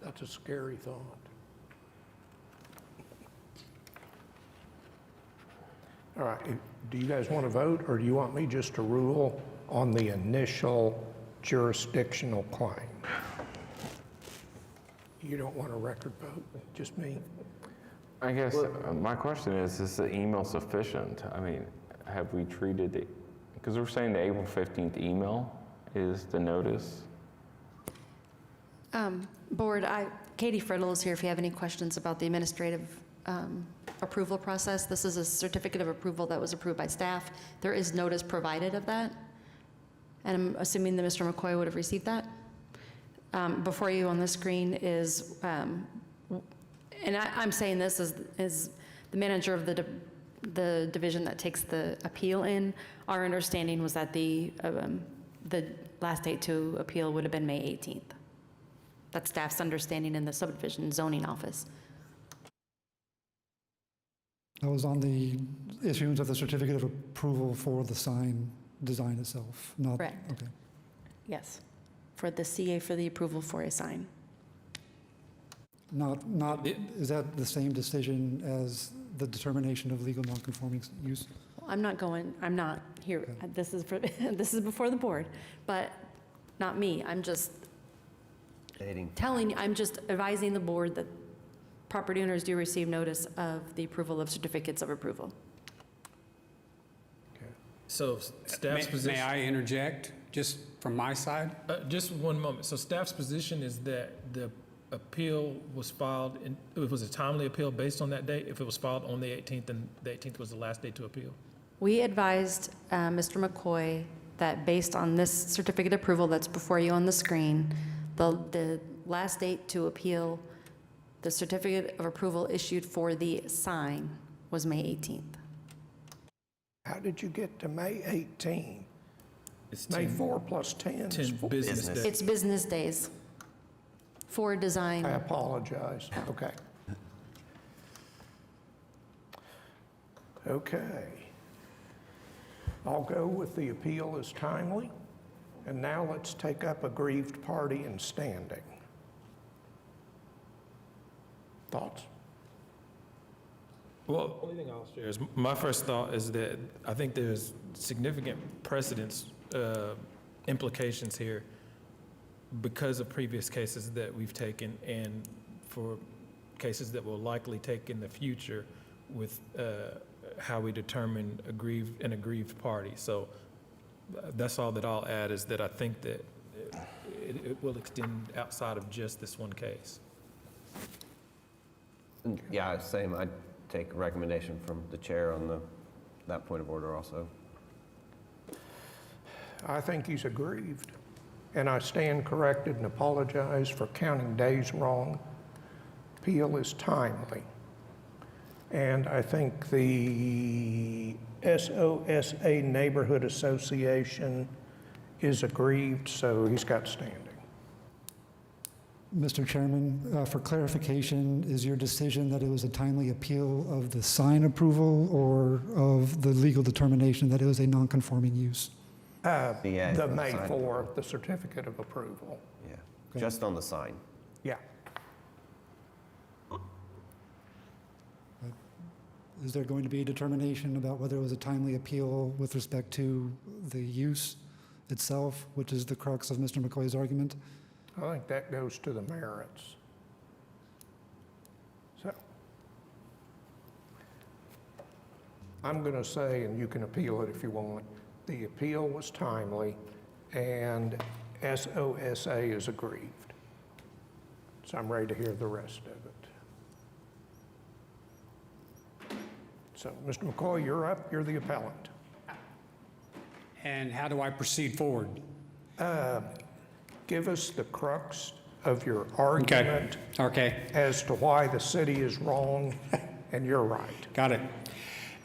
[SPEAKER 1] That's a scary thought. All right, do you guys want to vote, or do you want me just to rule on the initial jurisdictional claim? You don't want a record vote, just me?
[SPEAKER 2] I guess my question is the email sufficient? I mean, have we treated it, because we're saying the April 15th email is the notice?
[SPEAKER 11] Board, Katie Friddle is here if you have any questions about the administrative approval process. This is a certificate of approval that was approved by staff. There is notice provided of that, and I'm assuming that Mr. McCoy would have received that. Before you on the screen is, and I'm saying this as the manager of the division that takes the appeal in. Our understanding was that the last date to appeal would have been May 18th. That's staff's understanding in the subdivision zoning office.
[SPEAKER 8] I was on the issuance of the certificate of approval for the sign design itself, not.
[SPEAKER 11] Correct.
[SPEAKER 8] Okay.
[SPEAKER 11] Yes, for the CA for the approval for a sign.
[SPEAKER 8] Not, is that the same decision as the determination of legal nonconforming use?
[SPEAKER 11] I'm not here, this is, this is before the board, but not me. I'm just I'm just advising the board that property owners do receive notice of the approval of certificates of approval.
[SPEAKER 12] So staff's position.
[SPEAKER 15] May I interject, just from my side?
[SPEAKER 12] Just one moment. So staff's position is that the appeal was filed, it was a timely appeal based on that date, if it was filed on the 18th and the 18th was the last day to appeal?
[SPEAKER 11] We advised Mr. McCoy that based on this certificate of approval that's before you on the screen, the last date to appeal the certificate of approval issued for the sign was May 18th.
[SPEAKER 1] How did you get to May 18?
[SPEAKER 12] It's
[SPEAKER 1] May 4 plus 10 is
[SPEAKER 12] 10
[SPEAKER 1] 4.
[SPEAKER 12] business days.
[SPEAKER 11] It's business days for design.
[SPEAKER 1] I apologize. Okay. Okay. I'll go with the appeal is timely. And now let's take up aggrieved party and standing. Thoughts?
[SPEAKER 12] Well, only thing I'll share is my first thought is that I think there's significant precedence implications here because of previous cases that we've taken and for cases that we'll likely take in the future with how we determine an aggrieved party. So that's all that I'll add is that I think that it will extend outside of just this one case.
[SPEAKER 3] Yeah, same. I'd take a recommendation from the chair on that point of order also.
[SPEAKER 1] I think he's aggrieved. And I stand corrected and apologize for counting days wrong. Appeal is timely. And I think the SOSA Neighborhood Association is aggrieved, so he's got standing.
[SPEAKER 8] Mr. Chairman, for clarification, is your decision that it was a timely appeal of the sign approval or of the legal determination that it was a non-conforming use?
[SPEAKER 1] The May 4, the certificate of approval.
[SPEAKER 3] Yeah, just on the sign.
[SPEAKER 1] Yeah.
[SPEAKER 8] Is there going to be a determination about whether it was a timely appeal with respect to the use itself, which is the crux of Mr. McCoy's argument?
[SPEAKER 1] I think that goes to the merits. So I'm going to say, and you can appeal it if you want, the appeal was timely and SOSA is aggrieved. So I'm ready to hear the rest of it. So, Mr. McCoy, you're up. You're the appellant.
[SPEAKER 15] And how do I proceed forward?
[SPEAKER 1] Give us the crux of your argument
[SPEAKER 15] Okay.
[SPEAKER 1] as to why the city is wrong and you're right.
[SPEAKER 15] Got it.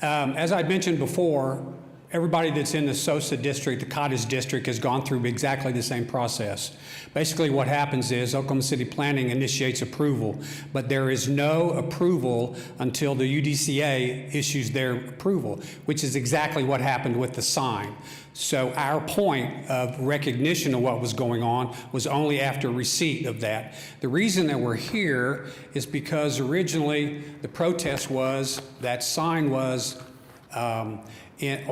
[SPEAKER 15] As I mentioned before, everybody that's in the SOSA district, the cottage district, has gone through exactly the same process. Basically what happens is Oklahoma City Planning initiates approval, but there is no approval until the UDCA issues their approval, which is exactly what happened with the sign. So our point of recognition of what was going on was only after receipt of that. The reason that we're here is because originally the protest was that sign was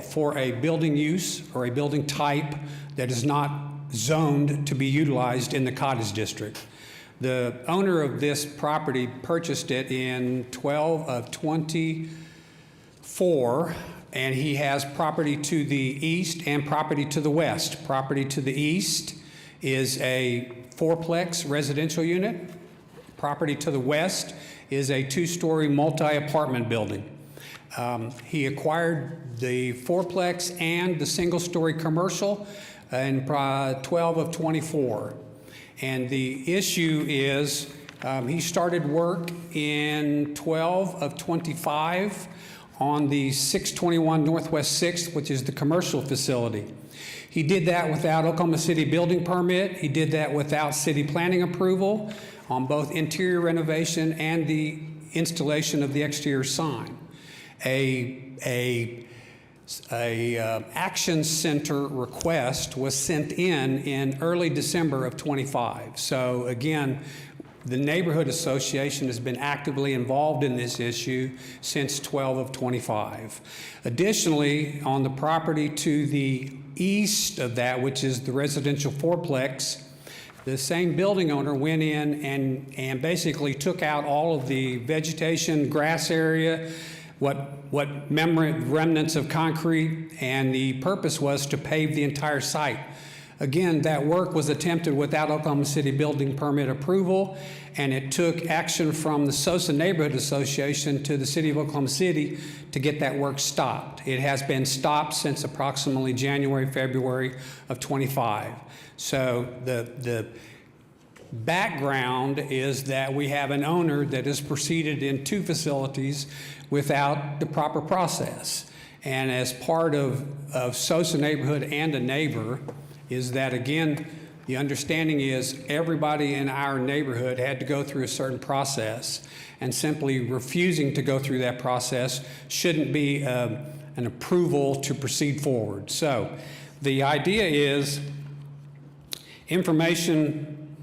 [SPEAKER 15] for a building use or a building type that is not zoned to be utilized in the cottage district. The owner of this property purchased it in 12 of 24, and he has property to the east and property to the west. Property to the east is a fourplex residential unit. Property to the west is a two-story multi-apartment building. He acquired the fourplex and the single-story commercial in 12 of 24. And the issue is he started work in 12 of 25 on the 621 Northwest 6th, which is the commercial facility. He did that without Oklahoma City building permit. He did that without city planning approval on both interior renovation and the installation of the exterior sign. Action Center request was sent in early December of 25. So again, the Neighborhood Association has been actively involved in this issue since 12 of 25. Additionally, on the property to the east of that, which is the residential fourplex, the same building owner went in and basically took out all of the vegetation, grass area, what remnants of concrete, and the purpose was to pave the entire site. Again, that work was attempted without Oklahoma City building permit approval, and it took action from the Sosa Neighborhood Association to the City of Oklahoma City to get that work stopped. It has been stopped since approximately January, February of 25. So the background is that we have an owner that has proceeded in 2 facilities without the proper process. And as part of Sosa Neighborhood and a neighbor, is that, again, the understanding is everybody in our neighborhood had to go through a certain process, and simply refusing to go through that process shouldn't be an approval to proceed forward. So the idea is information,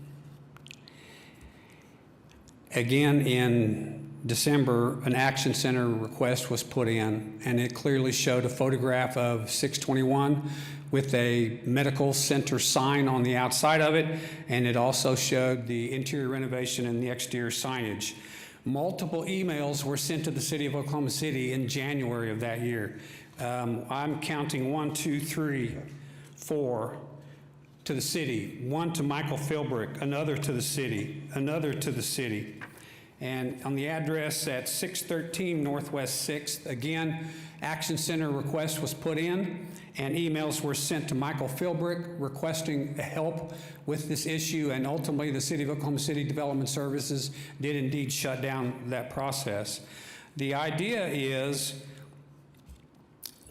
[SPEAKER 15] again, in December, an Action Center request was put in, and it clearly showed a photograph of 621 with a medical center sign on the outside of it, and it also showed the interior renovation and the exterior signage. Multiple emails were sent to the City of Oklahoma City in January of that year. I'm counting 1, 2, 3, 4 to the city, 1 to Michael Philbrick, another to the city, another to the city. And on the address at 613 Northwest 6th, again, Action Center request was put in, and emails were sent to Michael Philbrick requesting help with this issue, and ultimately the City of Oklahoma City Development Services did indeed shut down that process. The idea is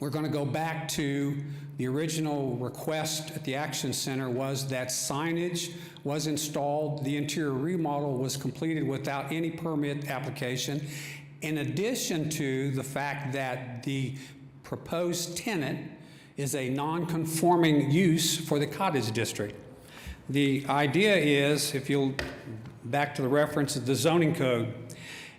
[SPEAKER 15] we're going to go back to the original request at the Action Center was that signage was installed, the interior remodel was completed without any permit application, in addition to the fact that the proposed tenant is a non-conforming use for the cottage district. The idea is, if you'll back to the reference of the zoning code,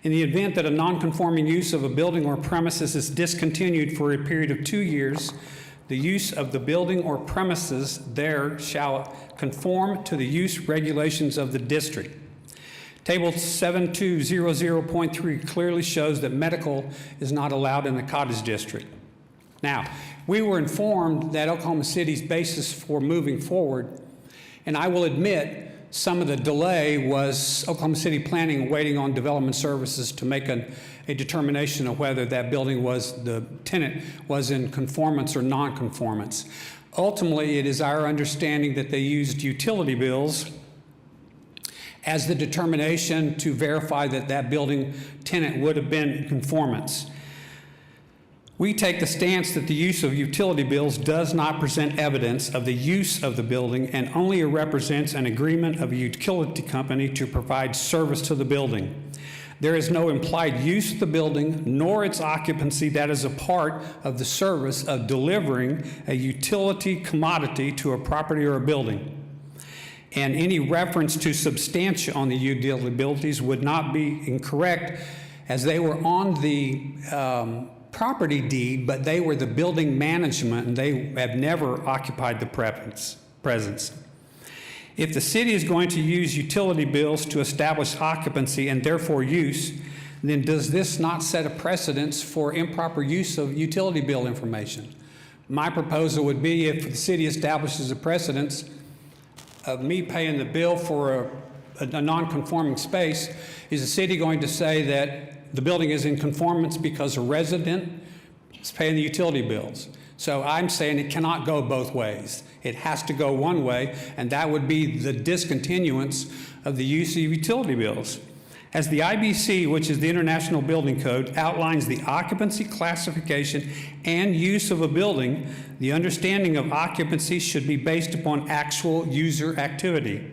[SPEAKER 15] in the event that a non-conforming use of a building or premises is discontinued for a period of 2 years, the use of the building or premises there shall conform to the use regulations of the district. Table 7200.3 clearly shows that medical is not allowed in the cottage district. Now, we were informed that Oklahoma City's basis for moving forward, and I will admit some of the delay was Oklahoma City Planning waiting on Development Services to make a determination of whether that building was, the tenant was in conformance or non-conformance. Ultimately, it is our understanding that they used utility bills as the determination to verify that that building tenant would have been in conformance. We take the stance that the use of utility bills does not present evidence of the use of the building and only represents an agreement of a utility company to provide service to the building. There is no implied use of the building nor its occupancy that is a part of the service of delivering a utility commodity to a property or a building. And any reference to substantia on the utilities would not be incorrect, as they were on the property deed, but they were the building management and they have never occupied the presence. If the city is going to use utility bills to establish occupancy and therefore use, then does this not set a precedence for improper use of utility bill information? My proposal would be, if the city establishes a precedence of me paying the bill for a non-conforming space, is the city going to say that the building is in conformance because a resident is paying the utility bills? So I'm saying it cannot go both ways. It has to go one way, and that would be the discontinuance of the use of utility bills. As the IBC, which is the International Building Code, outlines the occupancy classification and use of a building, the understanding of occupancy should be based upon actual user activity.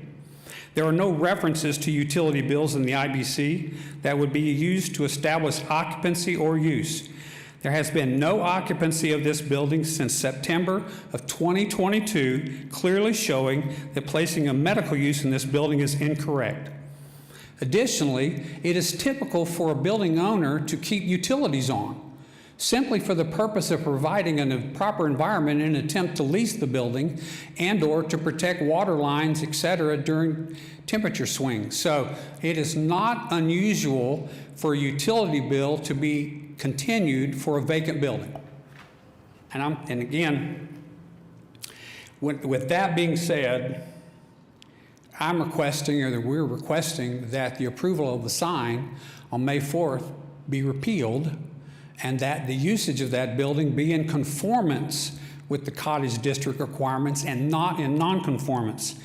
[SPEAKER 15] There are no references to utility bills in the IBC that would be used to establish occupancy or use. There has been no occupancy of this building since September of 2022, clearly showing that placing a medical use in this building is incorrect. Additionally, it is typical for a building owner to keep utilities on, simply for the purpose of providing a proper environment in an attempt to lease the building and/or to protect water lines, et cetera, during temperature swings. So it is not unusual for a utility bill to be continued for a vacant building. And again, with that being said, I'm requesting, or that we're requesting, that the approval of the sign on May 4th be repealed and that the usage of that building be in conformance with the cottage district requirements and not in nonconformance.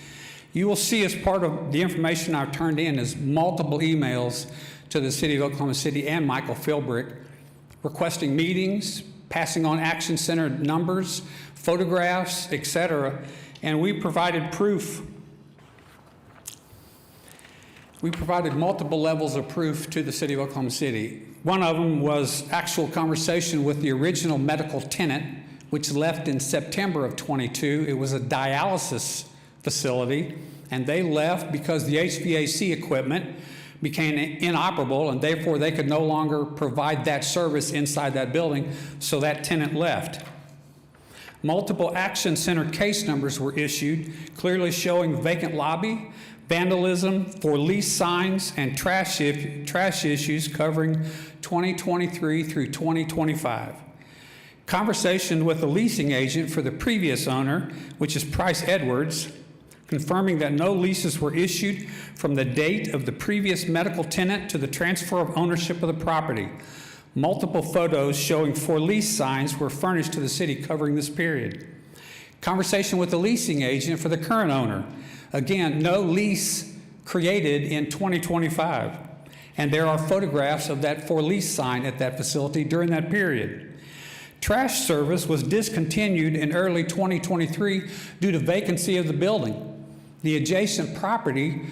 [SPEAKER 15] You will see as part of the information I've turned in is multiple emails to the City of Oklahoma City and Michael Philbrick requesting meetings, passing on Action Center numbers, photographs, et cetera, and we provided proof. We provided multiple levels of proof to the City of Oklahoma City. One of them was actual conversation with the original medical tenant, which left in September of 22. It was a dialysis facility, and they left because the HVAC equipment became inoperable, and therefore they could no longer provide that service inside that building, so that tenant left. Multiple Action Center case numbers were issued, clearly showing vacant lobby, vandalism, for lease signs, and trash issues covering 2023 through 2025. Conversation with the leasing agent for the previous owner, which is Price Edwards, confirming that no leases were issued from the date of the previous medical tenant to the transfer of ownership of the property. Multiple photos showing for lease signs were furnished to the city covering this period. Conversation with the leasing agent for the current owner. Again, no lease created in 2025. And there are photographs of that for lease sign at that facility during that period. Trash service was discontinued in early 2023 due to vacancy of the building. The adjacent property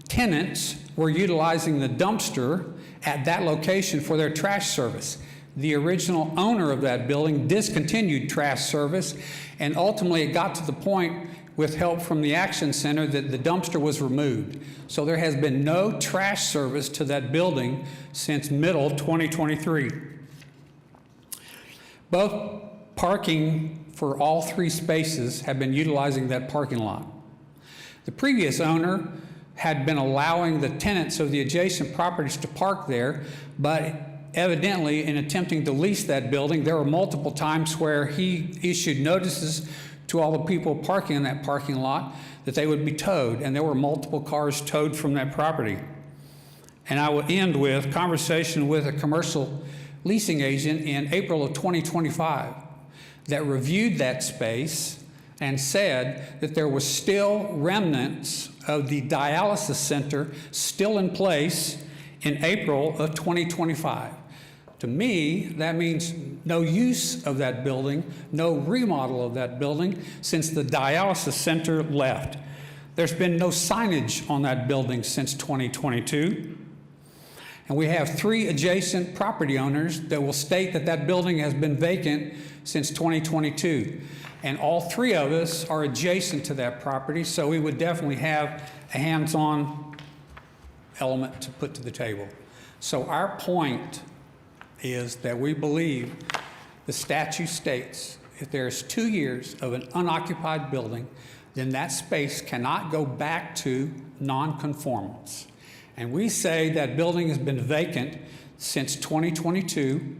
[SPEAKER 15] tenants were utilizing the dumpster at that location for their trash service. The original owner of that building discontinued trash service, and ultimately it got to the point with help from the Action Center that the dumpster was removed. So there has been no trash service to that building since middle 2023. Both parking for all three spaces have been utilizing that parking lot. The previous owner had been allowing the tenants of the adjacent properties to park there, but evidently in attempting to lease that building, there were multiple times where he issued notices to all the people parking in that parking lot that they would be towed, and there were multiple cars towed from that property. And I will end with conversation with a commercial leasing agent in April of 2025 that reviewed that space and said that there was still remnants of the dialysis center still in place in April of 2025. To me, that means no use of that building, no remodel of that building since the dialysis center left. There's been no signage on that building since 2022. And we have 3 adjacent property owners that will state that that building has been vacant since 2022. And all 3 of us are adjacent to that property, so we would definitely have a hands-on element to put to the table. So our point is that we believe the statute states if there's 2 years of an unoccupied building, then that space cannot go back to nonconformance. And we say that building has been vacant since 2022.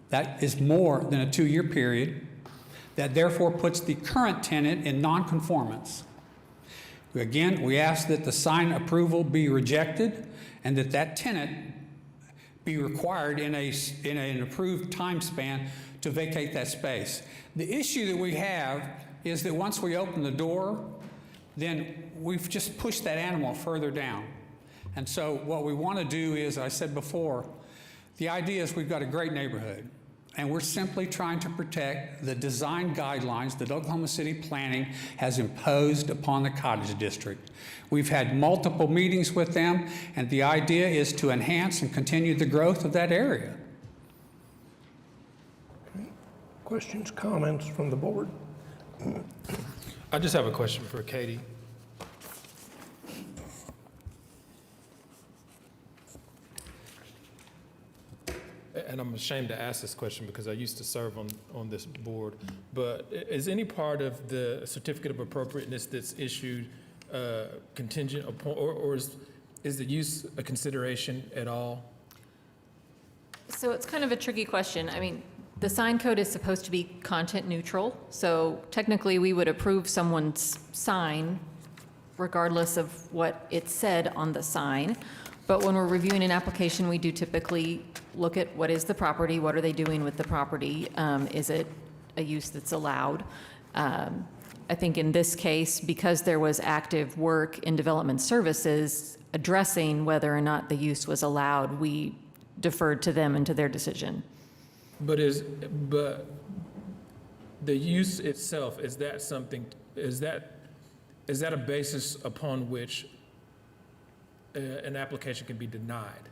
[SPEAKER 15] That is more than a 2-year period. That therefore puts the current tenant in nonconformance. Again, we ask that the sign approval be rejected and that that tenant be required in an approved time span to vacate that space. The issue that we have is that once we open the door, then we've just pushed that animal further down. And so what we want to do is, I said before, the idea is we've got a great neighborhood, and we're simply trying to protect the design guidelines that Oklahoma City Planning has imposed upon the Cottage District. We've had multiple meetings with them, and the idea is to enhance and continue the growth of that area.
[SPEAKER 1] Questions, comments from the board?
[SPEAKER 12] I just have a question for Katie. And I'm ashamed to ask this question because I used to serve on this board, but is any part of the certificate of appropriateness that's issued contingent upon, or is the use a consideration at all?
[SPEAKER 17] So it's kind of a tricky question. I mean, the sign code is supposed to be content neutral, so technically we would approve someone's sign regardless of what it said on the sign. But when we're reviewing an application, we do typically look at what is the property, what are they doing with the property, is it a use that's allowed? I think in this case, because there was active work in development services addressing whether or not the use was allowed, we deferred to them and to their decision.
[SPEAKER 12] But the use itself, is that a basis upon which an application can be denied?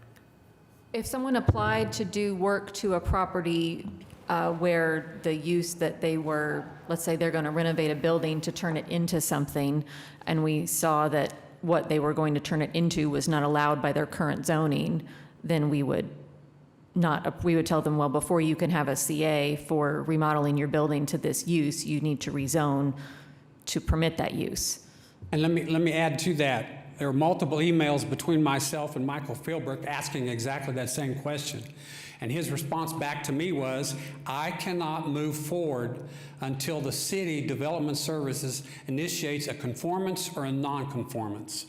[SPEAKER 17] If someone applied to do work to a property where the use that they were, let's say they're going to renovate a building to turn it into something, and we saw that what they were going to turn it into was not allowed by their current zoning, then we would tell them, well, before you can have a CA for remodeling your building to this use, you need to rezone to permit that use.
[SPEAKER 15] And let me add to that. There were multiple emails between myself and Michael Philbrook asking exactly that same question. And his response back to me was, I cannot move forward until the city development services initiates a conformance or a non-conformance.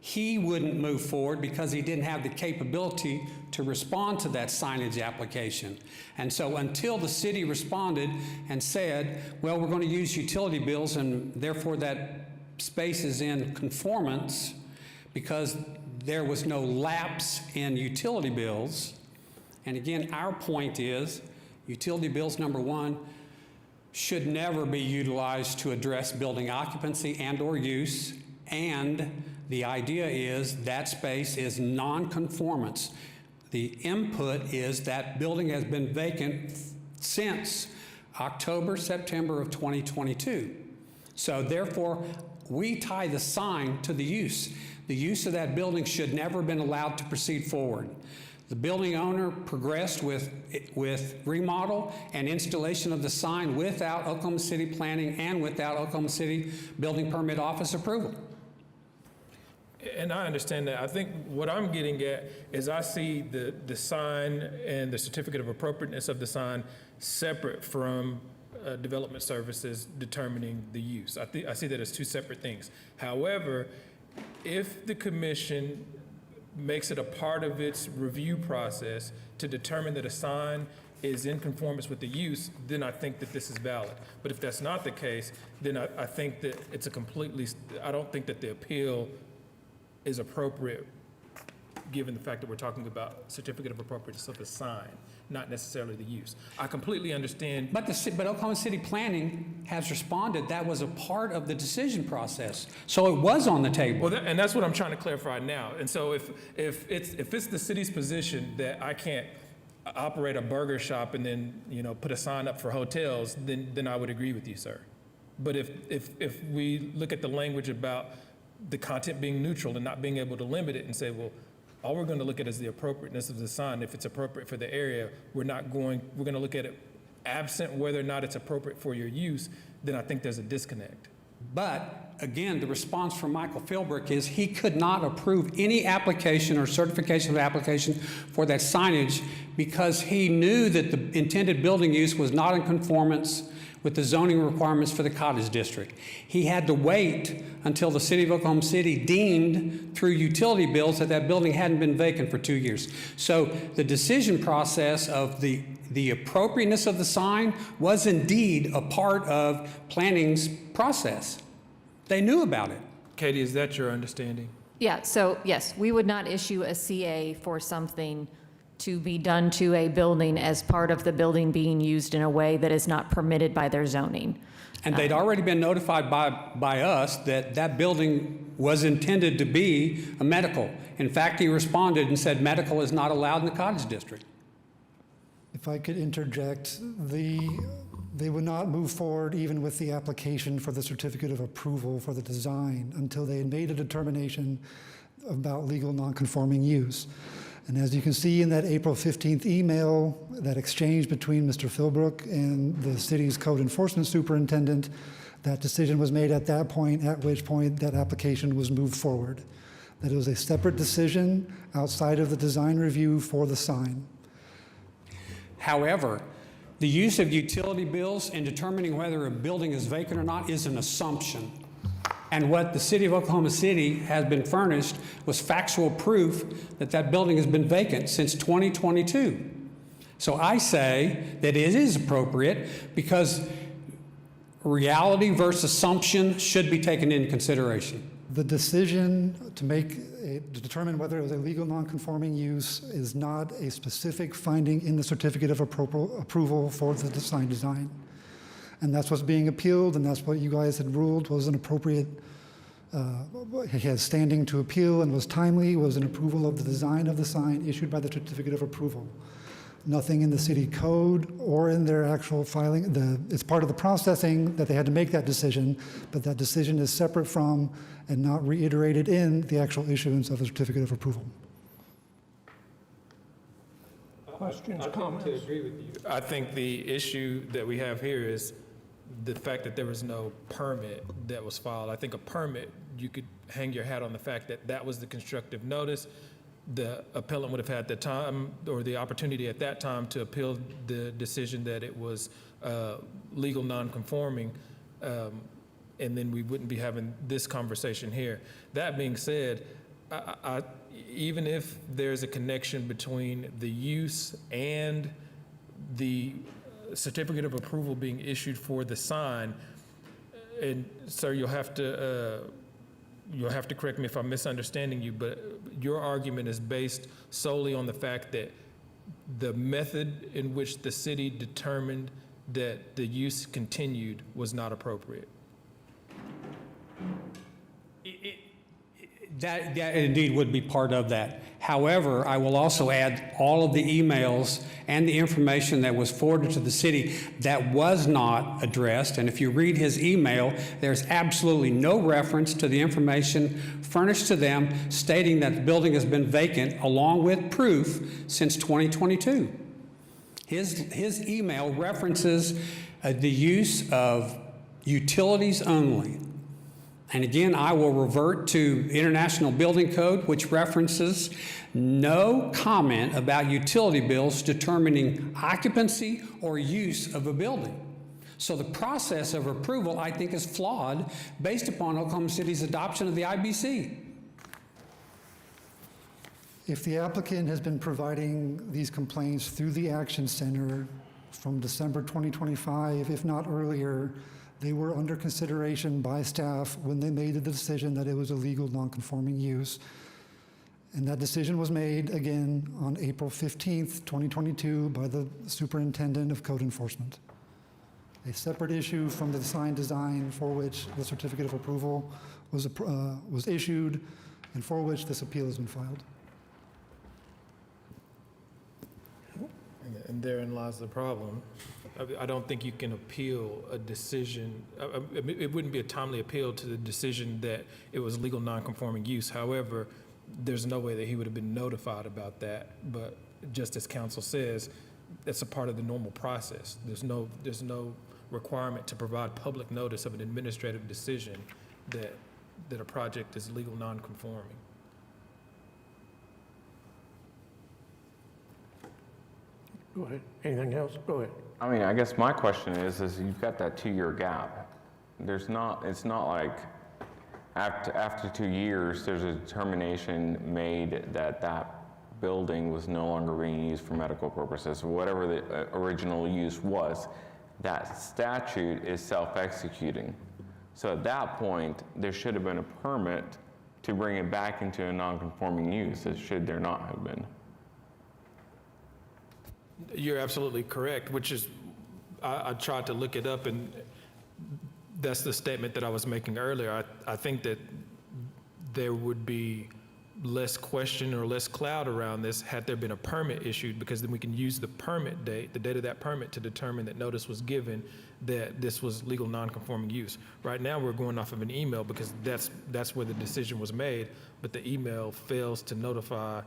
[SPEAKER 15] He wouldn't move forward because he didn't have the capability to respond to that signage application. And so until the city responded and said, well, we're going to use utility bills and therefore that space is in conformance because there was no lapse in utility bills. And again, our point is utility bills, number one, should never be utilized to address building occupancy and or use. And the idea is that space is non-conformance. The input is that building has been vacant since October, September of 2022. So therefore, we tie the sign to the use. The use of that building should never have been allowed to proceed forward. The building owner progressed with remodel and installation of the sign without Oklahoma City Planning and without Oklahoma City Building Permit Office approval.
[SPEAKER 12] And I understand that. I think what I'm getting at is I see the sign and the certificate of appropriateness of the sign separate from development services determining the use. I see that as two separate things. However, if the commission makes it a part of its review process to determine that a sign is in conformance with the use, then I think that this is valid. But if that's not the case, then I think that it's I don't think that the appeal is appropriate given the fact that we're talking about certificate of appropriateness of the sign, not necessarily the use. I completely understand.
[SPEAKER 15] But Oklahoma City Planning has responded that was a part of the decision process. So it was on the table.
[SPEAKER 12] Well, and that's what I'm trying to clarify now. And so if it's the city's position that I can't operate a burger shop and then put a sign up for hotels, then I would agree with you, sir. But if we look at the language about the content being neutral and not being able to limit it and say, well, all we're going to look at is the appropriateness of the sign. If it's appropriate for the area, we're going to look at it absent whether or not it's appropriate for your use, then I think there's a disconnect.
[SPEAKER 15] But again, the response from Michael Philbrook is he could not approve any application or certification of application for that signage because he knew that the intended building use was not in conformance with the zoning requirements for the Cottage District. He had to wait until the city of Oklahoma City deemed through utility bills that building hadn't been vacant for 2 years. So the decision process of the appropriateness of the sign was indeed a part of planning's process. They knew about it.
[SPEAKER 12] Katie, is that your understanding?
[SPEAKER 17] Yeah, so yes, we would not issue a CA for something to be done to a building as part of the building being used in a way that is not permitted by their zoning.
[SPEAKER 15] And they'd already been notified by us that that building was intended to be a medical. In fact, he responded and said medical is not allowed in the cottage district.
[SPEAKER 8] If I could interject, they would not move forward even with the application for the certificate of approval for the design until they had made a determination about legal nonconforming use. And as you can see in that April 15th email, that exchange between Mr. Philbrook and the city's code enforcement superintendent, that decision was made at that point, at which point that application was moved forward. That it was a separate decision outside of the design review for the sign.
[SPEAKER 15] However, the use of utility bills in determining whether a building is vacant or not is an assumption. And what the city of Oklahoma City has been furnished was factual proof that that building has been vacant since 2022. So I say that it is appropriate because reality versus assumption should be taken into consideration.
[SPEAKER 8] The decision to determine whether it was a legal nonconforming use is not a specific finding in the certificate of approval for the design. And that's what's being appealed, and that's what you guys had ruled was an appropriate, he has standing to appeal and was timely, was an approval of the design of the sign issued by the certificate of approval. Nothing in the city code or in their actual filing, it's part of the processing that they had to make that decision, but that decision is separate from and not reiterated in the actual issuance of the certificate of approval.
[SPEAKER 1] Questions,
[SPEAKER 12] I
[SPEAKER 1] comments?
[SPEAKER 12] tend to agree with you. I think the issue that we have here is the fact that there was no permit that was filed. I think a permit, you could hang your hat on the fact that that was the constructive notice. The appellant would have had the time or the opportunity at that time to appeal the decision that it was legal nonconforming, and then we wouldn't be having this conversation here. That being said, even if there's a connection between the use and the certificate of approval being issued for the sign, and sir, you'll have to correct me if I'm misunderstanding you, but your argument is based solely on the fact that the method in which the city determined that the use continued was not appropriate.
[SPEAKER 15] That indeed would be part of that. However, I will also add all of the emails and the information that was forwarded to the city that was not addressed. And if you read his email, there's absolutely no reference to the information furnished to them stating that the building has been vacant along with proof since 2022. His email references the use of utilities only. And again, I will revert to International Building Code, which references no comment about utility bills determining occupancy or use of a building. So the process of approval, I think, is flawed based upon Oklahoma City's adoption of the IBC.
[SPEAKER 8] If the applicant has been providing these complaints through the Action Center from December 2025, if not earlier, they were under consideration by staff when they made the decision that it was a legal nonconforming use. And that decision was made again on April 15th, 2022 by the Superintendent of Code Enforcement. A separate issue from the sign design for which the certificate of approval was issued and for which this appeal has been filed.
[SPEAKER 12] And therein lies the problem. I don't think you can appeal a decision. It wouldn't be a timely appeal to the decision that it was legal nonconforming use. However, there's no way that he would have been notified about that. But just as counsel says, that's a part of the normal process. There's no requirement to provide public notice of an administrative decision that a project is legal nonconforming.
[SPEAKER 1] Go ahead. Anything else? Go ahead.
[SPEAKER 2] I mean, I guess my question is you've got that 2-year gap. It's not like after 2 years, there's a determination made that that building was no longer being used for medical purposes, or whatever the original use was. That statute is self-executing. So at that point, there should have been a permit to bring it back into a non-conforming use, as should there not have been.
[SPEAKER 12] You're absolutely correct, which is, I tried to look it up, and that's the statement that I was making earlier. I think that there would be less question or less cloud around this had there been a permit issued, because then we can use the permit date, the date of that permit, to determine that notice was given that this was legal non-conforming use. Right now, we're going off of an email because that's where the decision was made, but the email fails to notify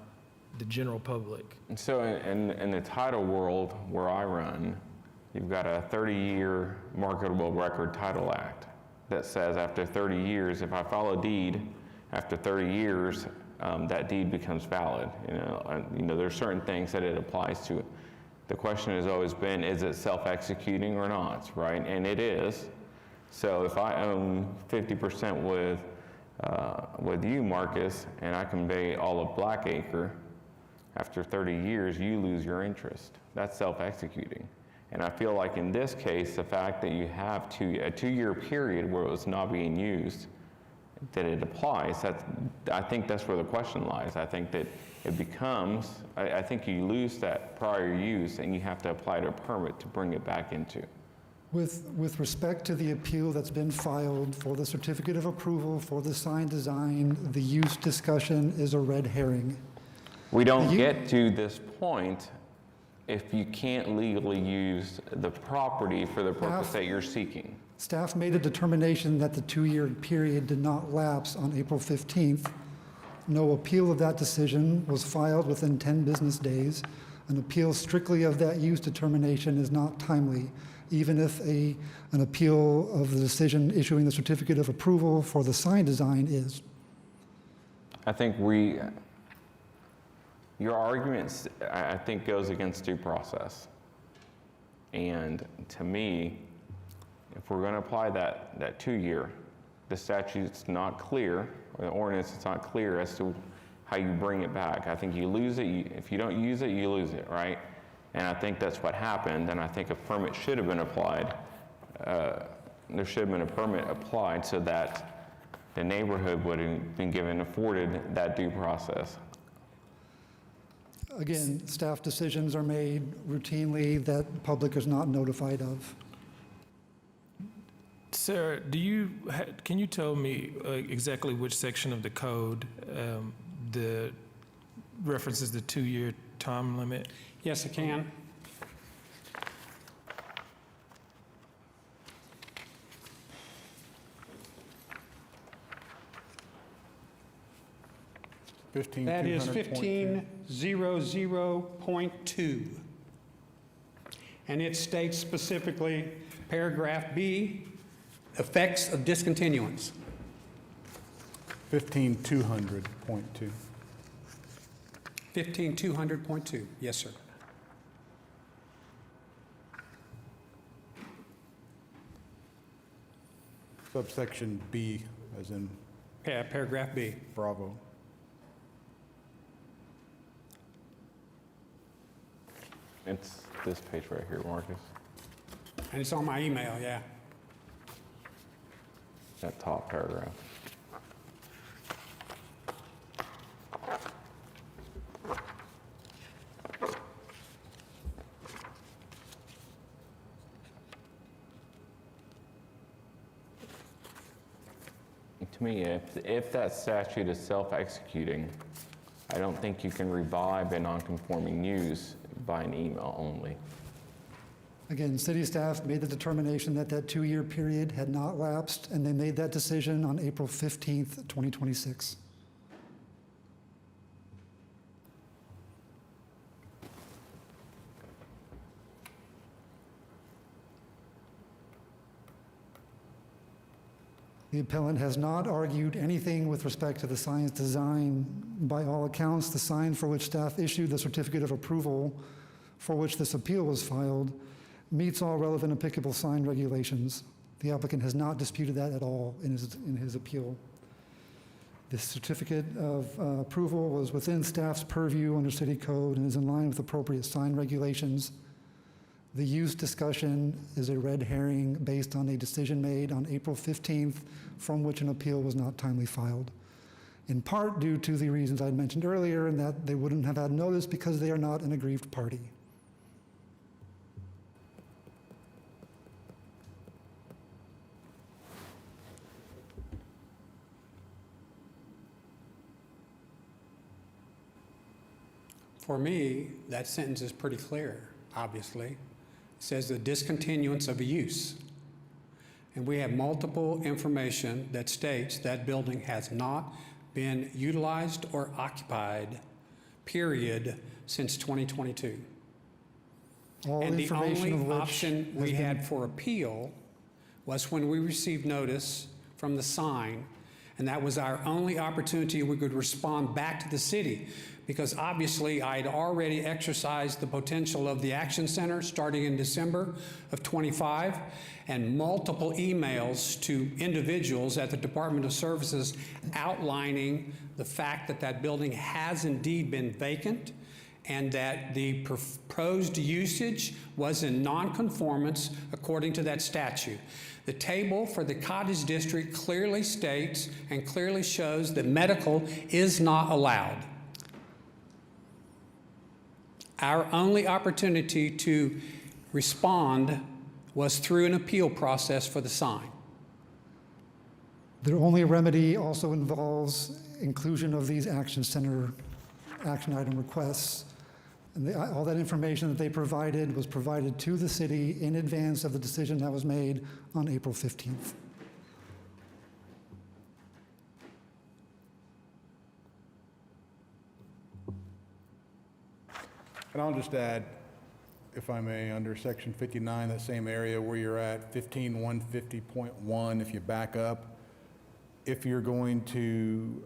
[SPEAKER 12] the general public.
[SPEAKER 2] And so in the title world where I run, you've got a 30-year marketable record title act that says after 30 years, if I file a deed, after 30 years, that deed becomes valid. There's certain things that it applies to. The question has always been, is it self-executing or not, right? And it is. So if I own 50% with you, Marcus, and I convey all of Blackacre, after 30 years, you lose your interest. That's self-executing. And I feel like in this case, the fact that you have a 2-year period where it was not being used, that it applies, I think that's where the question lies. I think that it becomes, I think you lose that prior use and you have to apply to a permit to bring it back into.
[SPEAKER 8] With respect to the appeal that's been filed for the certificate of approval for the sign design, the use discussion is a red herring.
[SPEAKER 2] We don't get to this point if you can't legally use the property for the purpose that you're seeking.
[SPEAKER 8] Staff made a determination that the 2-year period did not lapse on April 15th. No appeal of that decision was filed within 10 business days. An appeal strictly of that use determination is not timely, even if an appeal of the decision issuing the certificate of approval for the sign design is.
[SPEAKER 2] I think your argument, I think, goes against due process. And to me, if we're going to apply that 2-year, the statute's not clear, or the ordinance is not clear as to how you bring it back. I think you lose it. If you don't use it, you lose it, right? And I think that's what happened, and I think a permit should have been applied. There should have been a permit applied so that the neighborhood would have been afforded that due process.
[SPEAKER 8] Again, staff decisions are made routinely that the public is not notified of.
[SPEAKER 12] Sarah, can you tell me exactly which section of the code the references the 2-year time limit?
[SPEAKER 15] Yes, I can. That is 1500.2. And it states specifically, paragraph B, effects of discontinuance.
[SPEAKER 5] 15200.2.
[SPEAKER 15] 15200.2, yes, sir.
[SPEAKER 5] Subsection B, as in
[SPEAKER 15] Yeah, paragraph B.
[SPEAKER 5] Bravo.
[SPEAKER 2] It's this page right here, Marcus.
[SPEAKER 15] And it's on my email, yeah.
[SPEAKER 2] That top paragraph. To me, if that statute is self-executing, I don't think you can revive a non-conforming use by an email only.
[SPEAKER 8] Again, city staff made the determination that that 2-year period had not lapsed, and they made that decision on April 15th, 2026. The appellant has not argued anything with respect to the sign's design. By all accounts, the sign for which staff issued the certificate of approval for which this appeal was filed meets all relevant applicable sign regulations. The applicant has not disputed that at all in his appeal. The certificate of approval was within staff's purview under city code and is in line with appropriate sign regulations. The use discussion is a red herring based on a decision made on April 15th from which an appeal was not timely filed. in part due to the reasons I mentioned earlier, and that they wouldn't have had notice because they are not an aggrieved party.
[SPEAKER 15] For me, that sentence is pretty clear, obviously. It says the discontinuance of a use. And we have multiple information that states that building has not been utilized or occupied, period, since 2022.
[SPEAKER 8] All
[SPEAKER 15] And the
[SPEAKER 8] information of
[SPEAKER 15] only
[SPEAKER 8] which
[SPEAKER 15] option
[SPEAKER 8] has
[SPEAKER 15] we
[SPEAKER 8] been-
[SPEAKER 15] had for appeal was when we received notice from the sign, and that was our only opportunity we could respond back to the city, because obviously I had already exercised the potential of the Action Center starting in December of '25, and multiple emails to individuals at the Department of Services outlining the fact that that building has indeed been vacant, and that the proposed usage was in nonconformance according to that statute. The table for the cottage district clearly states and clearly shows that medical is not allowed. Our only opportunity to respond was through an appeal process for the sign.
[SPEAKER 8] Their only remedy also involves inclusion of these Action Center action item requests. And all that information that they provided was provided to the city in advance of the decision that was made on April 15th.
[SPEAKER 5] And I'll just add, if I may, under section 59, that same area where you're at 15150.1, if you back up, if you're going to,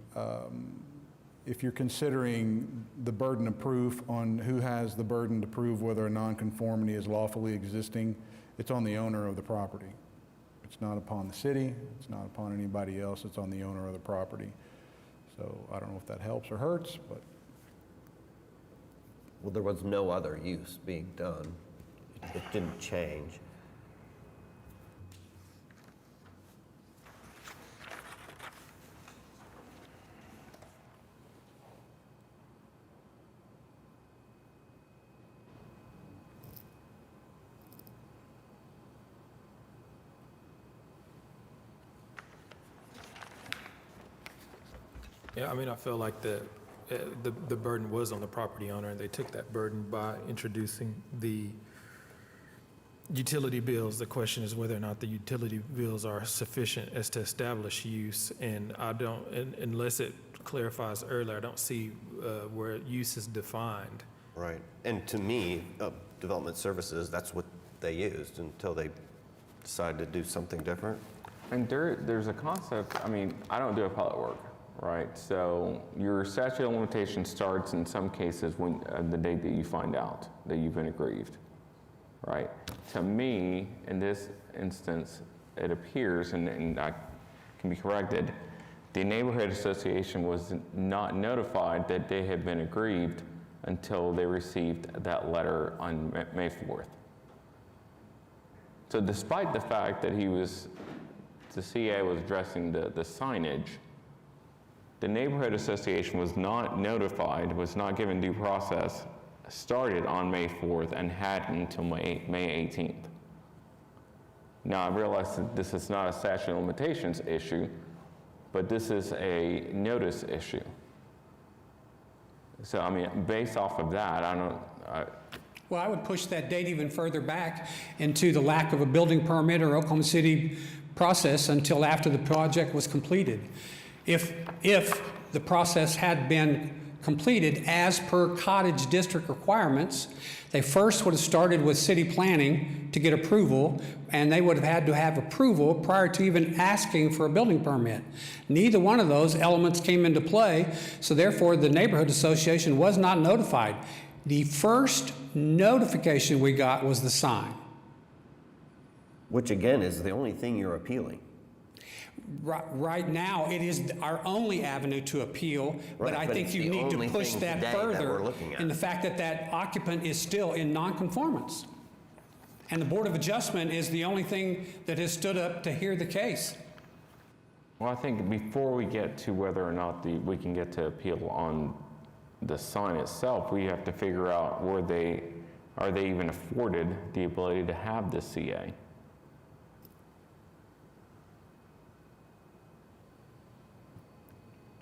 [SPEAKER 5] if you're considering the burden of proof on who has the burden to prove whether a nonconformity is lawfully existing, it's on the owner of the property. It's not upon the city, it's not upon anybody else, it's on the owner of the property. So I don't know if that helps or hurts, but.
[SPEAKER 3] Well, there was no other use being done. It didn't change.
[SPEAKER 12] Yeah, I mean, I feel like the burden was on the property owner, and they took that burden by introducing the utility bills. The question is whether or not the utility bills are sufficient as to establish use, and I don't, unless it clarifies earlier, I don't see where use is defined.
[SPEAKER 3] Right. And to me, development services, that's what they used until they decided to do something different.
[SPEAKER 2] And there's a concept, I mean, I don't do appellate work, right? So your statute of limitations starts in some cases when the date that you find out that you've been aggrieved, right? To me, in this instance, it appears, and I can be corrected, the neighborhood association was not notified that they had been aggrieved until they received that letter on May 4th. So despite the fact that the CA was addressing the signage, the neighborhood association was not notified, was not given due process, started on May 4th and had until May 18th. Now, I realize that this is not a statute of limitations issue, but this is a notice issue. So, I mean, based off of that,
[SPEAKER 15] Well, I would push that date even further back into the lack of a building permit or Oklahoma City process until after the project was completed. If the process had been completed as per cottage district requirements, they first would have started with city planning to get approval, and they would have had to have approval prior to even asking for a building permit. Neither one of those elements came into play, so therefore the neighborhood association was not notified. The first notification we got was the sign.
[SPEAKER 3] Which again is the only thing you're appealing.
[SPEAKER 15] Right now, it is our only avenue to appeal, but
[SPEAKER 3] Right,
[SPEAKER 15] I
[SPEAKER 3] but
[SPEAKER 15] think
[SPEAKER 3] it's
[SPEAKER 15] you
[SPEAKER 3] the
[SPEAKER 15] need to
[SPEAKER 3] only
[SPEAKER 15] push
[SPEAKER 3] thing
[SPEAKER 15] that
[SPEAKER 3] today that
[SPEAKER 15] further
[SPEAKER 3] we're looking at.
[SPEAKER 15] in the fact that that occupant is still in nonconformance. And the Board of Adjustment is the only thing that has stood up to hear the case.
[SPEAKER 2] Well, I think before we get to whether or not we can get to appeal on the sign itself, we have to figure out are they even afforded the ability to have this CA?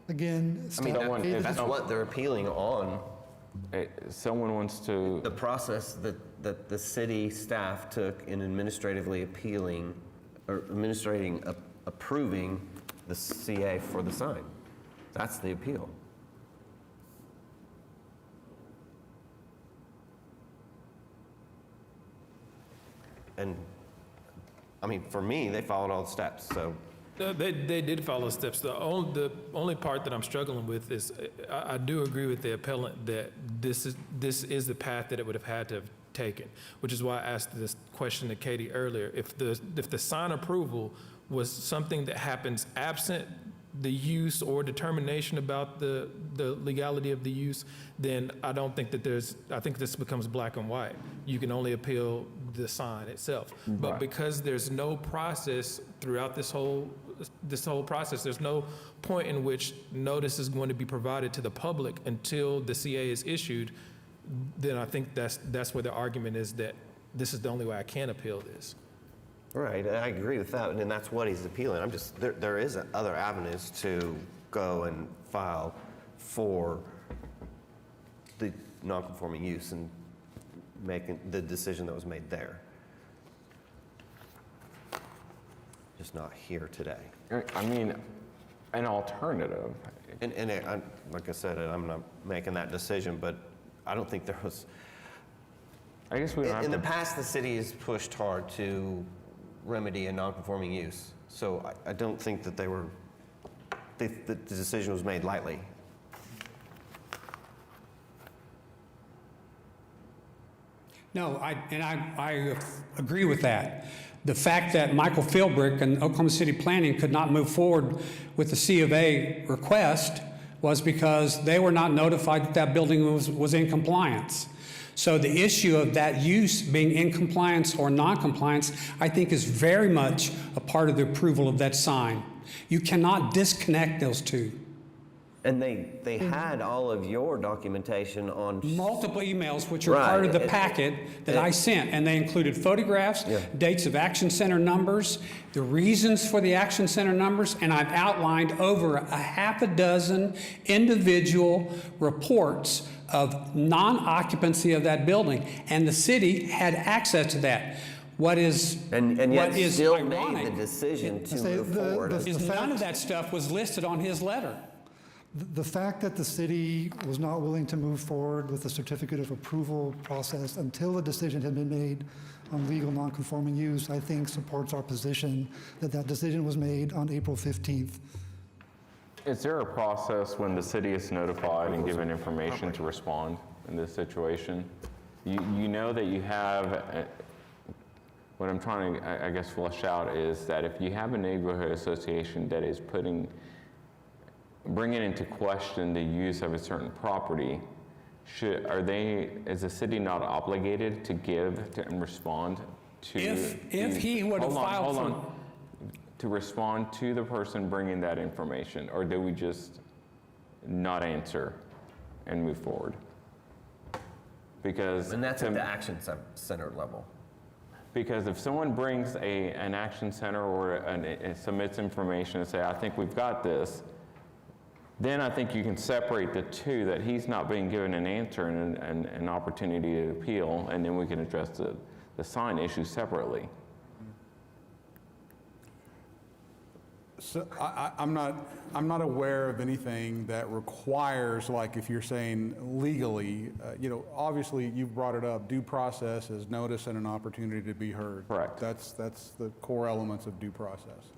[SPEAKER 8] Again,
[SPEAKER 3] I mean,
[SPEAKER 2] if
[SPEAKER 3] that's what they're appealing on.
[SPEAKER 2] Someone wants to...
[SPEAKER 3] The process that the city staff took in administratively approving the CA for the sign. That's the appeal. And, I mean, for me, they followed all the steps, so.
[SPEAKER 12] They did follow steps. The only part that I'm struggling with is, I do agree with the appellant that this is the path that it would have had to have taken, which is why I asked this question to Katie earlier. If the sign approval was something that happens absent the use or determination about the legality of the use, then I don't think that I think this becomes black and white. You can only appeal the sign itself. But because there's no process throughout this whole process, there's no point in which notice is going to be provided to the public until the CA is issued, then I think that's where the argument is that this is the only way I can appeal this.
[SPEAKER 3] Right, I agree with that, and that's what he's appealing. I'm just, there is other avenues to go and file for the non-conforming use and making the decision that was made there. Just not here today.
[SPEAKER 2] I mean, an alternative.
[SPEAKER 3] And like I said, I'm not making that decision, but I don't think there was.
[SPEAKER 2] I guess we don't have
[SPEAKER 3] in the past, the city has pushed hard to remedy a non-conforming use. So I don't think that the decision was made lightly.
[SPEAKER 15] No, I agree with that. The fact that Michael Philbrick and Oklahoma City Planning could not move forward with the C of A request was because they were not notified that that building was in compliance. So the issue of that use being in compliance or non-compliance, I think, is very much a part of the approval of that sign. You cannot disconnect those two.
[SPEAKER 3] And they had all of your documentation on
[SPEAKER 15] multiple emails, which are part of the packet that I sent, and they included photographs, dates of Action Center numbers, the reasons for the Action Center numbers, and I've outlined over a half a dozen individual reports of non-occupancy of that building, and the city had access to that. What is
[SPEAKER 3] and yet
[SPEAKER 15] what is
[SPEAKER 3] still
[SPEAKER 15] ironic
[SPEAKER 3] made the decision to move forward.
[SPEAKER 15] Is none of that stuff was listed on his letter.
[SPEAKER 8] The fact that the city was not willing to move forward with the certificate of approval process until a decision had been made on legal nonconforming use, I think supports our position that that decision was made on April 15th.
[SPEAKER 2] Is there a process when the city is notified and given information to respond in this situation? You know that you have, what I'm trying to, I guess, flesh out is that if you have a neighborhood association that is bringing into question the use of a certain property, is the city not obligated to give and respond to?
[SPEAKER 15] If he would have filed
[SPEAKER 2] to respond to the person bringing that information, or do we just not answer and move forward? Because
[SPEAKER 3] and that's at the Action Center level.
[SPEAKER 2] Because if someone brings an Action Center or submits information and say, I think we've got this, then I think you can separate the two, that he's not being given an answer and an opportunity to appeal, and then we can address the sign issue separately.
[SPEAKER 5] So I'm not aware of anything that requires, like if you're saying legally, obviously you've brought it up, due process is notice and an opportunity to be heard.
[SPEAKER 2] Correct.
[SPEAKER 5] That's the core elements of due process.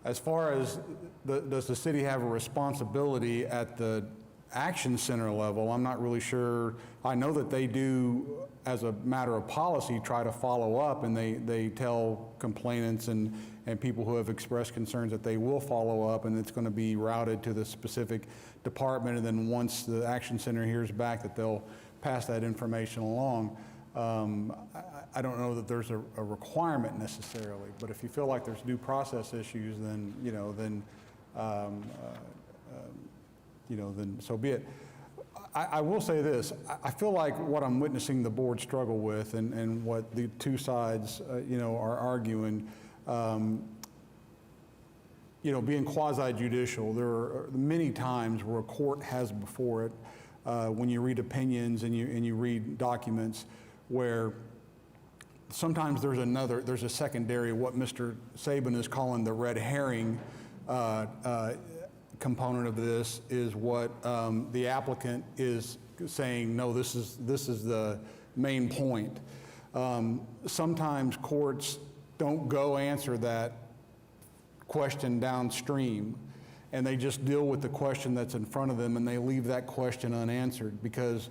[SPEAKER 5] As far as does the city have a responsibility at the Action Center level, I'm not really sure. I know that they do, as a matter of policy, try to follow up, and they tell complainants and people who have expressed concerns that they will follow up, and it's going to be routed to the specific department, and then once the Action Center hears back that they'll pass that information along. I don't know that there's a requirement necessarily, but if you feel like there's due process issues, then, then so be it. I will say this, I feel like what I'm witnessing the board struggle with and what the two sides, are arguing, being quasi-judicial, there are many times where a court has before it, when you read opinions and you read documents, where sometimes there's a secondary, what Mr. Saban is calling the red herring component of this, is what the applicant is saying, no, this is the main point. Sometimes courts don't go answer that question downstream, and they just deal with the question that's in front of them, and they leave that question unanswered because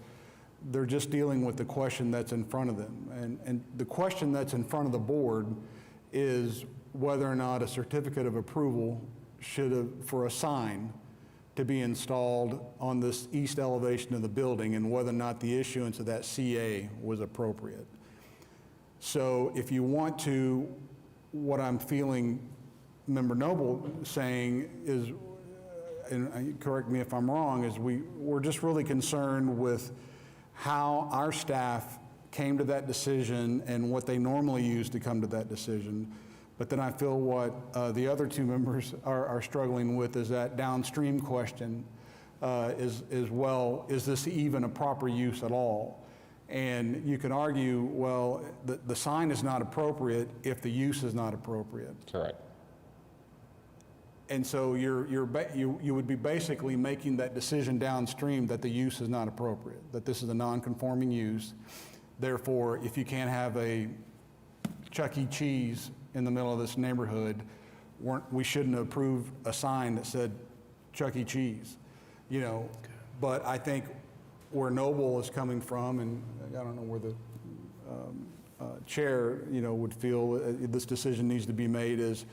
[SPEAKER 5] they're just dealing with the question that's in front of them. And the question that's in front of the board is whether or not a certificate of approval for a sign to be installed on this east elevation of the building, and whether or not the issuance of that CA was appropriate. So if you want to, what I'm feeling Member Noble saying is, and correct me if I'm wrong, is we're just really concerned with how our staff came to that decision and what they normally use to come to that decision. But then I feel what the other two members are struggling with is that downstream question is this even a proper use at all? And you can argue, well, the sign is not appropriate if the use is not appropriate.
[SPEAKER 2] Correct.
[SPEAKER 5] And so you would be basically making that decision downstream that the use is not appropriate, that this is a non-conforming use. Therefore, if you can't have a Chuck E. Cheese in the middle of this neighborhood, we shouldn't approve a sign that said Chuck E. Cheese, But I think where Noble is coming from, and I don't know where the chair, would feel this decision needs to be made, is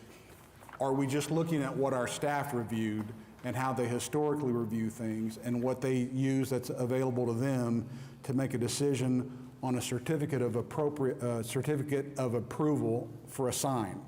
[SPEAKER 5] are we just looking at what our staff reviewed and how they historically review things and what they use that's available to them to make a decision on a certificate of approval for a sign?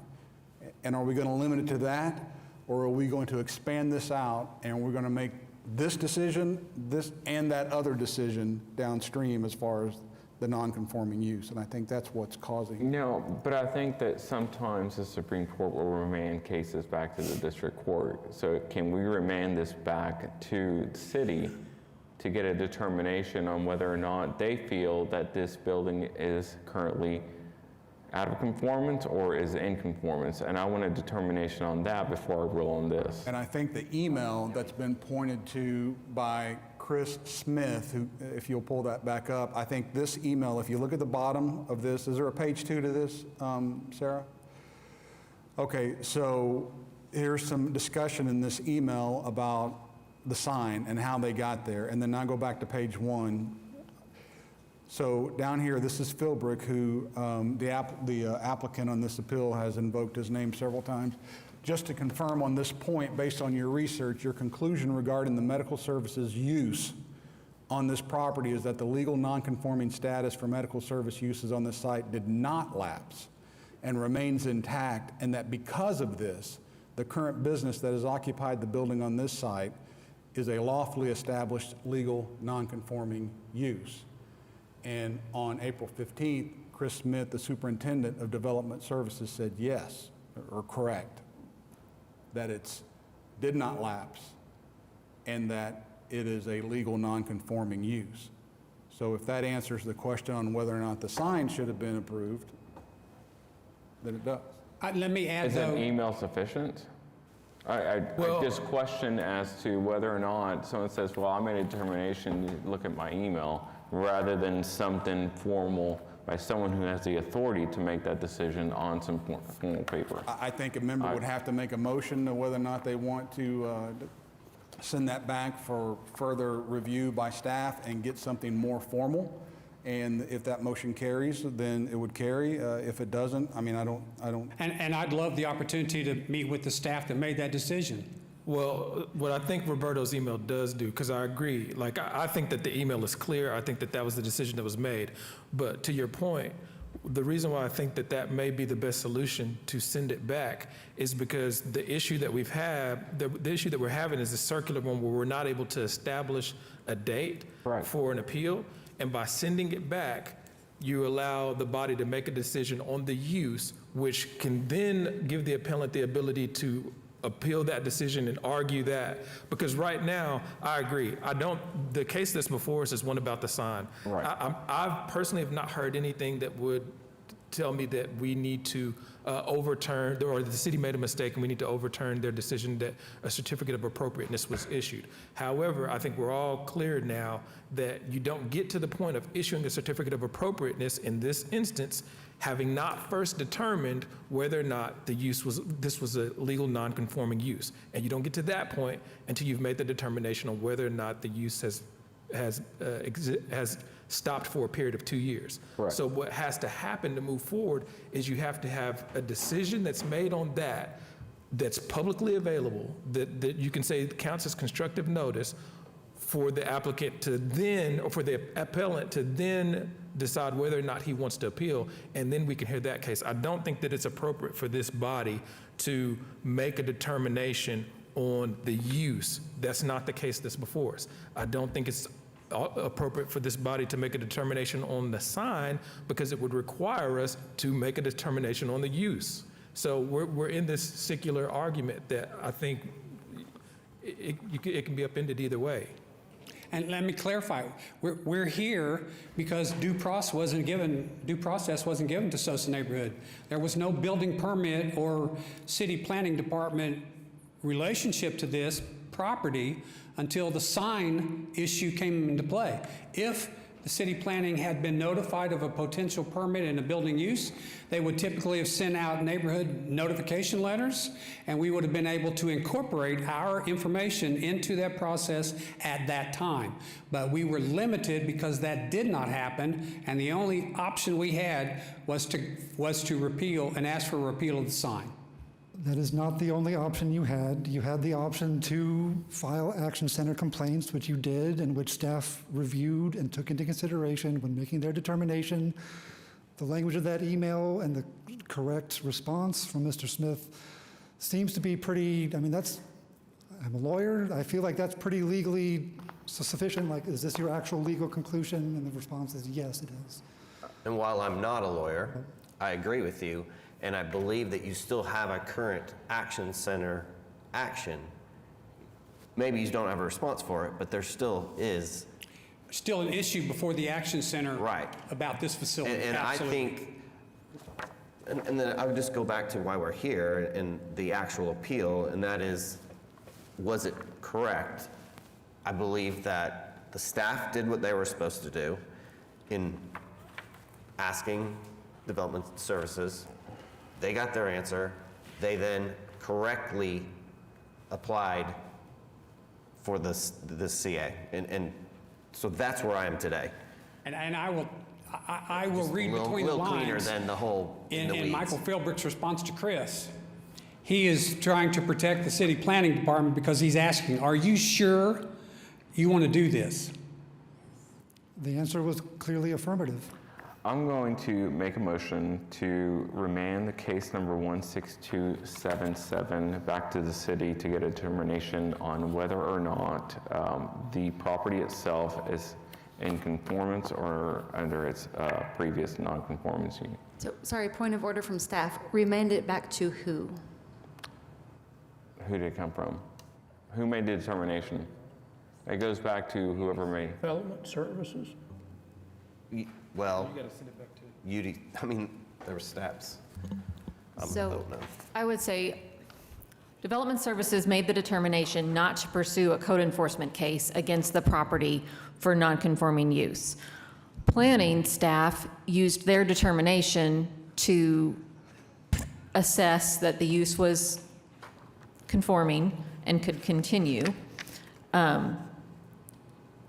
[SPEAKER 5] And are we going to limit it to that, or are we going to expand this out and we're going to make this decision, this and that other decision downstream as far as the non-conforming use? And I think that's what's causing.
[SPEAKER 2] No, but I think that sometimes the Supreme Court will remand cases back to the district court. So can we remand this back to the city to get a determination on whether or not they feel that this building is currently out of conformance or is in conformance? And I want a determination on that before I rule on this.
[SPEAKER 5] And I think the email that's been pointed to by Chris Smith, who, if you'll pull that back up, I think this email, if you look at the bottom of this, is there a page 2 to this, Sarah? Okay, so here's some discussion in this email about the sign and how they got there. And then I go back to page 1. So down here, this is Philbrick, who the applicant on this appeal has invoked his name several times. Just to confirm on this point, based on your research, your conclusion regarding the medical services use on this property is that the legal nonconforming status for medical service uses on this site did not lapse and remains intact, and that because of this, the current business that has occupied the building on this site is a lawfully established legal nonconforming use. And on April 15th, Chris Smith, the superintendent of development services, said yes, or correct, that it did not lapse and that it is a legal non-conforming use. So if that answers the question on whether or not the sign should have been approved, then it does.
[SPEAKER 15] Let me add,
[SPEAKER 2] Is an email sufficient? I just question as to whether or not someone says, well, I made a determination, look at my email, rather than something formal by someone who has the authority to make that decision on some formal paper.
[SPEAKER 5] I think a member would have to make a motion to whether or not they want to send that back for further review by staff and get something more formal. And if that motion carries, then it would carry. If it doesn't, I mean, I don't.
[SPEAKER 15] And I'd love the opportunity to meet with the staff that made that decision.
[SPEAKER 12] Well, what I think Roberto's email does do, because I agree, like, I think that the email is clear. I think that that was the decision that was made. But to your point, the reason why I think that that may be the best solution to send it back is because the issue that we've had, the issue that we're having is a circular one where we're not able to establish a date for an appeal. And by sending it back, you allow the body to make a decision on the use, which can then give the appellant the ability to appeal that decision and argue that. Because right now, I agree. The case that's before us is one about the sign.
[SPEAKER 2] Right.
[SPEAKER 12] I personally have not heard anything that would tell me that we need to overturn, or the city made a mistake and we need to overturn their decision that a certificate of appropriateness was issued. However, I think we're all clear now that you don't get to the point of issuing a certificate of appropriateness in this instance, having not first determined whether or not this was a legal non-conforming use. And you don't get to that point until you've made the determination on whether or not the use has stopped for a period of 2 years.
[SPEAKER 2] Correct.
[SPEAKER 12] So what has to happen to move forward is you have to have a decision that's made on that's publicly available, that you can say counts as constructive notice for the applicant to then, or for the appellant to then decide whether or not he wants to appeal, and then we can hear that case. I don't think that it's appropriate for this body to make a determination on the use. That's not the case that's before us. I don't think it's appropriate for this body to make a determination on the sign, because it would require us to make a determination on the use. So we're in this circular argument that I think it can be upended either way.
[SPEAKER 15] And let me clarify, we're here because due process wasn't given to Sosa Neighborhood. There was no building permit or city planning department relationship to this property until the sign issue came into play. If the city planning had been notified of a potential permit and a building use, they would typically have sent out neighborhood notification letters, and we would have been able to incorporate our information into that process at that time. But we were limited because that did not happen, and the only option we had was to repeal and ask for a repeal of the sign.
[SPEAKER 8] That is not the only option you had. You had the option to file Action Center complaints, which you did, and which staff reviewed and took into consideration when making their determination. The language of that email and the correct response from Mr. Smith seems to be pretty, I'm a lawyer, I feel like that's pretty legally sufficient. Like, is this your actual legal conclusion? And the response is yes, it is.
[SPEAKER 3] And while I'm not a lawyer, I agree with you, and I believe that you still have a current Action Center action. Maybe you don't have a response for it, but there still is.
[SPEAKER 15] Still an issue before the Action Center about this facility.
[SPEAKER 3] And I think, and then I would just go back to why we're here and the actual appeal, and that is, was it correct? I believe that the staff did what they were supposed to do in asking development services. They got their answer. They then correctly applied for this CA. And so that's where I am today.
[SPEAKER 15] And I will read between the lines.
[SPEAKER 3] A little cleaner than the whole in the
[SPEAKER 15] In
[SPEAKER 3] weeds.
[SPEAKER 15] Michael Philbrick's response to Chris, he is trying to protect the city planning department because he's asking, are you sure you want to do this?
[SPEAKER 8] The answer was clearly affirmative.
[SPEAKER 2] I'm going to make a motion to remand the case number 16277 back to the city to get a determination on whether or not the property itself is in conformance or under its previous non-conformance.
[SPEAKER 11] So, sorry, point of order from staff. Remand it back to who?
[SPEAKER 2] Who did it come from? Who made the determination? It goes back to whoever made.
[SPEAKER 1] Development Services?
[SPEAKER 3] Well, there were steps.
[SPEAKER 17] So I would say Development Services made the determination not to pursue a code enforcement case against the property for nonconforming use. Planning staff used their determination to assess that the use was conforming and could continue.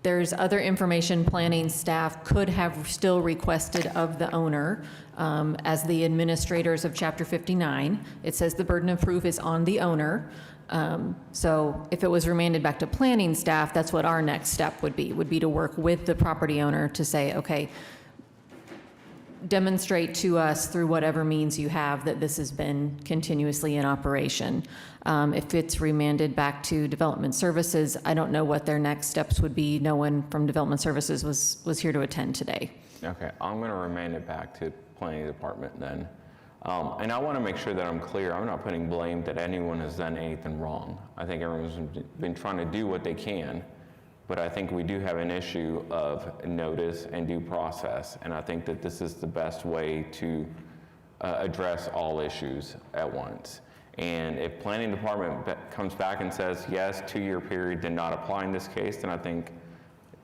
[SPEAKER 17] There's other information planning staff could have still requested of the owner as the administrators of Chapter 59. It says the burden of proof is on the owner. So if it was remanded back to planning staff, that's what our next step would be to work with the property owner to say, okay, demonstrate to us through whatever means you have that this has been continuously in operation. If it's remanded back to Development Services, I don't know what their next steps would be. No one from Development Services was here to attend today.
[SPEAKER 2] Okay, I'm going to remand it back to Planning Department then. And I want to make sure that I'm clear. I'm not putting blame that anyone has done anything wrong. I think everyone's been trying to do what they can, but I think we do have an issue of notice and due process, and I think that this is the best way to address all issues at once. And if Planning Department comes back and says, yes, 2-year period did not apply in this case, then I think,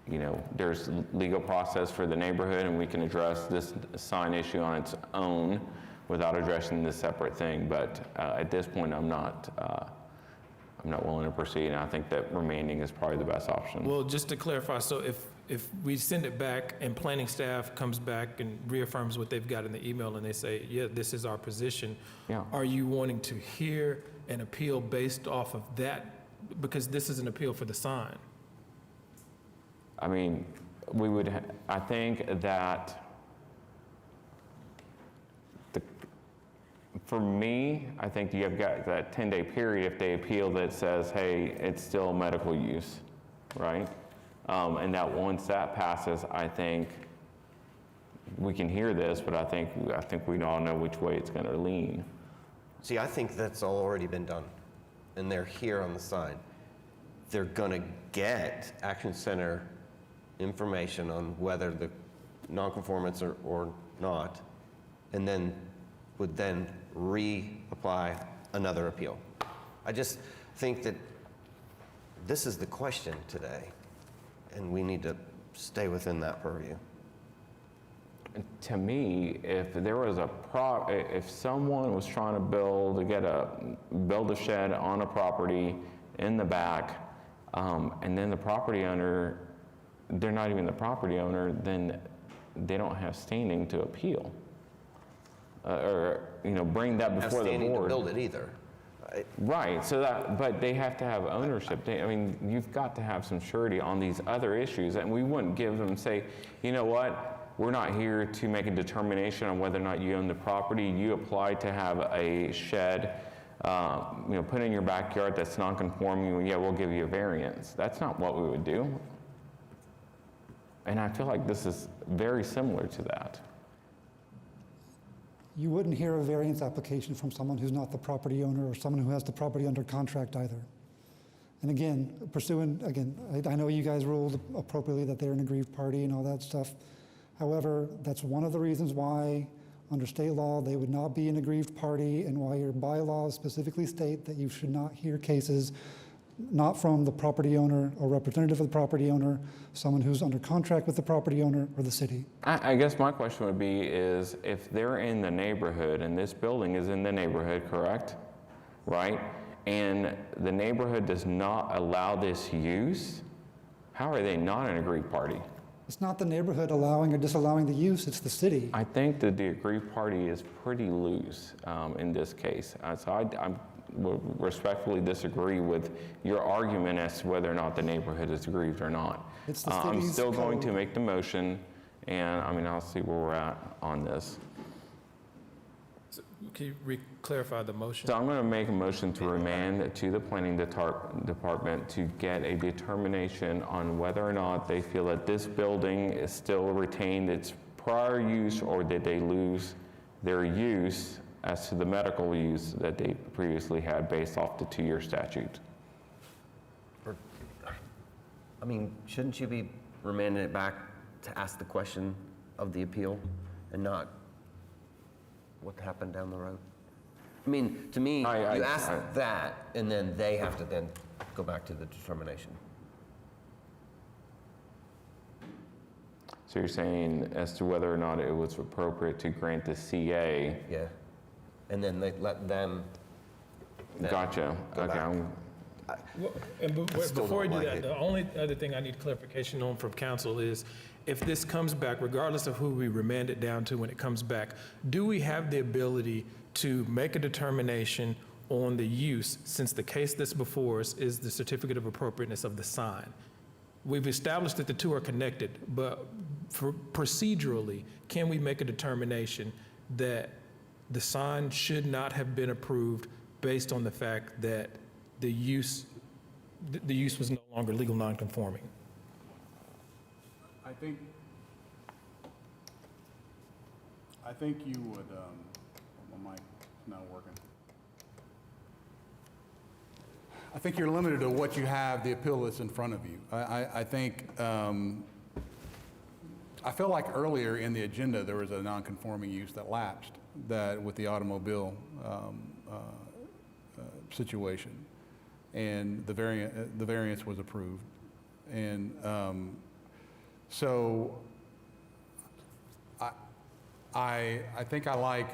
[SPEAKER 2] you know, there's legal process for the neighborhood, and we can address this sign issue on its own without addressing this separate thing. But at this point, I'm not willing to proceed, and I think that remaining is probably the best option.
[SPEAKER 12] Well, just to clarify, so if we send it back and planning staff comes back and reaffirms what they've got in the email and they say, yeah, this is our position, are you wanting to hear an appeal based off of that? Because this is an appeal for the sign.
[SPEAKER 2] I mean, we would, I think that for me, I think you have got that 10-day period if they appeal that says, hey, it's still medical use, right? And that once that passes, I think we can hear this, but I think we all know which way it's going to lean.
[SPEAKER 3] See, I think that's all already been done, and they're here on the sign. They're going to get Action Center information on whether the nonconformance or not, and then would then reapply another appeal. I just think that this is the question today, and we need to stay within that purview.
[SPEAKER 2] To me, if there was if someone was trying to build a shed on a property in the back, and then the property owner, they're not even the property owner, then they don't have standing to appeal. Or, you know, bring that before the board.
[SPEAKER 3] Standing to build it either.
[SPEAKER 2] Right, but they have to have ownership. I mean, you've got to have some surety on these other issues, and we wouldn't give them, say, you know what, we're not here to make a determination on whether or not you own the property. You applied to have a shed, put in your backyard that's non-conforming, yeah, we'll give you a variance. That's not what we would do. And I feel like this is very similar to that.
[SPEAKER 8] You wouldn't hear a variance application from someone who's not the property owner or someone who has the property under contract either. And again, I know you guys ruled appropriately that they're an aggrieved party and all that stuff. However, that's one of the reasons why, under state law, they would not be an aggrieved party, and why your bylaws specifically state that you should not hear cases not from the property owner or representative of the property owner, someone who's under contract with the property owner or the city.
[SPEAKER 2] I guess my question would be is if they're in the neighborhood, and this building is in the neighborhood, correct? Right? And the neighborhood does not allow this use, how are they not an aggrieved party?
[SPEAKER 8] It's not the neighborhood allowing or disallowing the use, it's the city.
[SPEAKER 2] I think that the aggrieved party is pretty loose in this case. So I respectfully disagree with your argument as to whether or not the neighborhood is aggrieved or not.
[SPEAKER 8] It's the
[SPEAKER 2] I'm
[SPEAKER 8] city's
[SPEAKER 2] still going
[SPEAKER 8] code.
[SPEAKER 2] to make the motion, and I'll see where we're at on this.
[SPEAKER 12] So, can you clarify the motion?
[SPEAKER 2] So I'm going to make a motion to remand to the planning department to get a determination on whether or not they feel that this building is still retained its prior use, or did they lose their use as to the medical use that they previously had based off the 2-year statute.
[SPEAKER 3] I mean, shouldn't you be remanding it back to ask the question of the appeal and not what happened down the road? I mean, to me, you ask that, and then they have to then go back to the determination.
[SPEAKER 2] So you're saying as to whether or not it was appropriate to grant the CA?
[SPEAKER 3] Yeah. And then they let them.
[SPEAKER 2] Gotcha. Okay.
[SPEAKER 12] Well, and before we do that, the only other thing I need clarification on from council is, if this comes back, regardless of who we remand it down to when it comes back, do we have the ability to make a determination on the use, since the case that's before us is the certificate of appropriateness of the sign. We've established that the two are connected, but procedurally, can we make a determination that the sign should not have been approved based on the fact that the use was no longer legal nonconforming?
[SPEAKER 5] I think you would, my mic's not working. I think you're limited to what you have, the appeal that's in front of you. I think, I feel like earlier in the agenda, there was a non-conforming use that lapsed, that with the automobile situation, and the variance was approved. And so I think I like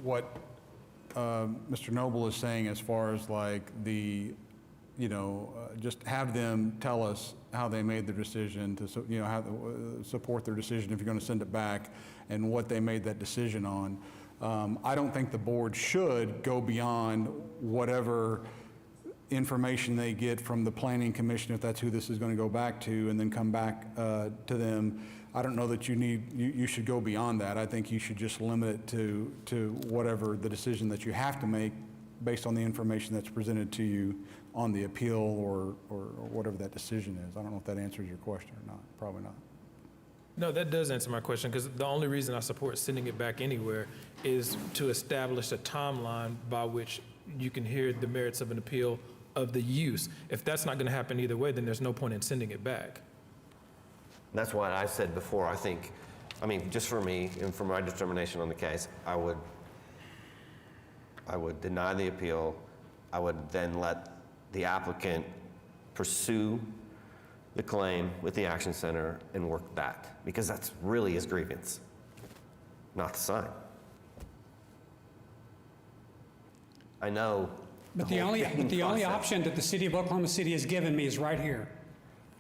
[SPEAKER 5] what Mr. Noble is saying as far as like the, just have them tell us how they made their decision to, support their decision if you're going to send it back and what they made that decision on. I don't think the board should go beyond whatever information they get from the Planning Commission, if that's who this is going to go back to, and then come back to them. I don't know that you should go beyond that. I think you should just limit it to whatever the decision that you have to make based on the information that's presented to you on the appeal or whatever that decision is. I don't know if that answers your question or not. Probably not.
[SPEAKER 12] No, that does answer my question, because the only reason I support sending it back anywhere is to establish a timeline by which you can hear the merits of an appeal of the use. If that's not going to happen either way, then there's no point in sending it back.
[SPEAKER 3] That's what I said before. I think, just for me and for my determination on the case, I would deny the appeal. I would then let the applicant pursue the claim with the Action Center and work that, because that's really his grievance, not the sign. I know.
[SPEAKER 15] But the only option that the city of Oklahoma City has given me is right here.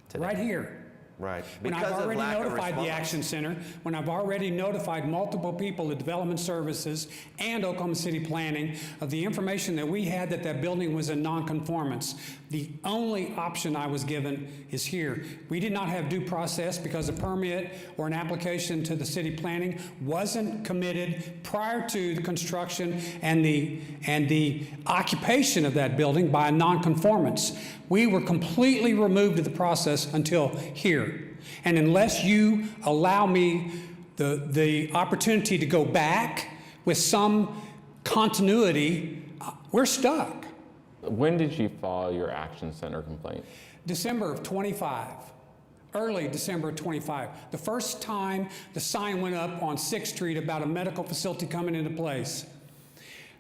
[SPEAKER 3] Today.
[SPEAKER 15] Right here.
[SPEAKER 3] Right.
[SPEAKER 15] When I've already notified the Action Center, when I've already notified multiple people, the Development Services and Oklahoma City Planning, of the information that we had that building was in nonconformance. The only option I was given is here. We did not have due process because a permit or an application to the city planning wasn't committed prior to the construction and the occupation of that building by a nonconformance. We were completely removed of the process until here. And unless you allow me the opportunity to go back with some continuity, we're stuck.
[SPEAKER 2] When did you file your Action Center complaint?
[SPEAKER 15] December of 25. Early December of 25. The first time the sign went up on 6th Street about a medical facility coming into place.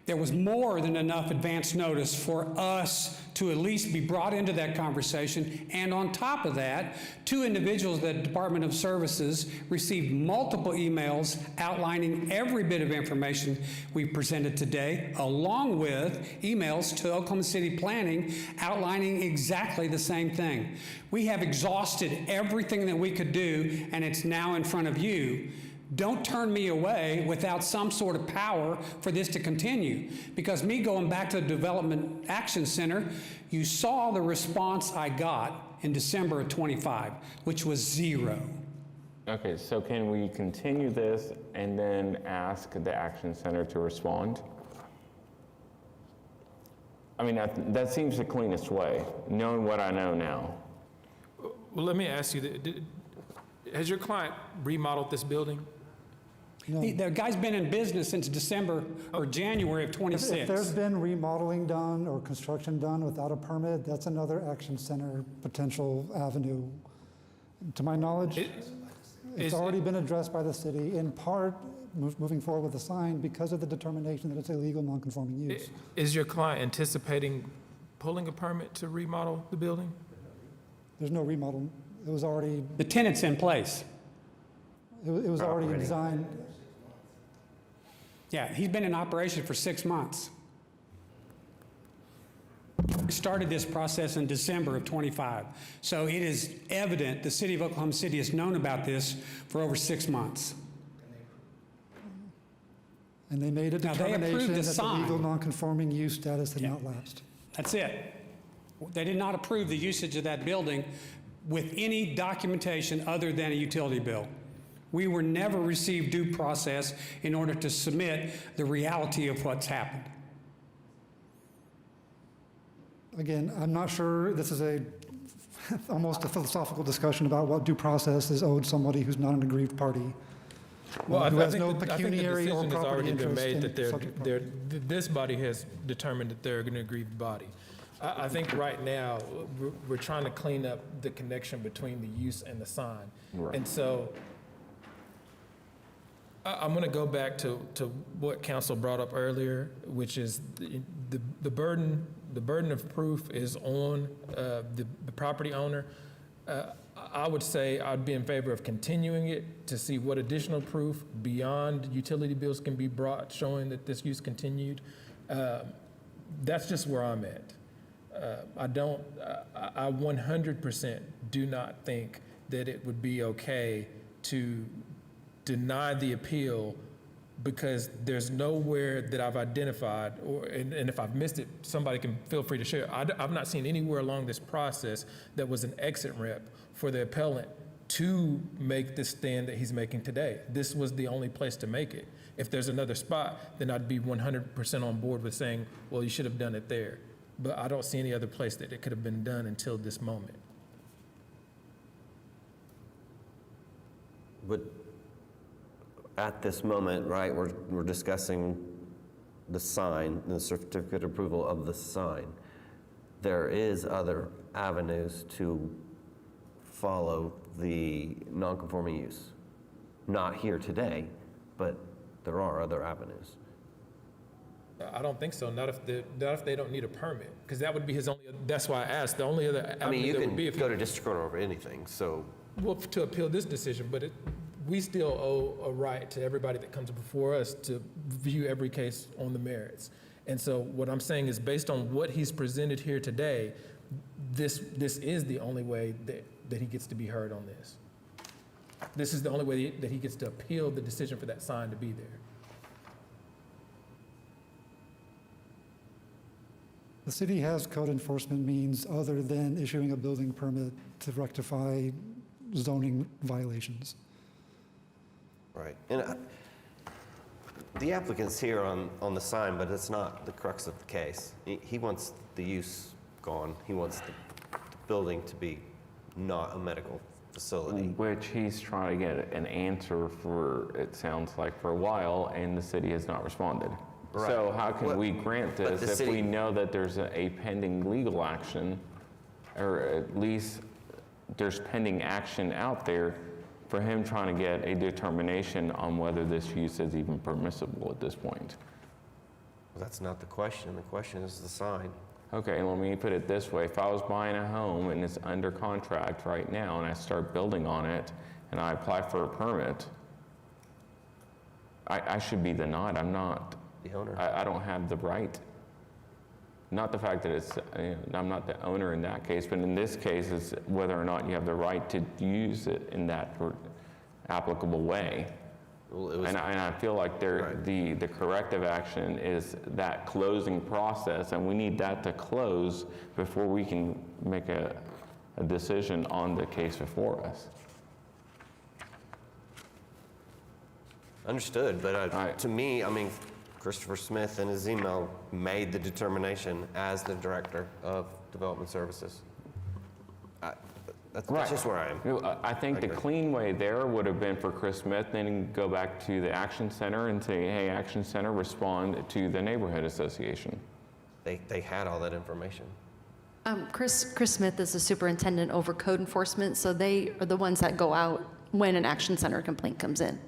[SPEAKER 15] There was more than enough advance notice for us to at least be brought into that conversation. And on top of that, 2 individuals at the Department of Services received multiple emails outlining every bit of information we presented today, along with emails to Oklahoma City Planning outlining exactly the same thing. We have exhausted everything that we could do, and it's now in front of you. Don't turn me away without some sort of power for this to continue. Because me going back to the Development Action Center, you saw the response I got in December of 25, which was 0.
[SPEAKER 2] Okay, so can we continue this and then ask the Action Center to respond? That seems the cleanest way, knowing what I know now.
[SPEAKER 12] Well, let me ask you, has your client remodeled this building?
[SPEAKER 8] No.
[SPEAKER 15] The guy's been in business since December or January of 26.
[SPEAKER 8] If there's been remodeling done or construction done without a permit, that's another Action Center potential avenue. To my knowledge, it's already been addressed by the city, in part moving forward with the sign because of the determination that it's illegal non-conforming use.
[SPEAKER 12] Is your client anticipating pulling a permit to remodel the building?
[SPEAKER 8] There's no remodel. It was already...
[SPEAKER 15] The tenant's in place.
[SPEAKER 8] It was already designed.
[SPEAKER 15] Yeah, he's been in operation for 6 months. We started this process in December of 25. So it is evident the city of Oklahoma City has known about this for over 6 months.
[SPEAKER 8] And they made a
[SPEAKER 15] Now, they approved
[SPEAKER 8] determination
[SPEAKER 15] the
[SPEAKER 8] that the legal
[SPEAKER 15] sign.
[SPEAKER 8] non-conforming use status had not lapsed.
[SPEAKER 15] That's it. They did not approve the usage of that building with any documentation other than a utility bill. We were never received due process in order to submit the reality of what's happened.
[SPEAKER 8] Again, I'm not sure, this is almost a philosophical discussion about what due process is owed somebody who's not an aggrieved party.
[SPEAKER 12] Well,
[SPEAKER 8] who
[SPEAKER 12] I
[SPEAKER 8] has
[SPEAKER 12] think
[SPEAKER 8] no
[SPEAKER 12] the
[SPEAKER 8] pecuniary or
[SPEAKER 12] decision has
[SPEAKER 8] property
[SPEAKER 12] already been
[SPEAKER 8] interest
[SPEAKER 12] made
[SPEAKER 8] in
[SPEAKER 12] that
[SPEAKER 8] the subject property.
[SPEAKER 12] this body has determined that they're an aggrieved body. I think right now, we're trying to clean up the connection between the use and the sign.
[SPEAKER 2] Right.
[SPEAKER 12] And so I'm going to go back to what council brought up earlier, which is the burden of proof is on the property owner. I would say I'd be in favor of continuing it to see what additional proof beyond utility bills can be brought showing that this use continued. That's just where I'm at. I 100% do not think that it would be okay to deny the appeal because there's nowhere that I've identified, and if I've missed it, somebody can feel free to share. I've not seen anywhere along this process that was an exit ramp for the appellant to make the stand that he's making today. This was the only place to make it. If there's another spot, then I'd be 100% on board with saying, well, you should have done it there. But I don't see any other place that it could have been done until this moment.
[SPEAKER 3] But at this moment, right, we're discussing the sign, the certificate of approval of the sign. There is other avenues to follow the non-conforming use. Not here today, but there are other avenues.
[SPEAKER 12] I don't think so, not if they don't need a permit, because that would be his only, that's why I asked, the only other
[SPEAKER 3] I mean,
[SPEAKER 12] avenue
[SPEAKER 3] you
[SPEAKER 12] that would
[SPEAKER 3] can
[SPEAKER 12] be if
[SPEAKER 3] go to district court over anything, so.
[SPEAKER 12] well, to appeal this decision, but we still owe a right to everybody that comes before us to view every case on the merits. And so what I'm saying is based on what he's presented here today, this is the only way that he gets to be heard on this. This is the only way that he gets to appeal the decision for that sign to be there.
[SPEAKER 8] The city has code enforcement means other than issuing a building permit to rectify zoning violations.
[SPEAKER 3] Right. And the applicant's here on the sign, but it's not the crux of the case. He wants the use gone. He wants the building to be not a medical facility.
[SPEAKER 2] Which he's trying to get an answer for, it sounds like, for a while, and the city has not responded.
[SPEAKER 3] Right.
[SPEAKER 2] So how can
[SPEAKER 3] What-
[SPEAKER 2] we grant
[SPEAKER 3] but
[SPEAKER 2] this
[SPEAKER 3] the
[SPEAKER 2] if
[SPEAKER 3] city-
[SPEAKER 2] we know that there's a pending legal action, or at least there's pending action out there for him trying to get a determination on whether this use is even permissible at this point?
[SPEAKER 3] That's not the question. The question is the sign.
[SPEAKER 2] Okay, let me put it this way. If I was buying a home and it's under contract right now and I start building on it and I apply for a permit, I should be denied. I'm not
[SPEAKER 3] the owner.
[SPEAKER 2] I don't have the right. Not the fact that it's, I'm not the owner in that case, but in this case, it's whether or not you have the right to use it in that applicable way.
[SPEAKER 3] Well, it was,
[SPEAKER 2] And I feel like the corrective action is that closing process, and we need that to close before we can make a decision on the case before us.
[SPEAKER 3] understood, but to me, I mean, Christopher Smith in his email made the determination as the director of development services. That's just where I am.
[SPEAKER 2] I think the clean way there would have been for Chris Smith, then go back to the Action Center and say, hey, Action Center, respond to the neighborhood association.
[SPEAKER 3] They had all that information.
[SPEAKER 11] Chris Smith is the superintendent over code enforcement, so they are the ones that go out when an Action Center complaint comes in.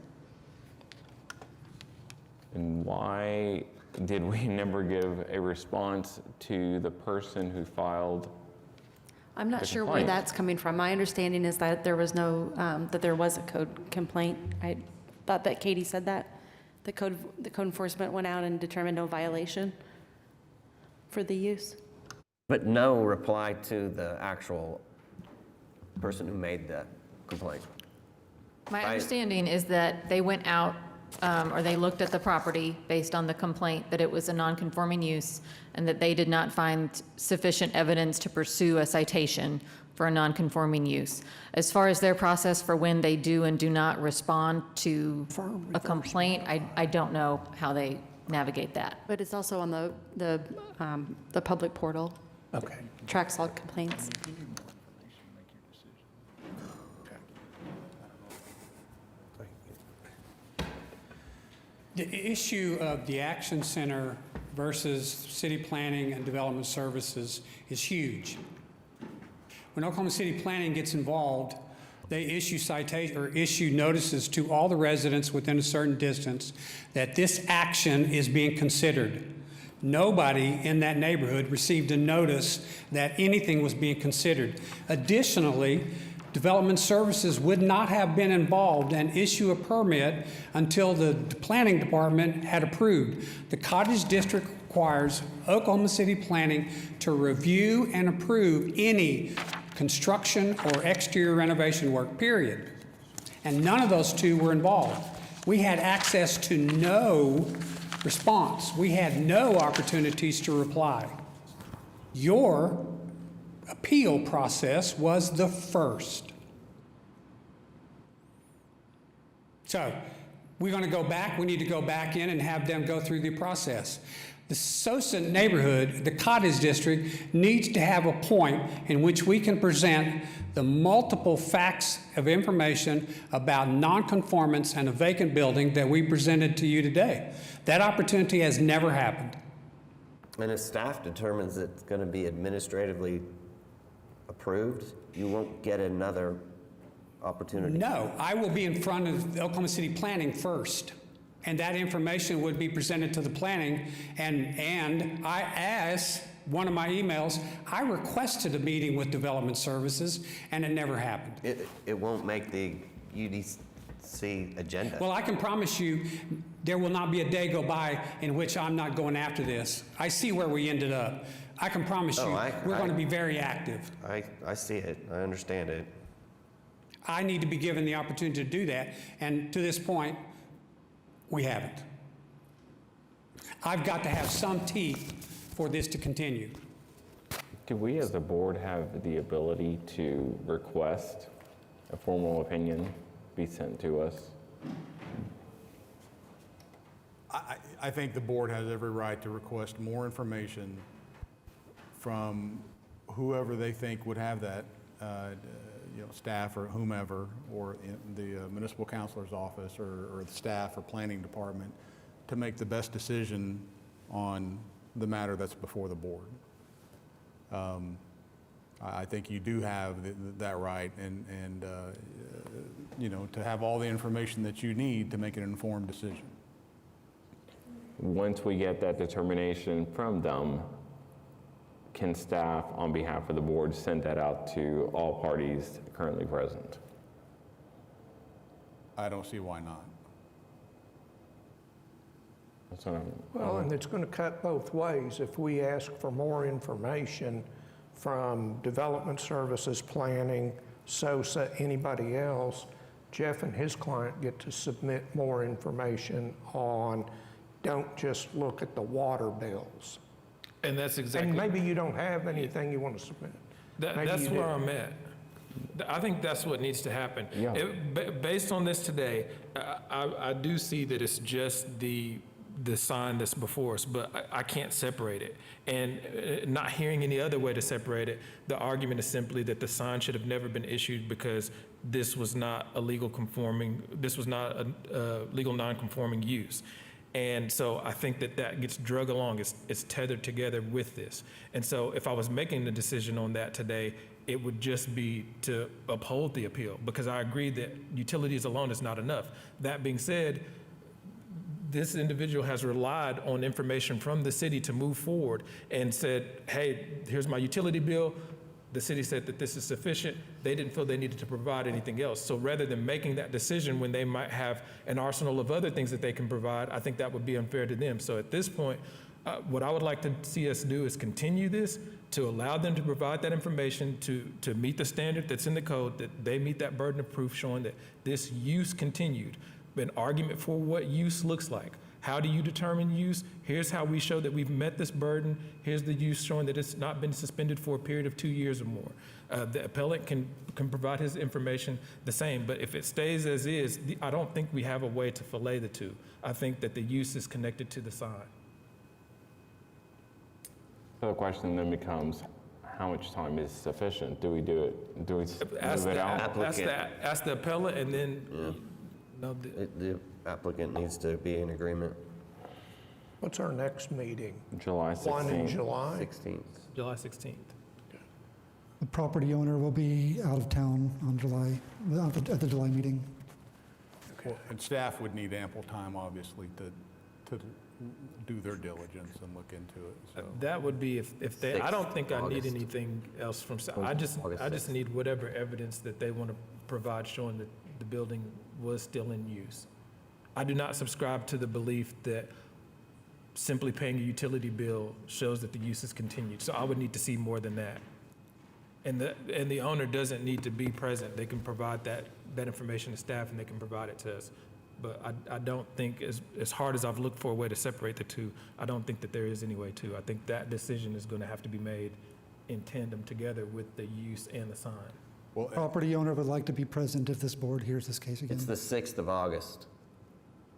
[SPEAKER 2] And why did we never give a response to the person who filed?
[SPEAKER 11] I'm not
[SPEAKER 2] the
[SPEAKER 11] sure where
[SPEAKER 2] complaint?
[SPEAKER 11] that's coming from. My understanding is that there was no, that there was a code complaint. I thought that Katie said that. The code enforcement went out and determined no violation for the use.
[SPEAKER 3] But no reply to the actual person who made the complaint.
[SPEAKER 17] My understanding is that they went out or they looked at the property based on the complaint that it was a non-conforming use and that they did not find sufficient evidence to pursue a citation for a non-conforming use. As far as their process for when they do and do not respond to a complaint, I don't know how they navigate that.
[SPEAKER 11] But it's also on the public portal.
[SPEAKER 1] Okay.
[SPEAKER 11] Tracks all complaints.
[SPEAKER 15] The issue of the Action Center versus City Planning and Development Services is huge. When Oklahoma City Planning gets involved, they issue issue notices to all the residents within a certain distance that this action is being considered. Nobody in that neighborhood received a notice that anything was being considered. Additionally, Development Services would not have been involved and issue a permit until the planning department had approved. The Cottage District requires Oklahoma City Planning to review and approve any construction or exterior renovation work, period. And none of those two were involved. We had access to no response. We had no opportunities to reply. Your appeal process was the first. So we're going to go back. We need to go back in and have them go through the process. The Sosa neighborhood, the Cottage District, needs to have a point in which we can present the multiple facts of information about nonconformance and a vacant building that we presented to you today. That opportunity has never happened.
[SPEAKER 3] And if staff determines it's going to be administratively approved, you won't get another opportunity.
[SPEAKER 15] No, I will be in front of Oklahoma City Planning first, and that information would be presented to the planning, and I, as one of my emails, I requested a meeting with Development Services, and it never happened.
[SPEAKER 3] It won't make the UDC agenda.
[SPEAKER 15] Well, I can promise you there will not be a day go by in which I'm not going after this. I see where we ended up. I can promise you we're going to be very active.
[SPEAKER 3] I see it. I understand it.
[SPEAKER 15] I need to be given the opportunity to do that, and to this point, we haven't. I've got to have some teeth for this to continue.
[SPEAKER 2] Do we as a board have the ability to request a formal opinion be sent to us?
[SPEAKER 5] I think the board has every right to request more information from whoever they think would have that, staff or whomever, or in the municipal counselor's office or the staff or planning department, to make the best decision on the matter that's before the board. I think you do have that right, and to have all the information that you need to make an informed decision.
[SPEAKER 2] Once we get that determination from them, can staff, on behalf of the board, send that out to all parties currently present?
[SPEAKER 5] I don't see why not.
[SPEAKER 2] That's what
[SPEAKER 1] Well, and it's going to cut both ways. If we ask for more information from Development Services, Planning, SOSA, anybody else, Jeff and his client get to submit more information on, don't just look at the water bills.
[SPEAKER 12] And that's exactly.
[SPEAKER 1] And maybe you don't have anything you want to submit.
[SPEAKER 12] That's where I'm at. I think that's what needs to happen.
[SPEAKER 2] Yeah.
[SPEAKER 12] Based on this today, I do see that it's just the sign that's before us, but I can't separate it. And not hearing any other way to separate it, the argument is simply that the sign should have never been issued because this was not a legal non-conforming use. And so I think that gets drug along. It's tethered together with this. And so if I was making the decision on that today, it would just be to uphold the appeal, because I agree that utilities alone is not enough. That being said, this individual has relied on information from the city to move forward and said, hey, here's my utility bill. The city said that this is sufficient. They didn't feel they needed to provide anything else. So rather than making that decision when they might have an arsenal of other things that they can provide, I think that would be unfair to them. So at this point, what I would like to see us do is continue this, to allow them to provide that information to meet the standard that's in the code, that they meet that burden of proof showing that this use continued. an argument for what use looks like. How do you determine use? Here's how we show that we've met this burden. Here's the use showing that it's not been suspended for a period of 2 years or more. The appellant can provide his information the same, but if it stays as is, I don't think we have a way to fillet the two. I think that the use is connected to the sign.
[SPEAKER 2] So the question then becomes, how much time is sufficient? Do we do it? Do we
[SPEAKER 12] Ask
[SPEAKER 2] move it out?
[SPEAKER 12] ask the appellant, and then, no,
[SPEAKER 3] The applicant needs to be in agreement.
[SPEAKER 1] What's our next meeting?
[SPEAKER 2] July 16th.
[SPEAKER 1] One in July?
[SPEAKER 3] 16th.
[SPEAKER 12] July 16th.
[SPEAKER 8] The property owner will be out of town on at the July meeting.
[SPEAKER 5] Well, and staff would need ample time, obviously, to do their diligence and look into it, so.
[SPEAKER 12] That would be if they, I don't think I need
[SPEAKER 3] August.
[SPEAKER 12] anything else from, I just need whatever evidence that they want to provide showing that the building was still in use. I do not subscribe to the belief that simply paying a utility bill shows that the use is continued. So I would need to see more than that. And the owner doesn't need to be present. They can provide that information to staff, and they can provide it to us. But I don't think, as hard as I've looked for a way to separate the two, I don't think that there is any way to. I think that decision is going to have to be made in tandem together with the use and the sign.
[SPEAKER 5] Well,
[SPEAKER 8] Property owner would like to be present if this board hears this case again.
[SPEAKER 3] It's the 6th of August.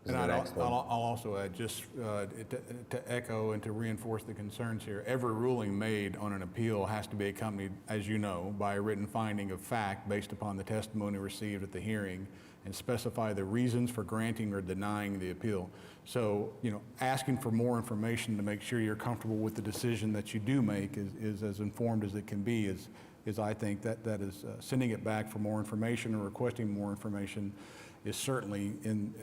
[SPEAKER 3] Is
[SPEAKER 5] and
[SPEAKER 3] the
[SPEAKER 5] I'll
[SPEAKER 3] next one.
[SPEAKER 5] also add, just to echo and to reinforce the concerns here, every ruling made on an appeal has to be accompanied, as you know, by a written finding of fact based upon the testimony received at the hearing, and specify the reasons for granting or denying the appeal. So, asking for more information to make sure you're comfortable with the decision that you do make is as informed as it can be, is I think that is sending it back for more information or requesting more information is certainly in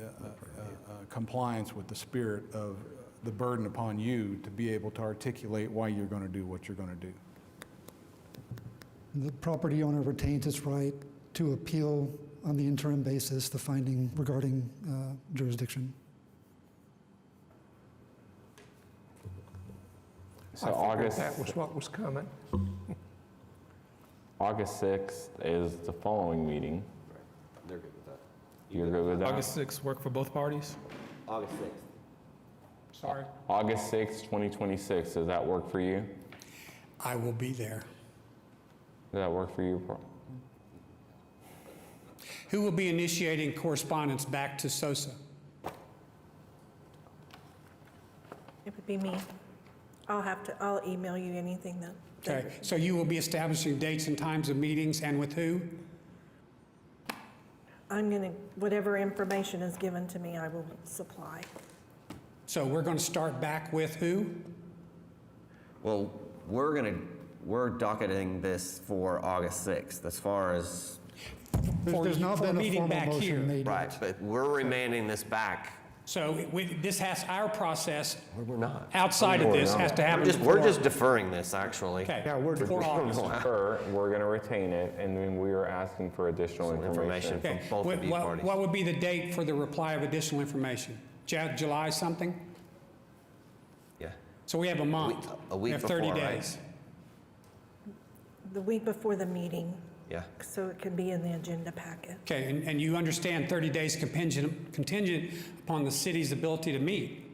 [SPEAKER 5] compliance with the spirit of the burden upon you to be able to articulate why you're going to do what you're going to do.
[SPEAKER 8] The property owner retains its right to appeal on the interim basis the finding regarding jurisdiction.
[SPEAKER 2] So
[SPEAKER 1] I figured
[SPEAKER 2] August,
[SPEAKER 1] that was what was coming.
[SPEAKER 2] August 6th is the following meeting.
[SPEAKER 3] They're good with that.
[SPEAKER 2] You're good with that?
[SPEAKER 12] August 6th work for both parties?
[SPEAKER 3] August 6th.
[SPEAKER 12] Sorry?
[SPEAKER 2] August 6th, 2026, does that work for you?
[SPEAKER 15] I will be there.
[SPEAKER 2] Does that work for you?
[SPEAKER 15] Who will be initiating correspondence back to SOSA?
[SPEAKER 4] It would be me. I'll email you anything that.
[SPEAKER 15] Okay, so you will be establishing dates and times of meetings, and with who?
[SPEAKER 4] Whatever information is given to me, I will supply.
[SPEAKER 15] So we're going to start back with who?
[SPEAKER 3] Well, we're docketing this for August 6th, as far as,
[SPEAKER 8] There's not
[SPEAKER 15] for a
[SPEAKER 8] been a
[SPEAKER 15] meeting
[SPEAKER 8] formal
[SPEAKER 15] back here.
[SPEAKER 8] motion made.
[SPEAKER 3] right, but we're remanding this back.
[SPEAKER 15] So this has, our process
[SPEAKER 3] We're not.
[SPEAKER 15] outside of this has to happen.
[SPEAKER 3] We're
[SPEAKER 15] before-
[SPEAKER 3] just deferring this, actually.
[SPEAKER 15] Okay,
[SPEAKER 1] Yeah, we're
[SPEAKER 15] before August.
[SPEAKER 2] We're going to retain it, and then we are asking for additional information.
[SPEAKER 3] From
[SPEAKER 15] Okay,
[SPEAKER 3] both of you
[SPEAKER 15] what
[SPEAKER 3] parties.
[SPEAKER 15] what would be the date for the reply of additional information? July something?
[SPEAKER 3] Yeah.
[SPEAKER 15] So we have a month.
[SPEAKER 3] A week
[SPEAKER 15] We have 30
[SPEAKER 3] before, right?
[SPEAKER 15] days.
[SPEAKER 4] The week before the meeting,
[SPEAKER 3] Yeah.
[SPEAKER 4] so it can be in the agenda packet.
[SPEAKER 15] Okay, and you understand 30 days contingent upon the city's ability to meet.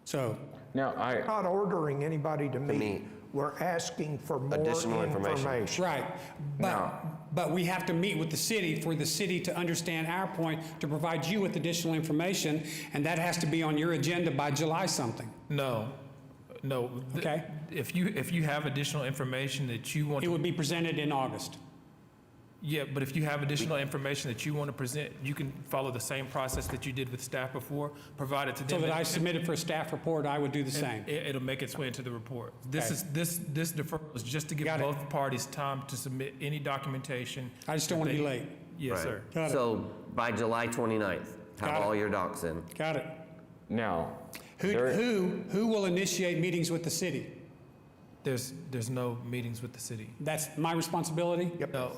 [SPEAKER 15] So,
[SPEAKER 2] Now,
[SPEAKER 1] We're not ordering anybody to meet.
[SPEAKER 3] meet.
[SPEAKER 1] We're asking for more
[SPEAKER 3] Additional
[SPEAKER 1] information.
[SPEAKER 3] information.
[SPEAKER 15] right, but we have to meet with the city for the city to understand our point, to provide you with additional information, and that has to be on your agenda by July something.
[SPEAKER 12] No.
[SPEAKER 15] Okay.
[SPEAKER 12] If you have additional information that you want
[SPEAKER 15] It
[SPEAKER 12] to,
[SPEAKER 15] would be presented in August.
[SPEAKER 12] yeah, but if you have additional information that you want to present, you can follow the same process that you did with staff before, provide it to them.
[SPEAKER 15] So that I submitted for a staff report, I would do the same.
[SPEAKER 12] It'll make its way into the report. This
[SPEAKER 15] Okay.
[SPEAKER 12] is, this deferral is just to give
[SPEAKER 15] Got it.
[SPEAKER 12] both parties time to submit any documentation.
[SPEAKER 15] I just don't want to be late.
[SPEAKER 12] Yes,
[SPEAKER 3] Right.
[SPEAKER 12] sir.
[SPEAKER 15] Got it.
[SPEAKER 3] So by July 29th,
[SPEAKER 15] Got
[SPEAKER 3] have
[SPEAKER 15] it.
[SPEAKER 3] all your docs in.
[SPEAKER 15] Got it.
[SPEAKER 2] now,
[SPEAKER 15] Who will initiate meetings with the city?
[SPEAKER 12] There's no meetings with the city.
[SPEAKER 15] That's my responsibility?
[SPEAKER 12] No,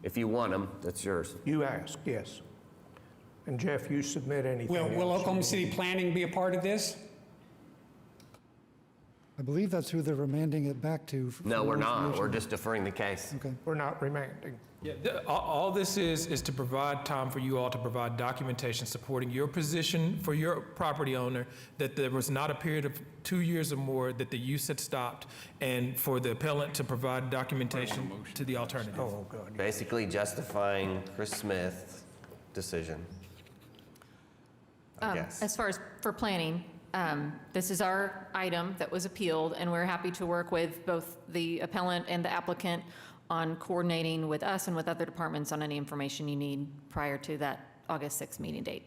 [SPEAKER 3] If you want them, that's yours.
[SPEAKER 1] You ask, yes. And Jeff, you submit anything
[SPEAKER 15] Will
[SPEAKER 1] else.
[SPEAKER 15] Oklahoma City Planning be a part of this?
[SPEAKER 8] I believe that's who they're remanding it back to.
[SPEAKER 3] No, we're not. We're
[SPEAKER 8] information.
[SPEAKER 3] just deferring the case.
[SPEAKER 8] Okay.
[SPEAKER 1] We're not remanding.
[SPEAKER 12] Yeah, all this is to provide time for you all to provide documentation supporting your position for your property owner, that there was not a period of 2 years or more that the use had stopped, and for the appellant to provide documentation to the alternative.
[SPEAKER 1] Oh, God.
[SPEAKER 3] Basically justifying Chris Smith's decision, I guess.
[SPEAKER 17] As far as for planning, this is our item that was appealed, and we're happy to work with both the appellant and the applicant on coordinating with us and with other departments on any information you need prior to that August 6th meeting date.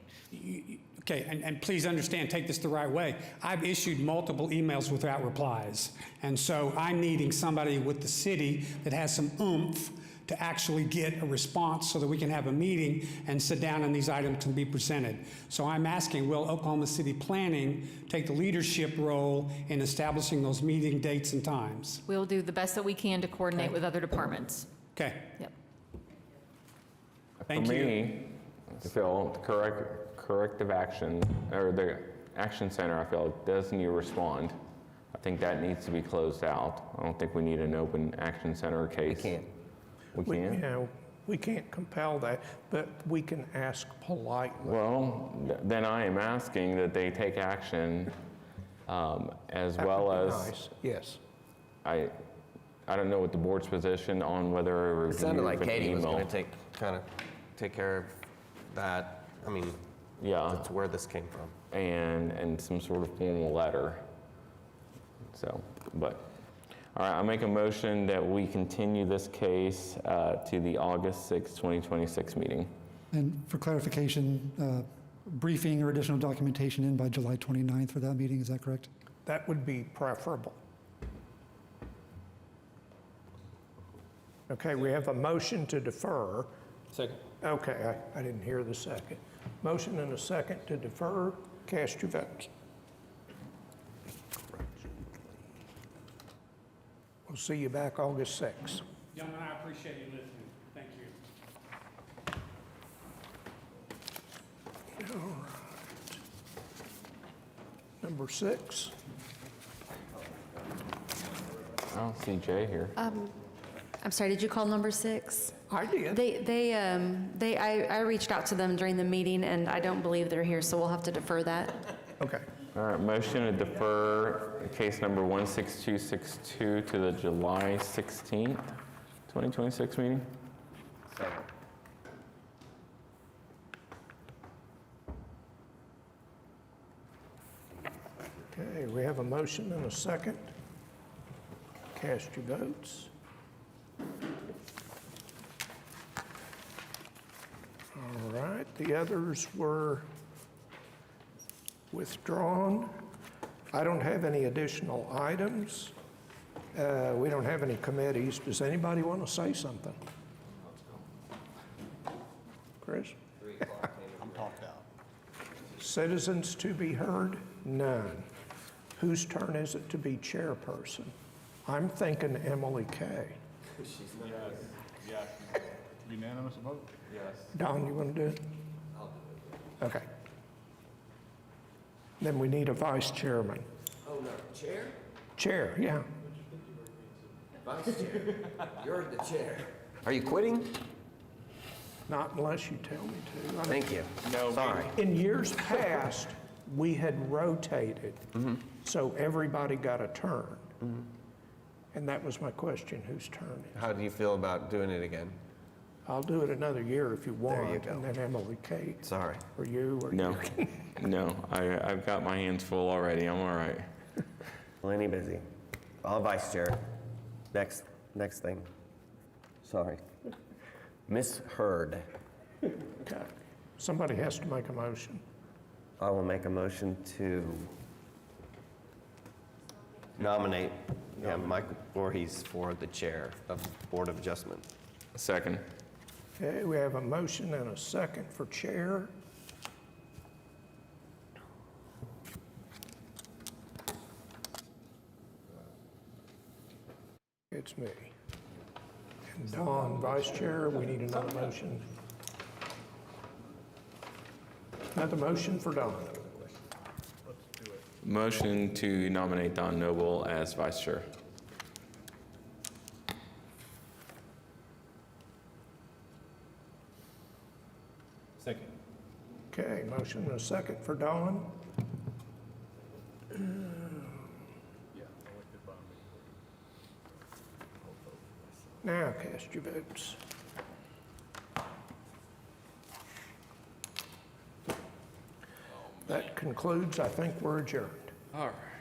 [SPEAKER 15] Okay, and please understand, take this the right way. I've issued multiple emails without replies. And so I'm needing somebody with the city that has some oomph to actually get a response so that we can have a meeting and sit down and these items can be presented. So I'm asking, will Oklahoma City Planning take the leadership role in establishing those meeting dates and times?
[SPEAKER 17] We'll do the best that we can to coordinate with other departments.
[SPEAKER 15] Okay.
[SPEAKER 17] Yep.
[SPEAKER 15] Thank
[SPEAKER 2] For
[SPEAKER 15] you.
[SPEAKER 2] me, Phil, corrective action, or the action center, I feel, does need to respond. I think that needs to be closed out. I don't think we need an open action center case.
[SPEAKER 3] We can't.
[SPEAKER 2] We
[SPEAKER 1] You
[SPEAKER 2] can?
[SPEAKER 1] know, we can't compel that, but we can ask politely.
[SPEAKER 2] Well, then I am asking that they take action, as
[SPEAKER 1] That
[SPEAKER 2] well
[SPEAKER 1] would be
[SPEAKER 2] as,
[SPEAKER 1] nice. Yes.
[SPEAKER 2] I don't know what the board's position on whether a
[SPEAKER 3] It
[SPEAKER 2] review
[SPEAKER 3] sounded
[SPEAKER 2] of
[SPEAKER 3] like
[SPEAKER 2] an
[SPEAKER 3] Katie was
[SPEAKER 2] email.
[SPEAKER 3] going to take care of that. I mean,
[SPEAKER 2] Yeah,
[SPEAKER 3] that's where this came from.
[SPEAKER 2] and some sort of formal letter. So, but, all right, I'll make a motion that we continue this case to the August 6th, 2026 meeting.
[SPEAKER 8] And for clarification, briefing or additional documentation in by July 29th for that meeting, is that correct?
[SPEAKER 1] That would be preferable. Okay, we have a motion to defer.
[SPEAKER 12] Second.
[SPEAKER 1] Okay, I didn't hear the second. Motion and a second to defer. Cast your votes. We'll see you back August 6th.
[SPEAKER 15] Gentlemen, I appreciate you listening. Thank you.
[SPEAKER 1] All right. Number 6.
[SPEAKER 2] I don't see Jay here.
[SPEAKER 11] I'm sorry, did you call number 6?
[SPEAKER 1] I did.
[SPEAKER 11] I reached out to them during the meeting, and I don't believe they're here, so we'll have to defer that.
[SPEAKER 1] Okay.
[SPEAKER 2] All right, motion to defer case number 16262 to the July 16th, 2026 meeting.
[SPEAKER 3] Second.
[SPEAKER 1] Okay, we have a motion and a second. Cast your votes. All right, the others were withdrawn. I don't have any additional items. We don't have any committees. Does anybody want to say something? Chris?
[SPEAKER 5] I'm talked out.
[SPEAKER 1] Citizens to be heard? None. Whose turn is it to be chairperson? I'm thinking Emily Kay.
[SPEAKER 5] Unanimous vote?
[SPEAKER 1] Don, you want to do it? I'll do it. Okay. Then we need a vice chairman.
[SPEAKER 19] Oh, no, chair?
[SPEAKER 1] Chair, yeah.
[SPEAKER 19] Vice chair? You're the chair.
[SPEAKER 3] Are you quitting?
[SPEAKER 1] Not unless you tell me to. I mean,
[SPEAKER 3] Thank you.
[SPEAKER 2] No.
[SPEAKER 3] Sorry.
[SPEAKER 1] in years past, we had rotated, so everybody got a turn. And that was my question, whose turn is it?
[SPEAKER 3] How do you feel about doing it again?
[SPEAKER 1] I'll do it another year if you want.
[SPEAKER 3] There you go.
[SPEAKER 1] And then Emily Kate,
[SPEAKER 3] Sorry.
[SPEAKER 1] or you, or
[SPEAKER 2] No,
[SPEAKER 1] you.
[SPEAKER 2] no, I've got my hands full already. I'm all right.
[SPEAKER 3] Plenty busy. I'll vice chair. Next thing. Sorry. Miss Hurd.
[SPEAKER 1] Okay. Somebody has to make a motion.
[SPEAKER 3] I will make a motion to nominate Michael Voorhees for the chair of Board of Adjustment.
[SPEAKER 2] Second.
[SPEAKER 1] Okay, we have a motion and a second for chair. It's me. And Don, vice chair, we need another motion. Another motion for Don.
[SPEAKER 2] Motion to nominate Don Noble as vice chair.
[SPEAKER 12] Second.
[SPEAKER 1] Okay, motion and a second for Don. Now cast your votes. That concludes, I think we're adjourned.
[SPEAKER 2] All right.